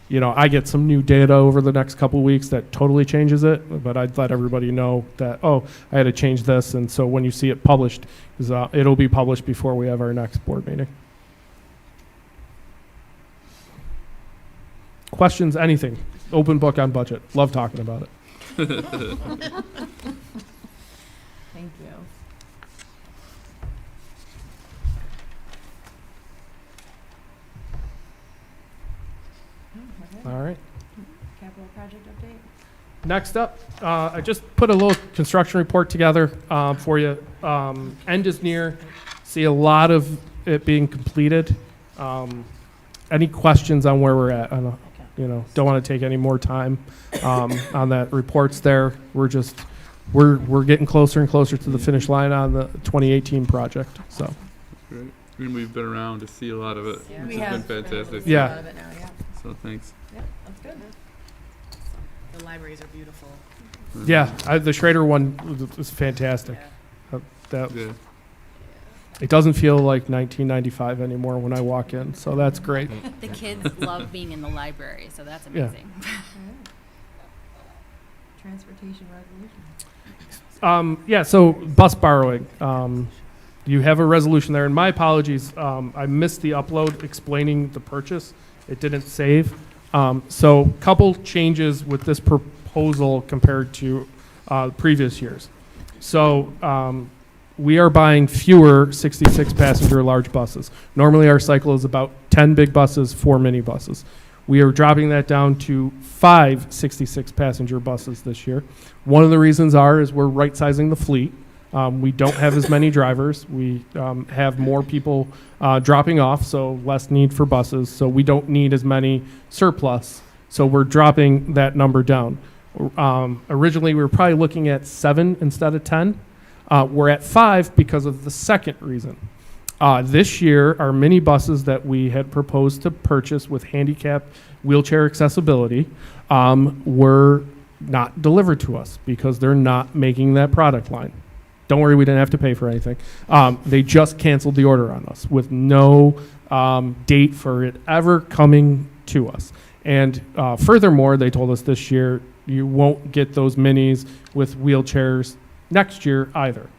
Speaker 15: I get some new data over the next couple of weeks that totally changes it. But I'd let everybody know that, I had to change this. And so when you see it published, it'll be published before we have our next board meeting. Questions, anything? Open book on budget. Love talking about it.
Speaker 1: Thank you.
Speaker 15: All right.
Speaker 1: Capital project update?
Speaker 15: Next up, I just put a little construction report together for you. End is near. See a lot of it being completed. Any questions on where we're at? I don't want to take any more time on that. Report's there. We're getting closer and closer to the finish line on the 2018 project. So.
Speaker 2: Great. I mean, we've been around to see a lot of it, which has been fantastic.
Speaker 15: Yeah.
Speaker 1: A lot of it now, yeah.
Speaker 2: So thanks.
Speaker 1: Yep, that's good.
Speaker 18: The libraries are beautiful.
Speaker 15: Yeah, the Schrader one is fantastic.
Speaker 2: Yeah.
Speaker 15: It doesn't feel like 1995 anymore when I walk in, so that's great.
Speaker 12: The kids love being in the library, so that's amazing.
Speaker 1: Transportation resolution.
Speaker 15: So bus borrowing. You have a resolution there, and my apologies. I missed the upload explaining the purchase. It didn't save. So couple changes with this proposal compared to previous years. So we are buying fewer 66 passenger large buses. Normally our cycle is about 10 big buses, 4 mini buses. We are dropping that down to 5 66 passenger buses this year. One of the reasons is we're right sizing the fleet. We don't have as many drivers. We have more people dropping off, so less need for buses. So we don't need as many surplus. So we're dropping that number down. Originally, we were probably looking at 7 instead of 10. We're at 5 because of the second reason. This year, our mini buses that we had proposed to purchase with handicap wheelchair accessibility were not delivered to us because they're not making that product line. Don't worry, we didn't have to pay for anything. They just canceled the order on us with no date for it ever coming to us. And furthermore, they told us this year, you won't get those minis with wheelchairs next year either.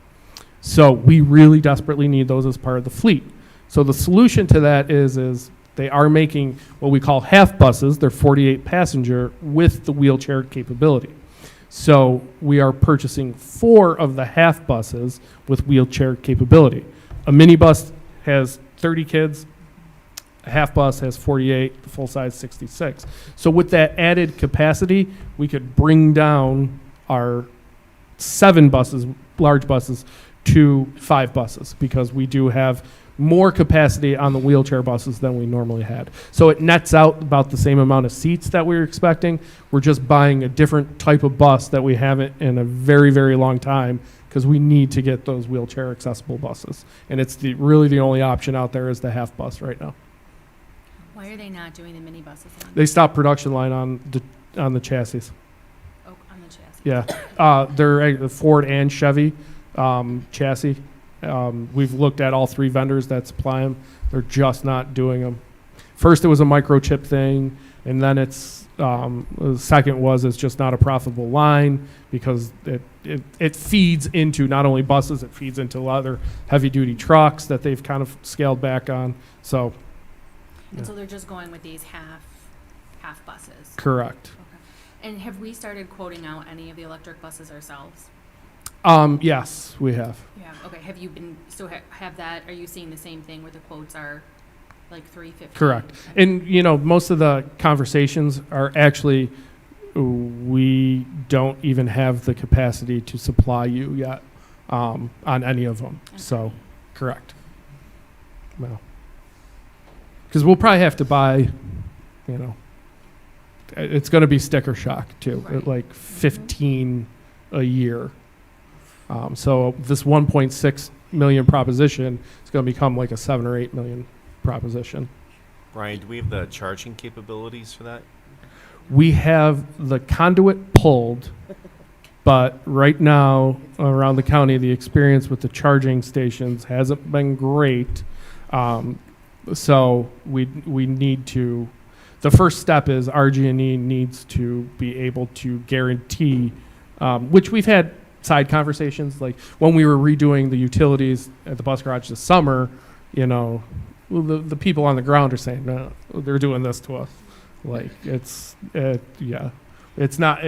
Speaker 15: So we really desperately need those as part of the fleet. So the solution to that is they are making what we call half buses. They're 48 passenger with the wheelchair capability. So we are purchasing 4 of the half buses with wheelchair capability. A minibus has 30 kids, a half bus has 48, the full size 66. So with that added capacity, we could bring down our 7 buses, large buses, to 5 buses because we do have more capacity on the wheelchair buses than we normally had. So it nets out about the same amount of seats that we were expecting. We're just buying a different type of bus that we haven't in a very, very long time because we need to get those wheelchair accessible buses. And it's really the only option out there is the half bus right now.
Speaker 12: Why are they not doing the mini buses anymore?
Speaker 15: They stopped production line on the chassis.
Speaker 12: Oh, on the chassis.
Speaker 15: Yeah, they're a Ford and Chevy chassis. We've looked at all 3 vendors that supply them. They're just not doing them. First, it was a microchip thing, and then the second was it's just not a profitable line because it feeds into not only buses, it feeds into other heavy-duty trucks that they've kind of scaled back on. So,
Speaker 12: And so they're just going with these half buses.
Speaker 15: Correct.
Speaker 12: Okay. And have we started quoting out any of the electric buses ourselves?
Speaker 15: Yes, we have.
Speaker 12: Yeah. Okay. Have you been have that? Are you seeing the same thing where the quotes are like $350?
Speaker 15: Correct. And most of the conversations are actually we don't even have the capacity to supply you yet on any of them. Okay. So, correct. Well, because we'll probably have to buy, it's going to be sticker shock too,
Speaker 12: right.
Speaker 15: at like 15 a year. So this 1.6 million proposition is going to become like a 7 or 8 million proposition.
Speaker 19: Brian, do we have the charging capabilities for that?
Speaker 15: We have the conduit pulled, but right now around the county, the experience with the charging stations hasn't been great. So we need to. The first step is RG&E needs to be able to guarantee, which we've had side conversations, like when we were redoing the utilities at the bus garage this summer, the people on the ground are saying, no, they're doing this to us. Like it's not,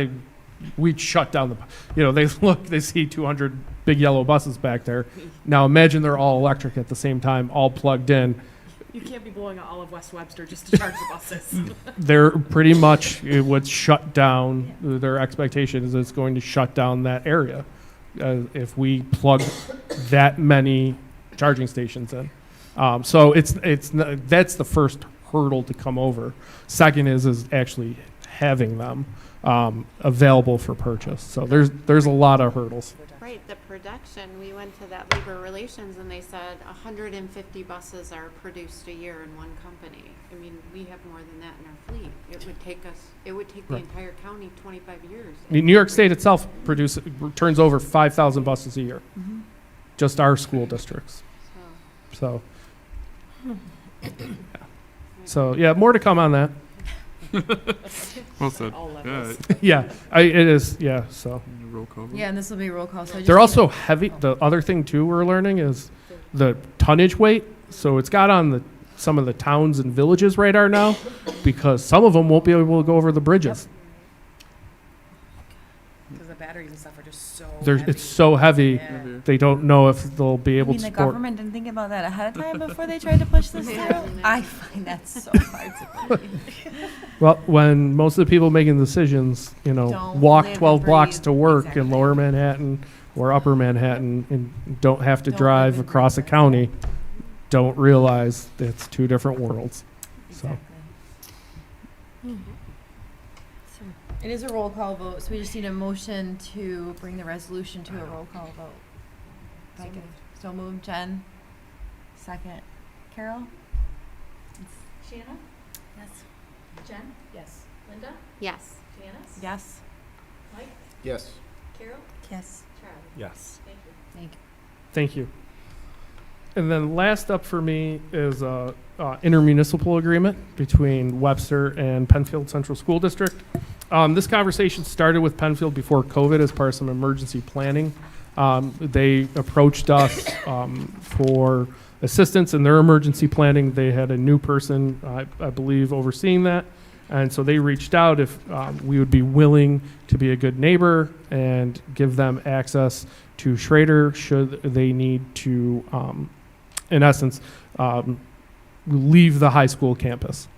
Speaker 15: we'd shut down they see 200 big yellow buses back there. Now imagine they're all electric at the same time, all plugged in.
Speaker 18: You can't be blowing out all of West Webster just to charge the buses.
Speaker 15: They're pretty much, it would shut down, their expectation is it's going to shut down that area if we plug that many charging stations in. So that's the first hurdle to come over. Second is actually having them available for purchase. So there's a lot of hurdles.
Speaker 3: Right, the production, we went to that labor relations and they said 150 buses are produced a year in one company. I mean, we have more than that in our fleet. It would take the
Speaker 15: Right.
Speaker 3: entire county 25 years.
Speaker 15: I mean, New York State itself turns over 5,000 buses a year.
Speaker 3: Mhm.
Speaker 15: Just our school districts. So, yeah, more to come on that.
Speaker 2: Well said.
Speaker 15: Yeah, it is, yeah, so.
Speaker 2: Roll call vote.
Speaker 1: Yeah, and this will be roll call. So
Speaker 15: They're also heavy. The other thing too we're learning is the tonnage weight. So it's got on some of the towns and villages radar now because some of them won't be able to go over the bridges.
Speaker 18: Because the batteries and stuff are just so
Speaker 15: It's so heavy, they don't know if they'll be able
Speaker 1: the
Speaker 15: to support.
Speaker 1: government didn't think about that ahead of time before they tried to push this through? I find that so hard to believe.
Speaker 15: Well, when most of the people making decisions,
Speaker 1: Don't
Speaker 15: walk
Speaker 1: live
Speaker 15: 12
Speaker 1: and
Speaker 15: blocks
Speaker 1: breathe.
Speaker 15: to work in lower Manhattan or upper Manhattan and don't have to drive across a county, don't realize it's two different worlds. So.
Speaker 1: It is a roll call vote, so we just need a motion to bring the resolution to a roll call vote. So moved, Jen. Second, Carol?
Speaker 5: Shanna? Yes. Jen?
Speaker 18: Yes.
Speaker 5: Linda?
Speaker 3: Yes.
Speaker 5: Janice?
Speaker 1: Yes.
Speaker 5: Mike?
Speaker 16: Yes.
Speaker 5: Carol?
Speaker 1: Yes.
Speaker 5: Charlie?
Speaker 15: Yes.
Speaker 5: Thank you.
Speaker 1: Thank you.
Speaker 15: Thank you. And then last up for me is a intermunicipal agreement between Webster and Penfield Central School District. This conversation started with Penfield before COVID as part of some emergency planning. They approached us for assistance in their emergency planning. They had a new person, I believe, overseeing that. And so they reached out if we would be willing to be a good neighbor and give them access to Schrader should they need to, in essence, leave the high school campus,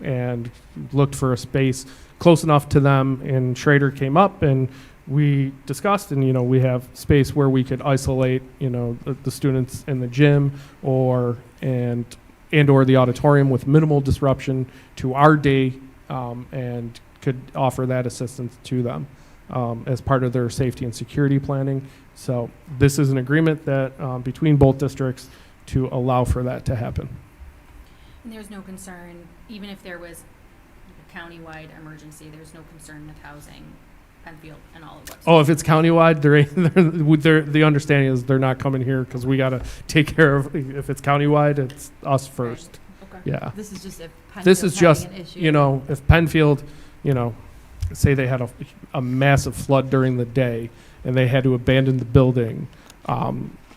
Speaker 15: and looked for a space close enough to them. And Schrader came up and we discussed, and we have space where we could isolate the students in the gym or the auditorium with minimal disruption to our day, and could offer that assistance to them as part of their safety and security planning. So this is an agreement that between both districts to allow for that to happen.
Speaker 12: And there's no concern, even if there was a countywide emergency, there's no concern with housing Penfield and all of Webster.
Speaker 15: Oh, if it's countywide, the understanding is they're not coming here because we got to take care of, if it's countywide, it's us first.
Speaker 1: Okay.
Speaker 15: Yeah.
Speaker 1: This is just if
Speaker 15: This is
Speaker 1: Penfield's
Speaker 15: just,
Speaker 1: having an issue.
Speaker 15: if Penfield, say they had a massive flood during the day and they had to abandon the building,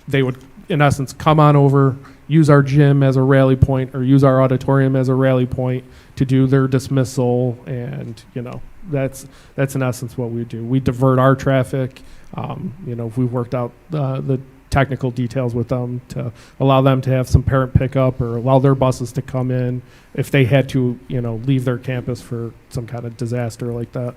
Speaker 15: they would, in essence, come on over, use our gym as a rally point or use our auditorium as a rally point to do their dismissal. And, that's in essence what we do. We divert our traffic. If we worked out the technical details with them to allow them to have some parent pickup or allow their buses to come in if they had to, leave their campus for some kind of disaster like that.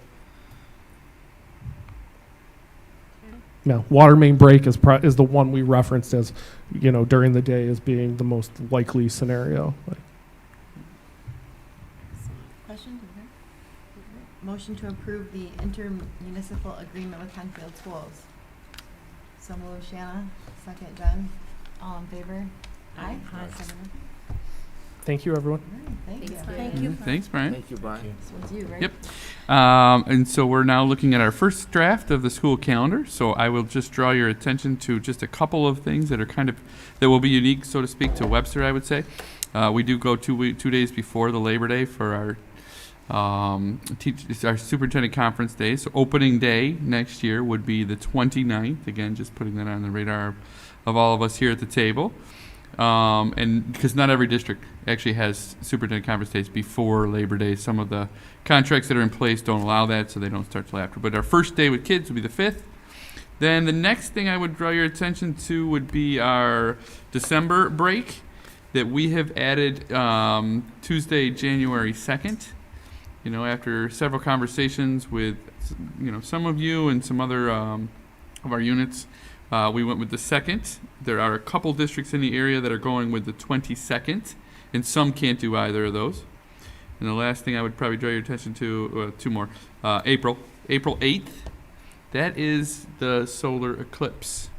Speaker 15: No, water main break is the one we referenced as, during the day as being the most likely scenario.
Speaker 1: Question? Motion to approve the intermunicipal agreement with Penfield Schools. So moved, Shanna. Second, Jen. All in favor? Aye.
Speaker 15: Thank you, everyone.
Speaker 1: Thank you.
Speaker 5: Thank you.
Speaker 2: Thanks, Brian.
Speaker 16: Thank you, Brian.
Speaker 1: This one's you, right?
Speaker 2: Yep. And so we're now looking at our first draft of the school calendar. So I will just draw your attention to just a couple of things that are that will be unique, so to speak, to Webster, I would say. We do go 2 days before the Labor Day for our superintendent conference day. So opening day next year would be the 29th. Again, just putting that on the radar of all of us here at the table. And because not every district actually has superintendent conference days before Labor Day. Some of the contracts that are in place don't allow that, so they don't start till after. But our first day with kids would be the 5th. Then the next thing I would draw your attention to would be our December break. that we have added Tuesday, January 2nd. You know, after several conversations with, some of you and some other of our units, we went with the 2nd. There are a couple districts in the area that are going with the 22nd, and some can't do either of those. And the last thing I would probably draw your attention to, two more, April 8th, that is the solar eclipse.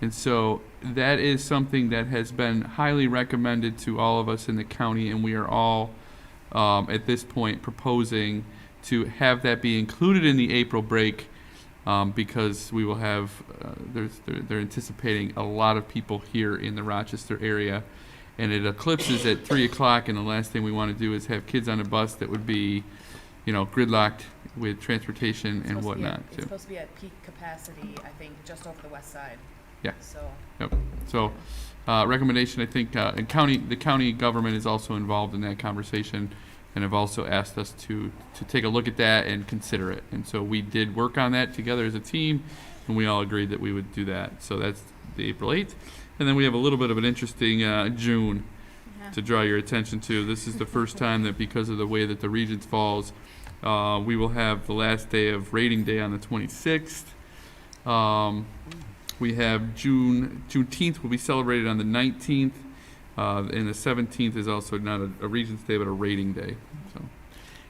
Speaker 2: And so that is something that has been highly recommended to all of us in the county, and we are all, at this point, proposing to have that be included in the April break, because we will have, they're anticipating a lot of people here in the Rochester area, and it eclipses at 3 o'clock, and the last thing we want to do is have kids on a bus that would be, gridlocked with transportation and whatnot.
Speaker 18: It's supposed to be at peak capacity, I think, just over the west side.
Speaker 2: Yeah.
Speaker 18: So.
Speaker 2: Yep. So, recommendation, I think, and the county government is also involved in that conversation, and have also asked us to take a look at that and consider it. And so we did work on that together as a team, and we all agreed that we would do that. So that's the April 8th. And then we have a little bit of an interesting June to draw your attention to. This is the first time that, because of the way that the Regents falls, we will have the last day of rating day on the 26th. We have Juneteenth will be celebrated on the 19th, and the 17th is also not a Regents Day, but a rating day. So, do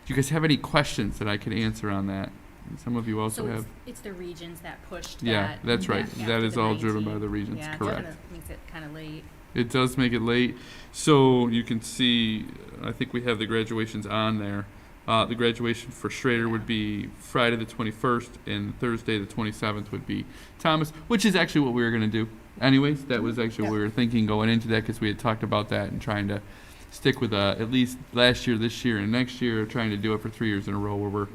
Speaker 2: you guys have any questions that I can answer on that? Some of you also have.
Speaker 12: It's the Regents that pushed
Speaker 2: Yeah,
Speaker 12: that.
Speaker 2: that's right. That is all driven by the Regents,
Speaker 12: yeah,
Speaker 2: correct.
Speaker 12: Yeah, it makes it kind of late.
Speaker 2: It does make it late. So you can see, I think we have the graduations on there. The graduation for Schrader would be Friday the 21st, and Thursday the 27th would be Thomas, which is actually what we were going to do. Anyways, that was actually what we were thinking going into that, because we had talked about that and trying to stick with at least last year, this year, and next year, trying to do it for 3 years in a row, where we're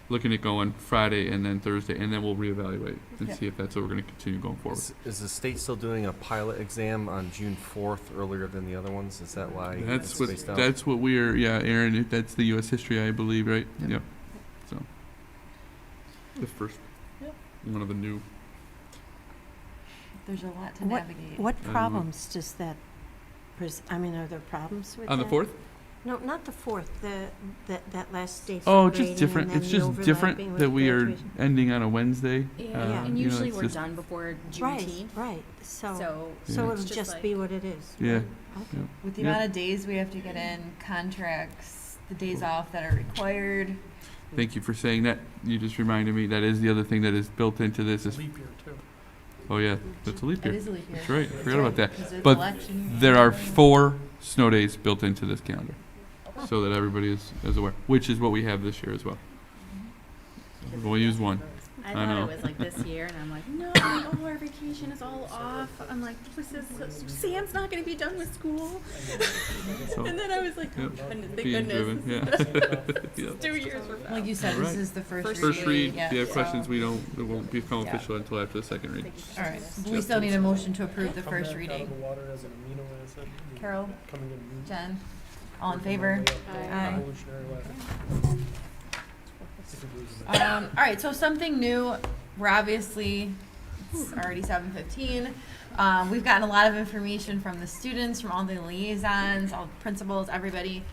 Speaker 2: looking at going Friday and then Thursday, and then we'll reevaluate and see if that's what we're going to continue going forward.
Speaker 19: Is the state still doing a pilot exam on June 4th earlier than the other ones? Is that why it's spaced out?
Speaker 2: That's what we're, Aaron, that's the U.S. history, I believe, right? Yep. So, the first one of the new.
Speaker 1: There's a lot to navigate.
Speaker 17: What problems does that are there problems with that?
Speaker 2: On the 4th?
Speaker 17: No, not the 4th, that last day.
Speaker 2: Oh, just different. It's just different that we are ending on a Wednesday.
Speaker 12: Yeah, and usually we're done before Juneteenth.
Speaker 17: Right. So
Speaker 12: it'll
Speaker 17: it'll just be what it is.
Speaker 2: Yeah.
Speaker 17: Okay.
Speaker 2: Yeah.
Speaker 1: With the amount of days we have to get in, contracts, the days off that are required.
Speaker 2: Thank you for saying that. You just reminded me, that is the other thing that is built into this. Is
Speaker 15: Leap year too.
Speaker 2: Oh yeah, that's a leap year.
Speaker 1: It is a leap year.
Speaker 2: That's right. I
Speaker 1: That's
Speaker 2: forgot
Speaker 1: right,
Speaker 2: about that.
Speaker 1: 'cause it's
Speaker 2: But
Speaker 1: election year.
Speaker 2: there are 4 snow days built into this calendar, so that everybody is aware, which is what we have this year as well. So we'll use one.
Speaker 12: I
Speaker 2: I
Speaker 12: thought
Speaker 2: know.
Speaker 12: it was like this year, and I'm like, no, our vacation is all off. I'm like, Sam's not going to be done with school.
Speaker 2: So-
Speaker 12: And then I was like, oh,
Speaker 2: Yep.
Speaker 12: goodness, thank
Speaker 2: Being
Speaker 12: goodness.
Speaker 2: driven, yeah.
Speaker 12: It's 2 years from now.
Speaker 1: Like you said,
Speaker 2: All
Speaker 1: this
Speaker 2: right.
Speaker 1: is the first
Speaker 2: First read.
Speaker 1: yeah,
Speaker 2: If you have
Speaker 1: so-
Speaker 2: questions, it won't become official until after the second read.
Speaker 1: All right. We still need a motion to approve the
Speaker 15: Come
Speaker 1: first
Speaker 15: back out of
Speaker 1: reading.
Speaker 15: the water as an amino acid.
Speaker 1: Carol?
Speaker 15: Coming in.
Speaker 1: Jen? All in favor? Aye.
Speaker 15: Evolutionary ladder.
Speaker 1: All right, so something new. We're obviously, it's already 7:15. We've gotten a lot of information from the students, from all the liaisons, all the principals, everybody.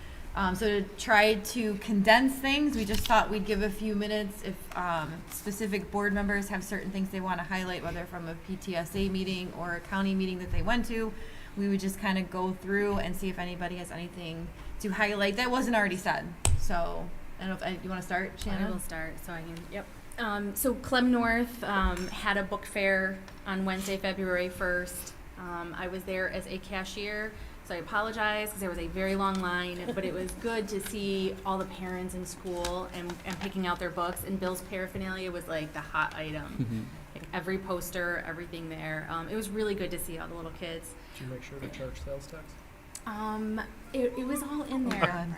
Speaker 1: So to try to condense things, we just thought we'd give a few minutes if specific board members have certain things they want to highlight, whether from a PTSA meeting or a county meeting that they went to. We would just kind of go through and see if anybody has anything to highlight that wasn't already said. So I don't know if you want to start, Shannon?
Speaker 12: I will start, so I can, yep. So Clem North had a book fair on Wednesday, February 1st. I was there as a cashier, so I apologize because there was a very long line, but it was good to see all the parents in school and picking out their books, and Bill's paraphernalia was like the hot item. Like every poster, everything there. It was really good to see all the little kids.
Speaker 15: Did you make sure to charge sales tax?
Speaker 12: It was all in there, Brian.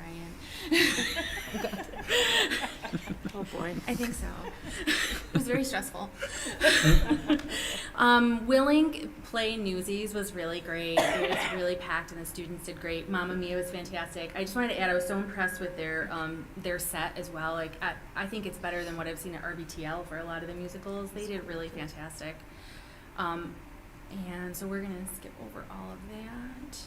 Speaker 17: Oh boy.
Speaker 12: I think so. It was very stressful. Willing Play Newsies was really great. It was really packed, and the students did great. Mamma Mia was fantastic. I just wanted to add, I was so impressed with their set as well. Like I think it's better than what I've seen at RBTL for a lot of the musicals. They did really fantastic. And so we're gonna skip over all of that.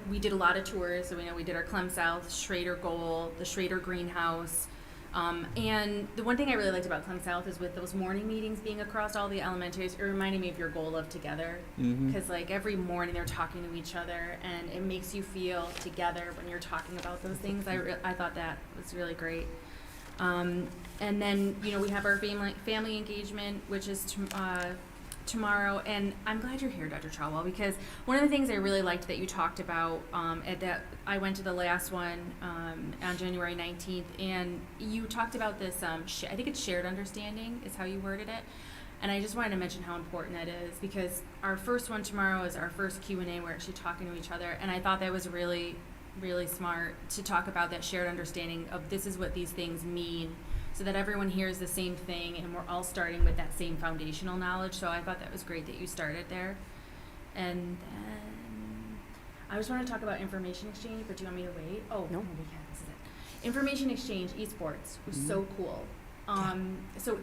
Speaker 12: We did a lot of tours. So we did our Clem South, Schrader Goal, the Schrader Greenhouse. And the one thing I really liked about Clem South is with those morning meetings being across all the elementaries, it reminded me of your goal of together. Because like every morning they're talking to each other, and it makes you feel together when you're talking about those things. I thought that was really great. And then we have our family engagement, which is tomorrow, and I'm glad you're here, Dr. Trowell, because one of the things I really liked that you talked about I went to the last one on January 19th, and you talked about this, I think it's shared understanding is how you worded it, and I just wanted to mention how important that is, because our first one tomorrow is our first Q&A. We're actually talking to each other, and I thought that was really, really smart to talk about that shared understanding of this is what these things mean, so that everyone hears the same thing and we're all starting with that same foundational knowledge. So I thought that was great that you started there. And then I just want to talk about information exchange, but do you want me to wait? Oh, no, we can. This is it. Information exchange, esports, was so cool. So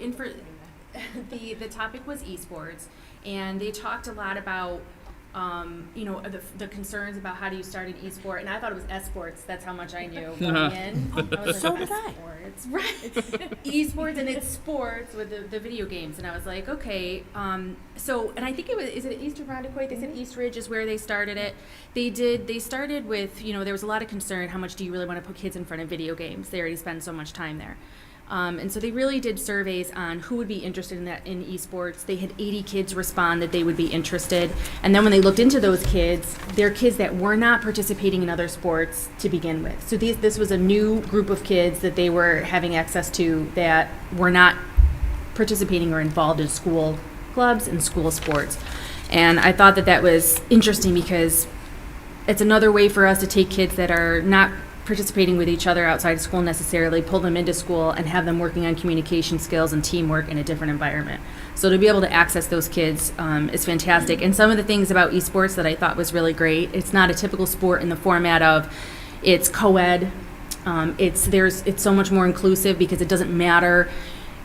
Speaker 12: the topic was esports, and they talked a lot about the concerns about how do you start an e-sport, and I thought it was S-sports. That's how much I knew going in. I was
Speaker 17: so
Speaker 12: like,
Speaker 17: did I.
Speaker 12: Sports, right? E-sports, and it's sports with the video games, and I was like, okay. So, and I think is it East Irondequoit? They said East Ridge is where they started it. They started with, there was a lot of concern, how much do you really want to put kids in front of video games? They already spend so much time there. And so they really did surveys on who would be interested in esports. They had 80 kids respond that they would be interested. And then when they looked into those kids, they're kids that were not participating in other sports to begin with. So this was a new group of kids that they were having access to that were not participating or involved in school clubs and school sports. And I thought that was interesting because it's another way for us to take kids that are not participating with each other outside of school necessarily, pull them into school and have them working on communication skills and teamwork in a different environment. So to be able to access those kids is fantastic. And some of the things about esports that I thought was really great, it's not a typical sport in the format of it's co-ed. It's so much more inclusive because it doesn't matter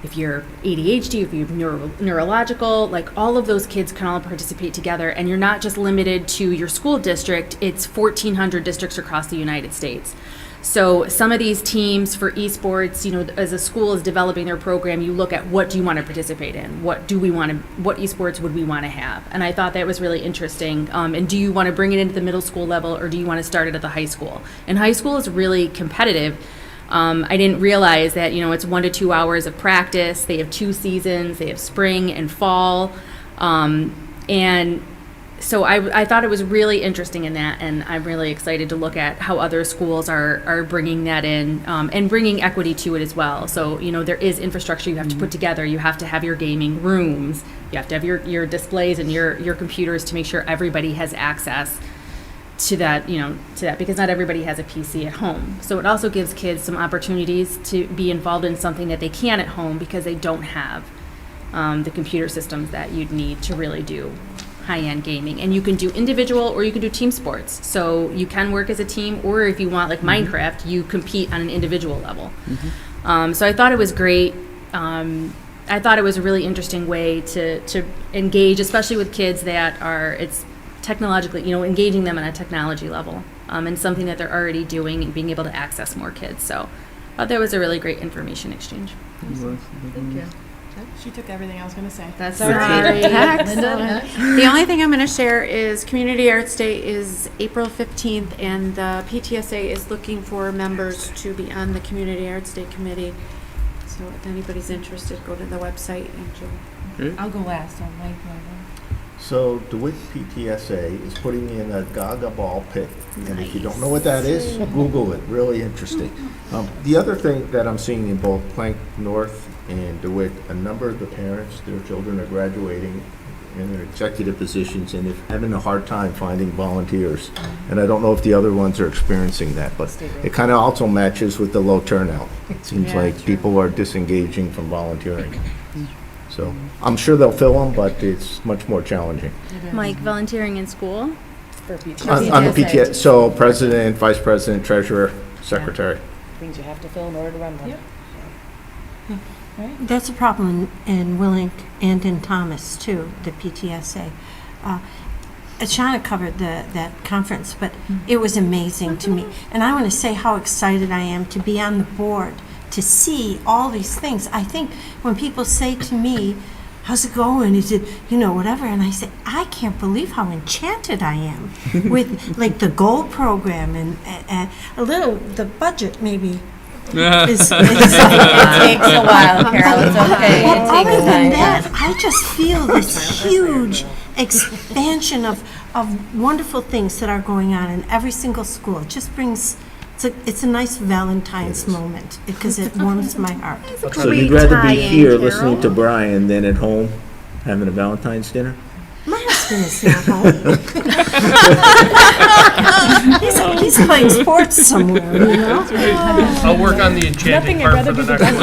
Speaker 12: if you're ADHD, if you're neurological, like all of those kids can all participate together, and you're not just limited to your school district, it's 1,400 districts across the United States. So some of these teams for esports, as a school is developing their program, you look at what do you want to participate in? What esports would we want to have? And I thought that was really interesting. And do you want to bring it into the middle school level, or do you want to start it at the high school? And high school is really competitive. I didn't realize that, it's 1 to 2 hours of practice. They have 2 seasons. They have spring and fall. And so I thought it was really interesting in that, and I'm really excited to look at how other schools are bringing that in and bringing equity to it as well. So, there is infrastructure you have to put together. You have to have your gaming rooms. You have to have your displays and your computers to make sure everybody has access to that, because not everybody has a PC at home. So it also gives kids some opportunities to be involved in something that they can at home because they don't have the computer systems that you'd need to really do high-end gaming. And you can do individual or you can do team sports. So you can work as a team, or if you want, like Minecraft, you compete on an individual level. So I thought it was great. I thought it was a really interesting way to engage, especially with kids that it's technologically, engaging them on a technology level, and something that they're already doing and being able to access more kids. So I thought that was a really great information exchange.
Speaker 3: Thank you. She took everything I was going to say.
Speaker 12: That's
Speaker 3: sorry.
Speaker 20: The only thing I'm going to share is Community Arts Day is April 15th, and the PTSA is looking for members to be on the Community Arts Day committee. So if anybody's interested, go to the website and join.
Speaker 18: I'll go last. I'll like
Speaker 16: So DeWitt PTSA is putting in a Gaga ball pit, and if you don't know what that is, Google it. Really interesting. The other thing that I'm seeing in both Plank North and DeWitt, a number of the parents, their children are graduating in their executive positions and they're having a hard time finding volunteers. And I don't know if the other ones are experiencing that, but it kind of also matches with the low turnout. It seems like people are disengaging from volunteering. So I'm sure they'll fill them, but it's much more challenging.
Speaker 12: Mike, volunteering in school?
Speaker 16: On the PTA, so president, vice president, treasurer, secretary.
Speaker 18: Things you have to fill in order to run one. Yep.
Speaker 17: Right. That's a problem in Willink and in Thomas, too, the PTSA. Shauna covered that conference, but it was amazing to me. And I want to say how excited I am to be on the board, to see all these things. I think when people say to me, how's it going? Is it, whatever? And I say, I can't believe how enchanted I am with like the goal program and a little, the budget maybe.
Speaker 1: It takes a while, Carol. It's okay. It
Speaker 17: Other
Speaker 1: takes
Speaker 17: than
Speaker 1: time.
Speaker 17: that, I just feel this huge expansion of wonderful things that are going on in every single school. It just brings, it's a nice Valentine's moment because it warms my heart.
Speaker 21: So you'd rather be here listening to Brian than at home having a Valentine's dinner?
Speaker 17: My husband is not home. he's playing sports somewhere,
Speaker 15: I'll work on the enchanting part for the next one.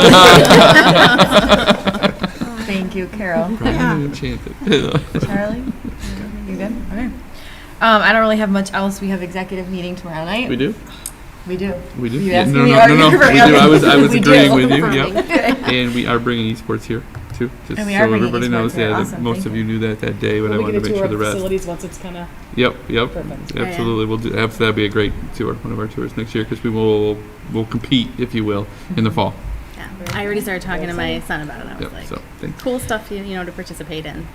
Speaker 1: Thank you, Carol.
Speaker 2: Enchanted.
Speaker 1: Charlie? You good? Okay. I don't really have much else. We have executive meeting tomorrow night.
Speaker 2: We do?
Speaker 1: We do.
Speaker 2: We do?
Speaker 1: You
Speaker 2: Yeah,
Speaker 1: asking
Speaker 2: no,
Speaker 1: me?
Speaker 2: no,
Speaker 1: Or
Speaker 2: no,
Speaker 1: you
Speaker 2: no.
Speaker 1: were
Speaker 2: We do. I was
Speaker 1: We
Speaker 2: agreeing
Speaker 1: do.
Speaker 2: with you. Yep.
Speaker 1: Okay.
Speaker 2: And we are bringing esports here too, just
Speaker 1: And we
Speaker 2: so
Speaker 1: are bringing
Speaker 2: everybody
Speaker 1: esports
Speaker 2: knows.
Speaker 1: here.
Speaker 2: Yeah, that
Speaker 1: Awesome.
Speaker 2: most
Speaker 1: Thank
Speaker 2: of
Speaker 1: you.
Speaker 2: you knew that day, but I wanted to make sure the rest.
Speaker 18: Facilities once it's kind of
Speaker 2: Yep.
Speaker 18: Perfect.
Speaker 2: Absolutely. We'll do. That'll be a great tour, one of our tours next year, because we'll compete, if you will, in the fall.
Speaker 12: Yeah, I already started talking to my son about it. I was
Speaker 2: Yep.
Speaker 12: like,
Speaker 2: So thanks.
Speaker 12: cool stuff, to participate in.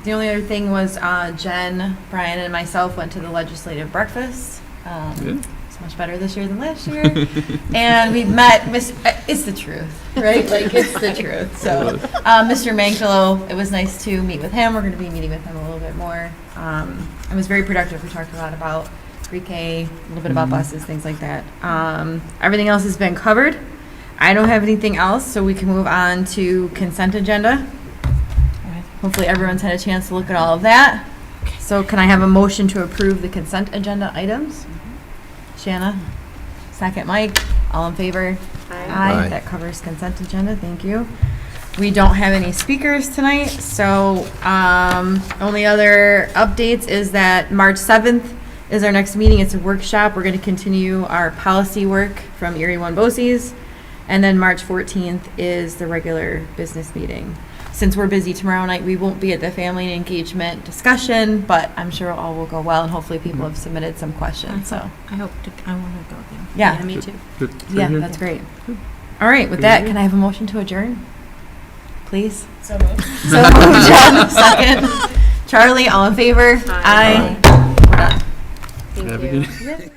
Speaker 1: The only other thing was Jen, Brian, and myself went to the legislative breakfast. It's much better this year than last year. And we met, it's the truth, right? Like, it's the truth. So, Mr. Mankelo, it was nice to meet with him. We're going to be meeting with him a little bit more. It was very productive. We talked a lot about pre-K, a little bit about buses, things like that. Everything else has been covered. I don't have anything else, so we can move on to consent agenda. Hopefully everyone's had a chance to look at all of that. So can I have a motion to approve the consent agenda items? Shanna, second Mike, all in favor? Aye. That covers consent agenda, thank you. We don't have any speakers tonight, so only other updates is that March 7th is our next meeting. It's a workshop. We're going to continue our policy work from Erie One BOCES. And then March 14th is the regular business meeting. Since we're busy tomorrow night, we won't be at the family and engagement discussion, but I'm sure all will go well, and hopefully people have submitted some questions, so.
Speaker 17: I want to go there.
Speaker 1: Yeah.
Speaker 12: Me too.
Speaker 2: Good.
Speaker 1: Yeah, that's great. All right, with that, can I have a motion to adjourn? Please?
Speaker 18: So moved.
Speaker 1: So moved, Jen, second. Charlie, all in favor? Aye. We're done.
Speaker 2: Have a good-